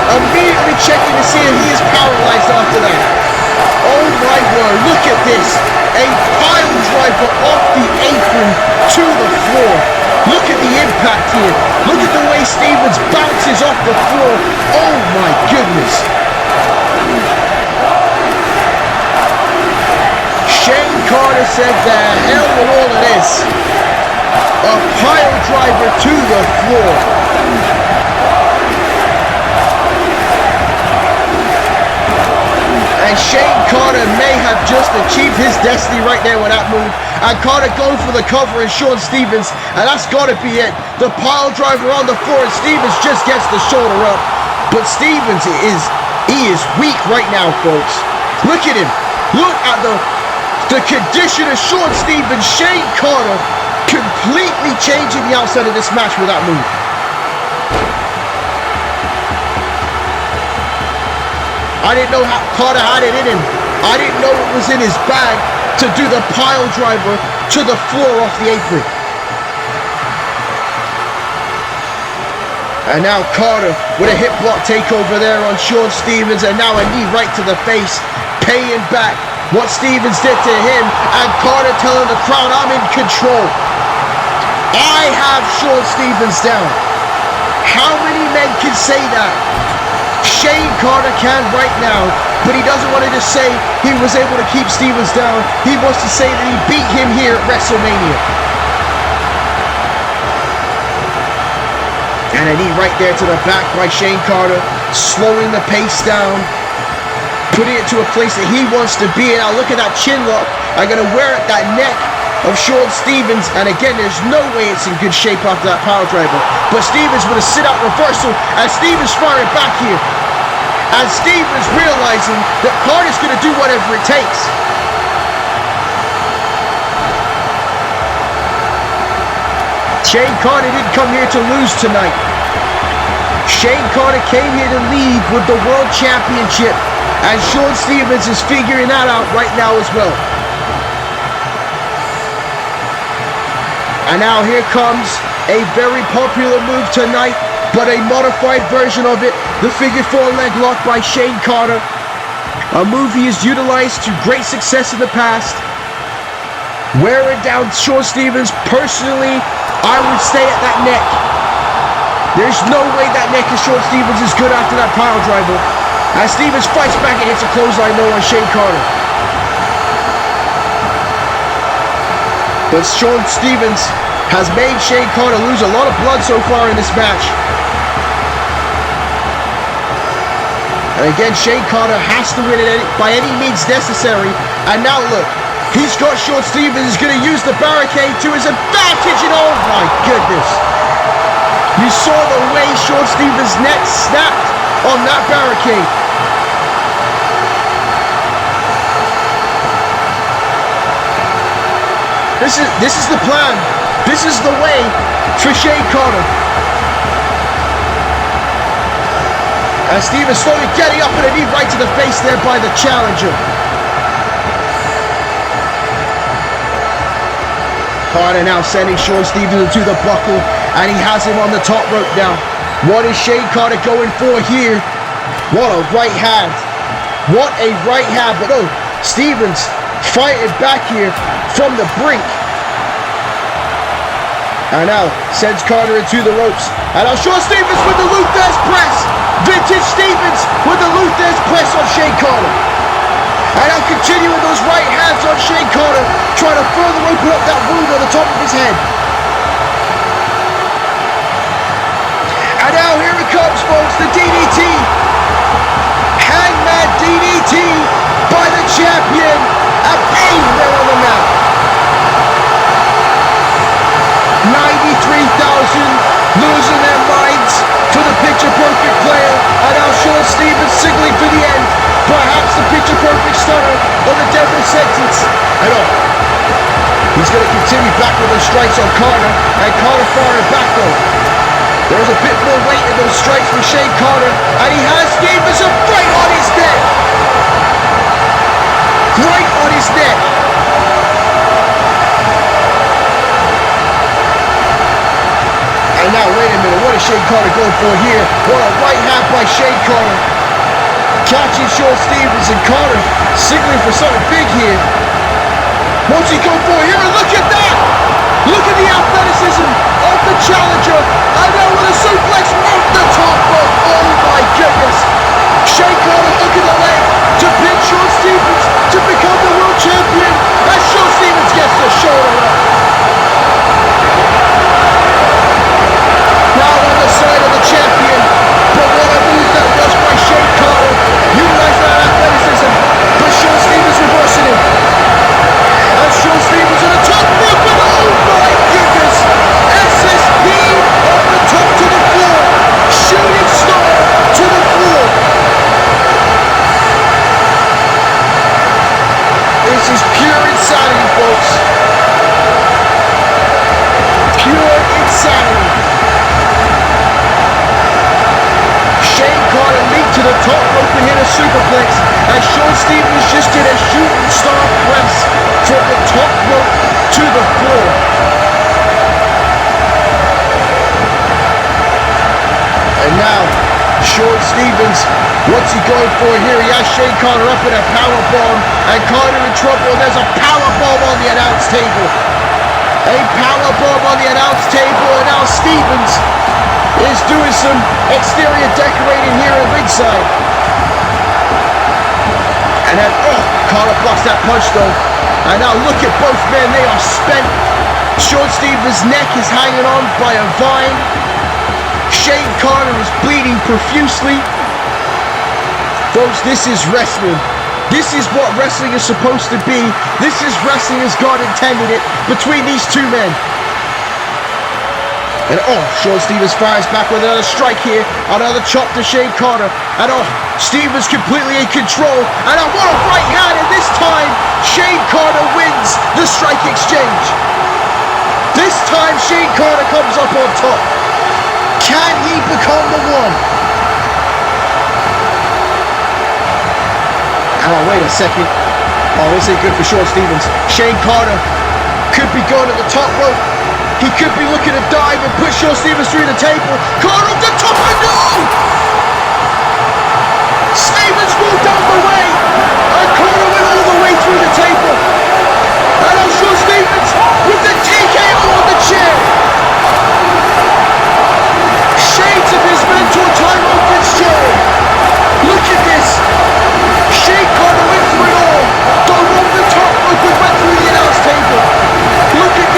Immediately checking to see if he is paralyzed after that. Oh my word, look at this. A pile driver off the apron to the floor. Look at the impact here. Look at the way Stevens bounces off the floor. Oh my goodness. Shane Carter said the hell with all of this. A pile driver to the floor. And Shane Carter may have just achieved his destiny right there with that move. And Carter going for the cover and Sean Stevens. And that's got to be it. The pile driver on the floor and Stevens just gets the shoulder up. But Stevens is weak right now, folks. Look at him. Look at the condition of Sean Stevens. Shane Carter completely changing the outside of this match with that move. I didn't know how Carter had it in him. I didn't know it was in his bag to do the pile driver to the floor off the apron. And now Carter with a hip block takeover there on Sean Stevens, and now a knee right to the face, paying back what Stevens did to him, and Carter telling the crowd, I'm in control. I have Sean Stevens down. How many men can say that? Shane Carter can right now, but he doesn't want to just say he was able to keep Stevens down. He wants to say that he beat him here at WrestleMania. And a knee right there to the back by Shane Carter, slowing the pace down, putting it to a place that he wants to be. And now look at that chin lock. I'm going to wear at that neck of Sean Stevens. And again, there's no way it's in good shape after that power driver. But Stevens with a sit-out reversal, and Stevens firing back here. And Stevens realizing that Carter's going to do whatever it takes. Shane Carter didn't come here to lose tonight. Shane Carter came here to lead with the World Championship. And Sean Stevens is figuring that out right now as well. And now here comes a very popular move tonight, but a modified version of it, the figure 4 leg lock by Shane Carter. A move he has utilized to great success in the past. Wearing down Sean Stevens. Personally, I would stay at that neck. There's no way that neck of Sean Stevens is good after that pile driver. As Stevens fights back and hits a clothesline though on Shane Carter. But Sean Stevens has made Shane Carter lose a lot of blood so far in this match. And again, Shane Carter has to win it by any means necessary. And now look, he's got Sean Stevens. He's going to use the barricade to his advantage. And oh my goodness. You saw the way Sean Stevens' neck snapped on that barricade. This is the plan. This is the way for Shane Carter. And Stevens slowly getting up and a knee right to the face there by the challenger. Carter now sending Sean Stevens into the buckle, and he has him on the top rope now. What is Shane Carter going for here? What a right hand. What a right hand. But oh, Stevens fighting back here from the brink. And now sends Carter into the ropes. And now Sean Stevens with the Luther's press. Vintage Stevens with the Luther's press on Shane Carter. And now continuing those right hands on Shane Carter, trying to further open up that wound on the top of his head. And now here it comes, folks, the DDT. Hangman DDT by the champion. And bang, they're on the mat. 93,000 losing their minds for the picture-perfect player. And now Sean Stevens signaling for the end. Perhaps the picture-perfect stunner of the deadly sentence. And oh, he's going to continue back with those strikes on Carter. And Carter firing back though. There's a bit more weight in those strikes for Shane Carter. And he has Stevens right on his neck. Right on his neck. And now, wait a minute, what is Shane Carter going for here? What a right hand by Shane Carter. Catching Sean Stevens, and Carter signaling for something big here. What's he going for here? And look at that! Look at the athleticism of the challenger. And now with a suplex off the top rope. Oh my goodness. Shane Carter hooking the leg to pin Sean Stevens to become the world champion. And Sean Stevens gets the shoulder up. Now on the side of the champion, but what a move that was by Shane Carter. Utilized that athleticism, but Sean Stevens reversing him. And Sean Stevens on the top rope, and oh my goodness! SSP off the top to the floor. Shooting star to the floor. This is pure insanity, folks. Pure insanity. Shane Carter leaped to the top rope and hit a superplex, and Sean Stevens just did a shooting star press from the top rope to the floor. And now, Sean Stevens, what's he going for here? He has Shane Carter up in a powerbomb, and Carter in trouble, and there's a powerbomb on the announce table. A powerbomb on the announce table, and now Stevens is doing some exterior decorating here at ringside. And then, oh, Carter blocks that punch though. And now look at both men, they are spent. Sean Stevens' neck is hanging on by a vine. Shane Carter is bleeding profusely. Folks, this is wrestling. This is what wrestling is supposed to be. This is wrestling as God intended it between these two men. And oh, Sean Stevens fires back with another strike here. Another chop to Shane Carter. And oh, Stevens completely in control. And oh, what a right hand. And this time, Shane Carter wins the strike exchange. This time, Shane Carter comes up on top. Can he become the one? And oh, wait a second. Oh, this ain't good for Sean Stevens. Shane Carter could be going to the top rope. He could be looking to dive and push Sean Stevens through the table. Carter off the top, and no! Stevens walked out the way, and Carter went all the way through the table. And now Sean Stevens with the TKO on the chair. Shades of his mentor Tyrone Fitzgerald. Look at this. Shane Carter went through it all. Dove over the top rope and went through the announce table. Look at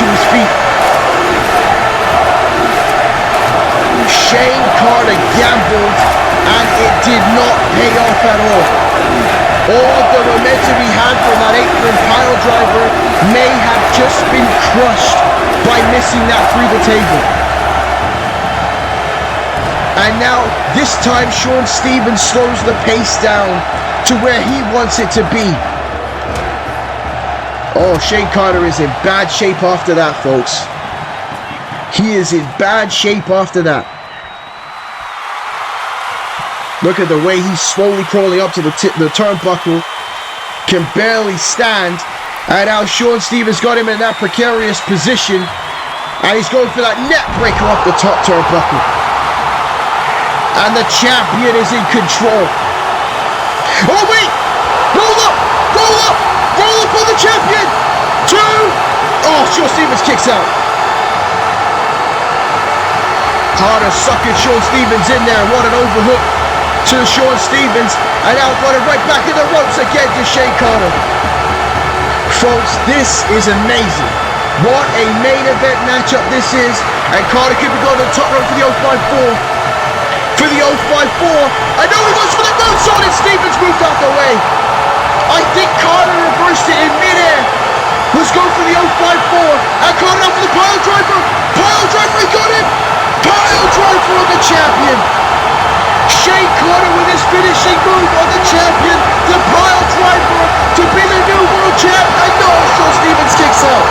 to his feet. Shane Carter gambled, and it did not pay off at all. All of the momentum he had from that apron pile driver may have just been crushed by missing that through the table. And now, this time, Sean Stevens slows the pace down to where he wants it to be. Oh, Shane Carter is in bad shape after that, folks. He is in bad shape after that. Look at the way he's slowly crawling up to the turnbuckle. Can barely stand. And now Sean Stevens got him in that precarious position. And he's going for that neck breaker off the top turnbuckle. And the champion is in control. Oh wait! Roll up! Roll up! Roll up on the champion! 2! Oh, Sean Stevens kicks out. Carter sucking Sean Stevens in there. What an overhook to Sean Stevens, and now got it right back in the ropes again to Shane Carter. Folks, this is amazing. What a main event matchup this is, and Carter could be going to the top rope for the 054. For the 054, I know he goes for the moonsault, and Stevens moved out the way. I think Carter reversed it in midair. Was going for the 054, and Carter out for the pile driver. Pile driver, he got him. Pile driver on the champion. Shane Carter with his finishing move on the champion, the pile driver to be the new world champ. And no, Sean Stevens kicks out.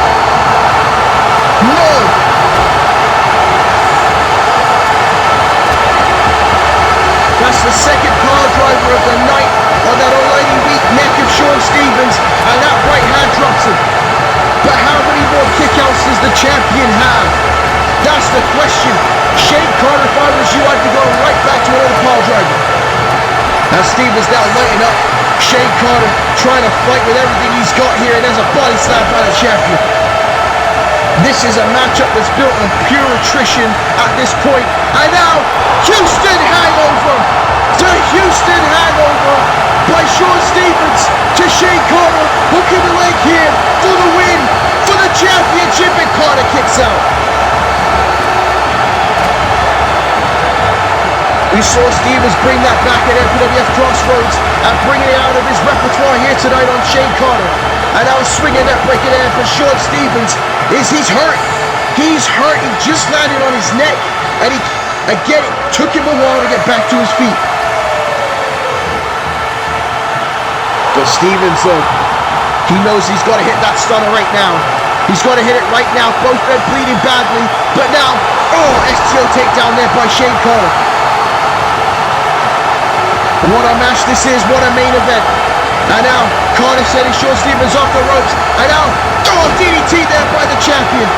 No. That's the second pile driver of the night on that already weak neck of Sean Stevens, and that right hand drops him. But how many more kickouts does the champion have? That's the question. Shane Carter, if I was you, I'd be going right back to another pile driver. Now Stevens now lighting up. Shane Carter trying to fight with everything he's got here, and there's a body slap by the champion. This is a matchup that's built on pure attrition at this point. And now, Houston hangover. The Houston hangover by Sean Stevens to Shane Carter. Hooking the leg here for the win, for the championship, and Carter kicks out. We saw Stevens bring that back at MPWF Crossroads and bringing it out of his repertoire here tonight on Shane Carter. And now swinging that breaking air for Sean Stevens he's hurt. He's hurt. He just landed on his neck. And again, it took him a while to get back to his feet. But Stevens, he knows he's got to hit that stunner right now. He's got to hit it right now. Both men bleeding badly. But now, STO takedown there by Shane Carter. What a match this is, what a main event. And now, Carter setting Sean Stevens off the ropes. And now, DDT there by the champion.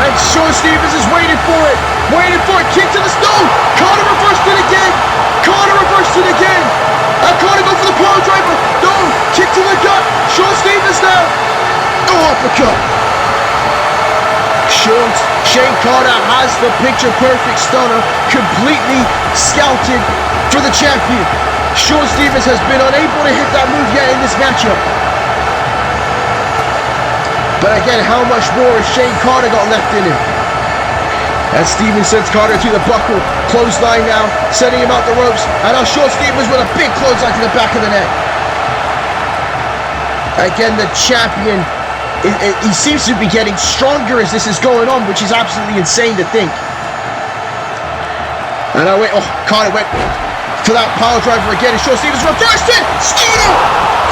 And Sean Stevens is waiting for it. Kick to the stone. Carter reversed it again. And Carter goes for the pile driver. No, kick to the gut. Sean Stevens now. Uppercut. Shane Carter has the picture-perfect stunner completely scouted for the champion. Sean Stevens has been unable to hit that move yet in this matchup. But again, how much more has Shane Carter got left in him? As Stevens sends Carter to the buckle, clothesline now, setting him out the ropes. And now Sean Stevens with a big clothesline to the back of the neck. Again, the champion, he seems to be getting stronger as this is going on, which is absolutely insane to think. And I went, Carter went for that pile driver again, and Sean Stevens reversed it! Stunner!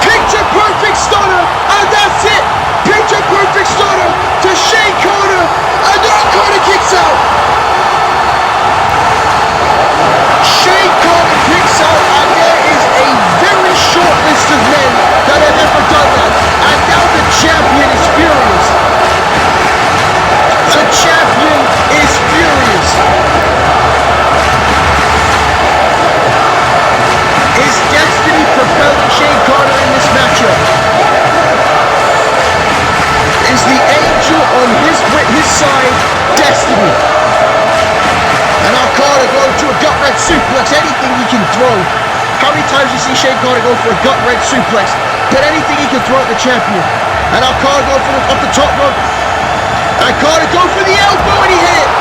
Picture perfect stunner! And that's it! Picture perfect stunner to Shane Carter! And now Carter kicks out! Shane Carter kicks out, and there is a very short list of men that have ever done that. And now the champion is furious. The champion is furious. Is destiny propelling Shane Carter in this matchup? Is the angel on his side destiny? And now Carter going to a gut-wrench suplex, anything he can throw. How many times do you see Shane Carter go for a gut-wrench suplex? but anything he can throw at the champion. And now Carter go for up the top rope. And Carter go for the elbow and he hit it.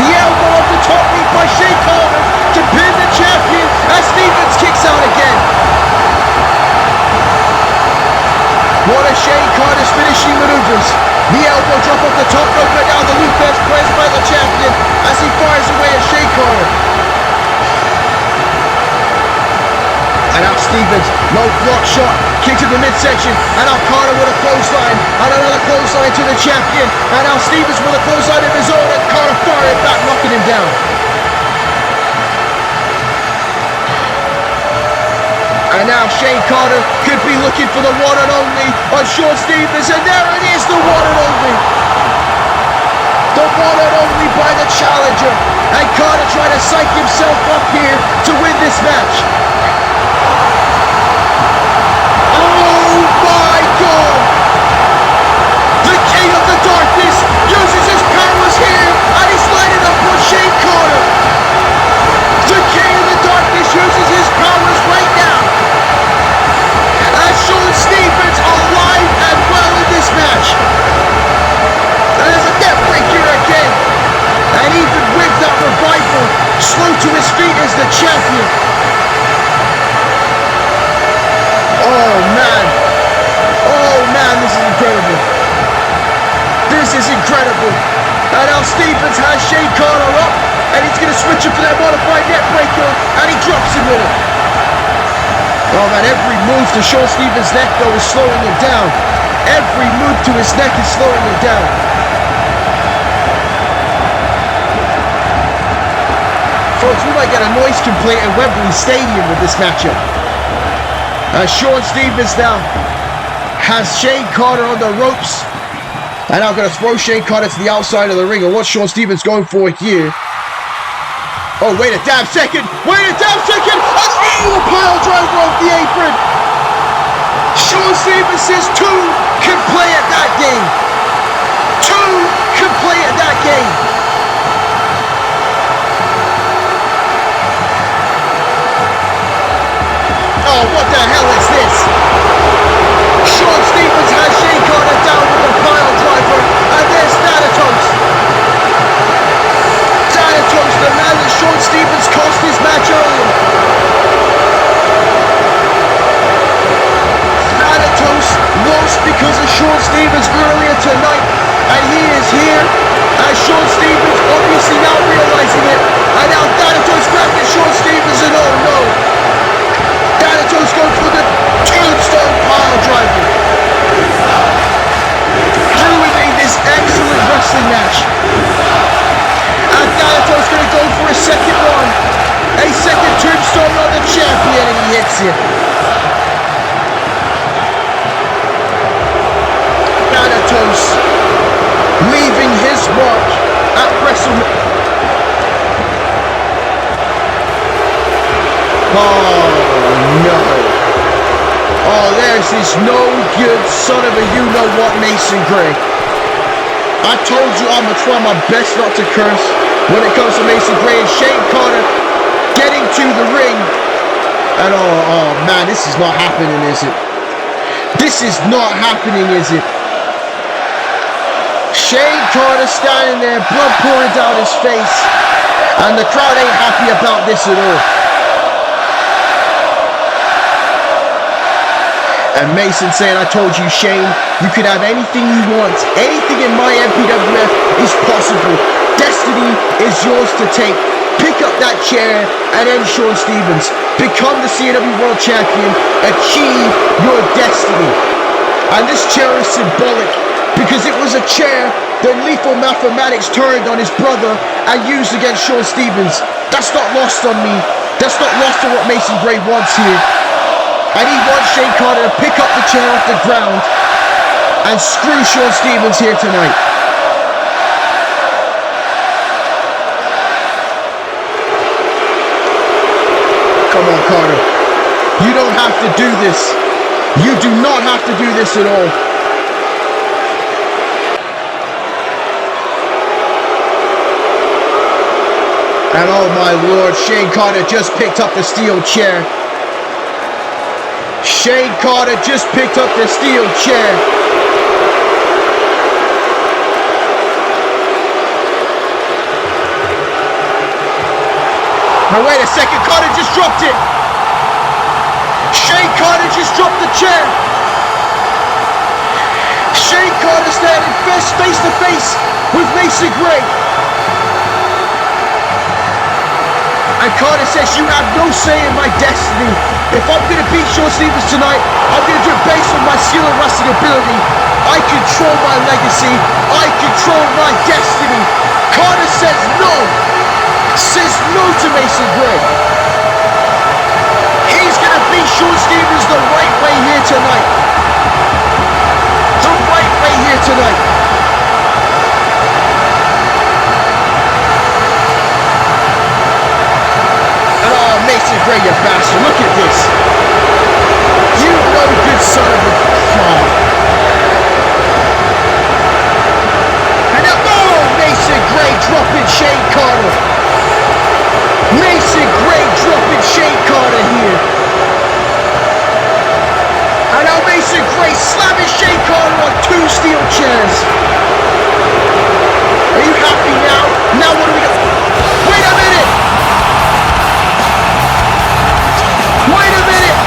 The elbow off the top rope by Shane Carter to pin the champion as Stevens kicks out again. One of Shane Carter's finishing maneuvers. The elbow drop off the top rope and down the loop that's pressed by the champion as he fires away at Shane Carter. And now Stevens, low block shot, kick to the midsection, and now Carter with a clothesline, and another clothesline to the champion, and now Stevens with a clothesline of his own, and Carter firing back, knocking him down. And now Shane Carter could be looking for the one and only on Shawn Stevens, and there it is, the one and only. The one and only by the challenger, and Carter trying to psych himself up here to win this match. Oh my God! The King of the Darkness uses his powers here, and he's lighting up on Shane Carter. The King of the Darkness uses his powers right now. As Shawn Stevens alive and well in this match. And there's a neck break here again. And even with that revival, slow to his feet is the champion. Oh man, this is incredible. This is incredible. And now Stevens has Shane Carter up, and he's going to switch him for that modified neck breaker, and he drops him with it. Oh man, every move to Shawn Stevens' neck though is slowing him down. Every move to his neck is slowing him down. Folks, we might get a noise complaint at Wembley Stadium with this matchup. Shawn Stevens now has Shane Carter on the ropes. And now going to throw Shane Carter to the outside of the ring. And what's Shawn Stevens going for here? Oh, wait a damn second. Wait a damn second. Oh, a pile driver off the apron. Shawn Stevens says two can play at that game. Two can play at that game. Oh, what the hell is this? Shawn Stevens has Shane Carter down with a pile driver, and there's Thanatos. Thanatos, the man that Shawn Stevens cost his match earlier. Thanatos lost because of Shawn Stevens earlier tonight, and he is here as Shawn Stevens obviously now realizing it, and now Thanatos back at Shawn Stevens, and oh no. Thanatos goes for the tombstone pile driver. Ruining this excellent wrestling match. And Thanatos going to go for a second one. A second tombstone on the champion, and he hits it. Thanatos leaving his mark at WrestleMania. Oh no. Oh, there's this no good son of a you-know-what Mason Gray. I told you I'm going to try my best not to curse when it comes to Mason Gray and Shane Carter getting to the ring. And oh man, this is not happening, is it? This is not happening, is it? Shane Carter standing there, blood pouring down his face. And the crowd ain't happy about this at all. And Mason saying, I told you, Shane, you could have anything you want. Anything in my MPWF is possible. Destiny is yours to take. Pick up that chair and end Shawn Stevens. Become the CW World Champion. Achieve your destiny. And this chair is symbolic because it was a chair that Lethal Mathematics turned on his brother and used against Shawn Stevens. That's not lost on me. That's not lost on what Mason Gray wants here. And he wants Shane Carter to pick up the chair off the ground and screw Shawn Stevens here tonight. Come on, Carter. You don't have to do this. You do not have to do this at all. And oh my lord, Shane Carter just picked up the steel chair. Shane Carter just picked up the steel chair. Now wait a second, Carter just dropped it. Shane Carter just dropped the chair. Shane Carter standing face to face with Mason Gray. And Carter says, you have no say in my destiny. If I'm going to beat Shawn Stevens tonight, I'm going to do it based on my skill and wrestling ability. I control my legacy. I control my destiny. Carter says no. Says no to Mason Gray. He's going to beat Shawn Stevens the right way here tonight. The right way here tonight. Mason Gray, you bastard. Look at this. You no good son of a god. And now, oh, Mason Gray dropping Shane Carter. Mason Gray dropping Shane Carter here. And now Mason Gray slamming Shane Carter on 2 steel chairs. Are you happy now? Now what do we got? Wait a minute. Wait a minute!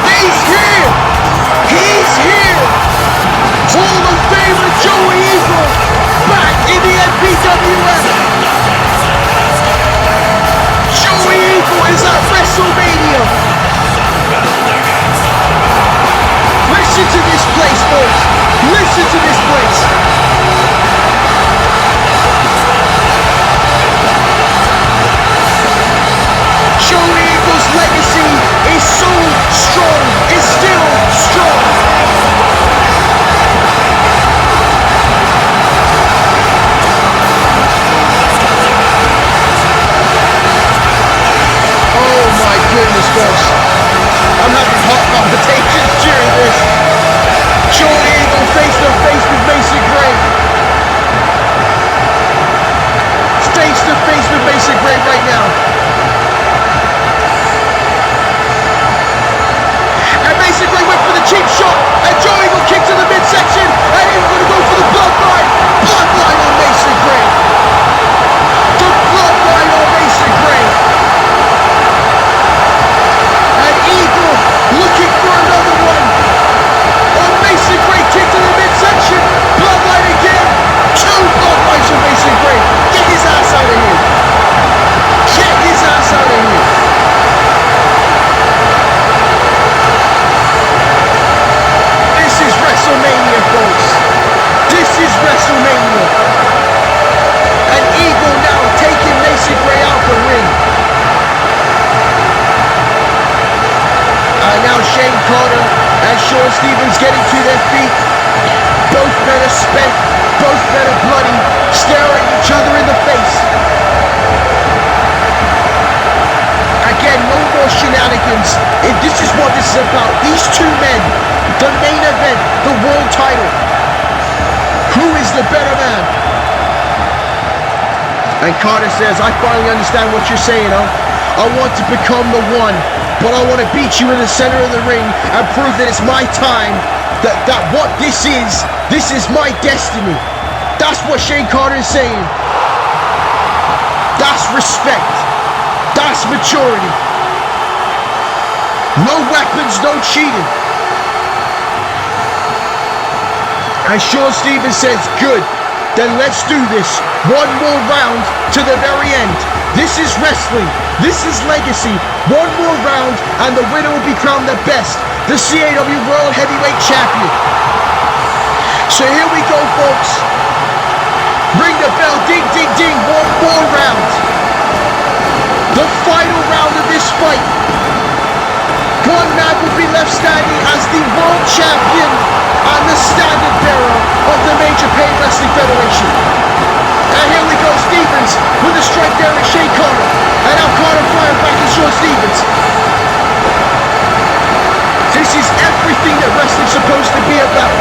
He's here! He's here! Hall of Famer Joey Eagle back in the MPWF! Joey Eagle is at WrestleMania! Listen to this place, folks! Listen to this place! Joey Eagle's legacy is so strong, is still strong! Goodness, folks. I'm having hot palpitations during this. Joey Eagle face to face with Mason Gray. Face to face with Mason Gray right now. And Mason Gray went for the cheap shot. And Joey Eagle kicked to the midsection. And he was going to go for the bloodline. Bloodline on Mason Gray. The bloodline on Mason Gray. Eagle looking for another one. Oh, Mason Gray kick to the midsection. Bloodline again. 2 bloodlines from Mason Gray. Get his ass out of here. Get his ass out of here. This is WrestleMania, folks. This is WrestleMania. And Eagle now taking Mason Gray out the ring. Now Shane Carter and Shawn Stevens getting to their feet. Both men are spent, both men are bloody, staring each other in the face. Again, no more shenanigans. If this is what this is about, these 2 men, the main event, the world title. Who is the better man? And Carter says, I finally understand what you're saying, huh? I want to become the one. But I want to beat you in the center of the ring and prove that it's my time, that what this is my destiny. That's what Shane Carter is saying. That's respect. That's maturity. No weapons, no cheating. And Shawn Stevens says, good, then let's do this. 1 more round to the very end. This is wrestling. This is legacy. 1 more round and the winner will be crowned the best, the CAW World Heavyweight Champion. So here we go, folks. Ring the bell, ding, ding, ding. 1 more round. The final round of this fight. 1 man will be left standing as the world champion and the standard bearer of the Major Pain Wrestling Federation. And here we go, Stevens with a strike there at Shane Carter. And now Carter firing back at Shawn Stevens. everything that wrestling's supposed to be about.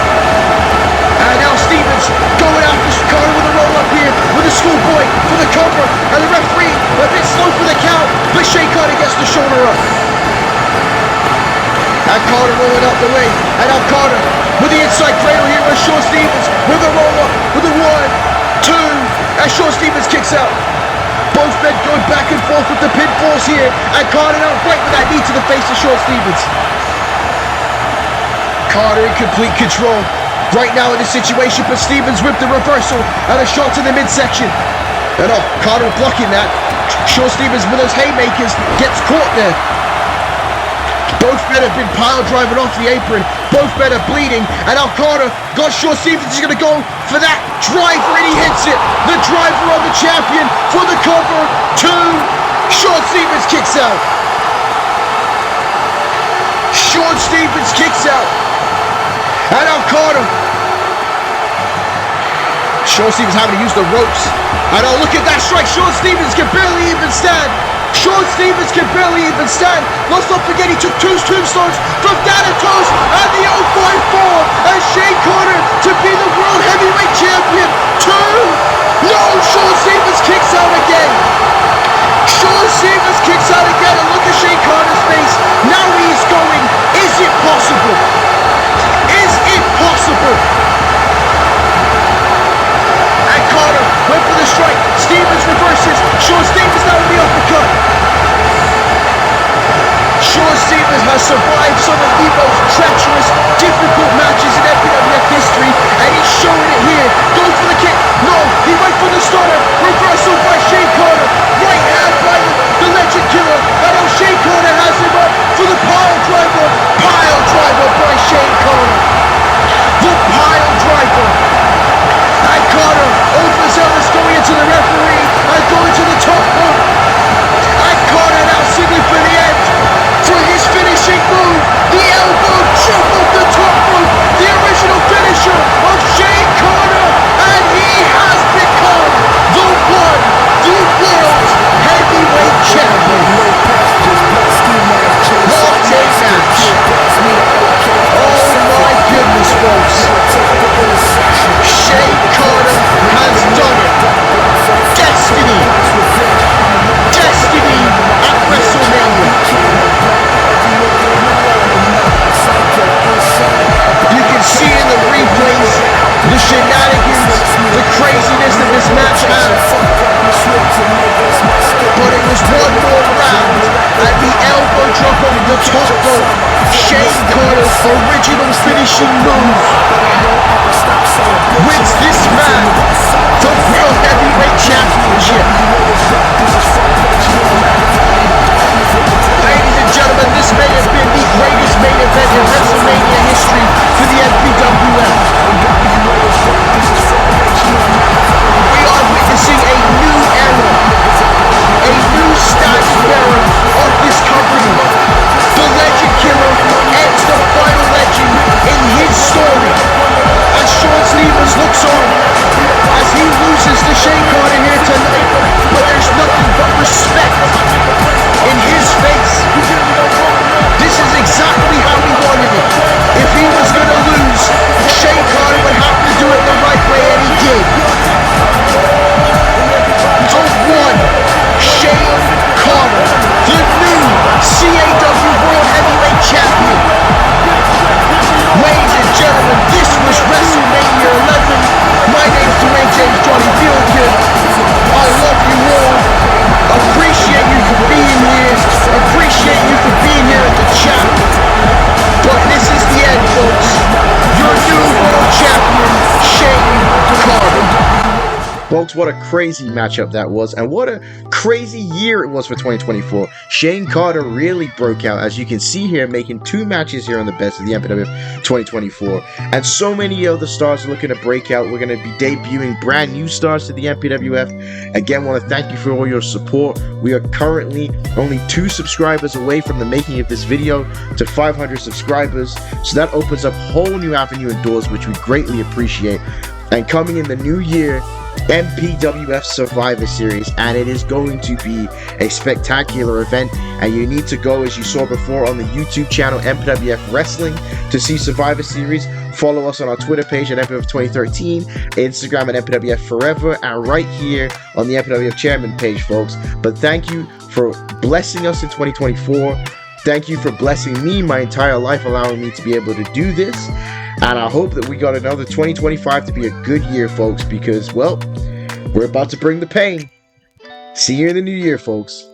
And now Stevens going after Carter with a roll up here with a schoolboy for the cover, and the referee a bit slow for the count, but Shane Carter gets the shoulder up. And Carter rolling up the way, and now Carter with the inside cradle here with Shawn Stevens with a roll up with a 1, 2, and Shawn Stevens kicks out. Both men going back and forth with the pinfalls here, and Carter now right with that knee to the face of Shawn Stevens. Carter in complete control right now in this situation, but Stevens with the reversal and a shot to the midsection. And oh, Carter blocking that. Shawn Stevens with those haymakers gets caught there. Both men have been pile driving off the apron. Both men are bleeding. And now Carter got Shawn Stevens. He's going to go for that driver, and he hits it. The driver on the champion for the cover. 2. Shawn Stevens kicks out. Shawn Stevens kicks out. And now Carter. Shawn Stevens having to use the ropes. And oh, look at that strike. Shawn Stevens can barely even stand. Shawn Stevens can barely even stand. Let's not forget he took 2 tombstones from Thanatos and the 054. And Shane Carter to be the World Heavyweight Champion. 2. No, Shawn Stevens kicks out again. Shawn Stevens kicks out again, and look at Shane Carter's face. Now he's going. Is it possible? Is it possible? And Carter went for the strike. Stevens reverses. Shawn Stevens now with the uppercut. Shawn Stevens has survived some of the most treacherous, difficult matches in MPWF history, and he's showing it here. Goes for the kick. No, he went for the starter. Reversal by Shane Carter. Right hand by the legend killer. And now Shane Carter has him up for the pile driver. Pile driver by Shane Carter. The pile driver. And Carter, overzealous, going into the referee and going to the top rope. And Carter now signaling for the end. For his finishing move, the elbow drop off the top rope, the original finisher of Shane Carter, and he has become the world heavyweight champion. What a match! Oh my goodness, folks! Shane Carter has done it. Destiny at WrestleMania. You can see in the replays the shenanigans, the craziness that this match had. But it was one more round, and the elbow drop on the top rope. Shane Carter's original finishing move wins this man the World Heavyweight Championship. Ladies and gentlemen, this may have been the greatest main event in WrestleMania history for the MPWF. We are witnessing a new era, a new standard bearer of this company. The legend killer ends the final legend in his story. As Shawn Stevens looks on as he loses to Shane Carter here tonight, but there's nothing but respect in his face. This is exactly how he wanted it. If he was going to lose, Shane Carter would have to do it the right way, and he did. The one Shane Carter, the new CAW World Heavyweight Champion. Ladies and gentlemen, this was WrestleMania 11. My name's Dwayne James Johnny Feelgood. I love you all. Appreciate you for being here. Appreciate you for being here at the chat. But this is the end, folks. Your new world champion, Shane Carter. Folks, what a crazy matchup that was, and what a crazy year it was for 2024. Shane Carter really broke out, as you can see here, making 2 matches here on the Best of the MPWF 2024. And so many other stars are looking to break out. We're going to be debuting brand new stars to the MPWF. Again, want to thank you for all your support. We are currently only 2 subscribers away from the making of this video to 500 subscribers. So that opens up a whole new avenue and doors, which we greatly appreciate. And coming in the new year, MPWF Survivor Series, and it is going to be a spectacular event, and you need to go, as you saw before, on the YouTube channel MPWF Wrestling to see Survivor Series. Follow us on our Twitter page at MPWF2013, Instagram at MPWF Forever, and right here on the MPWF Chairman page, folks. But thank you for blessing us in 2024. Thank you for blessing me my entire life, allowing me to be able to do this. And I hope that we got another 2025 to be a good year, folks, because, well, we're about to bring the pain. See you in the new year, folks.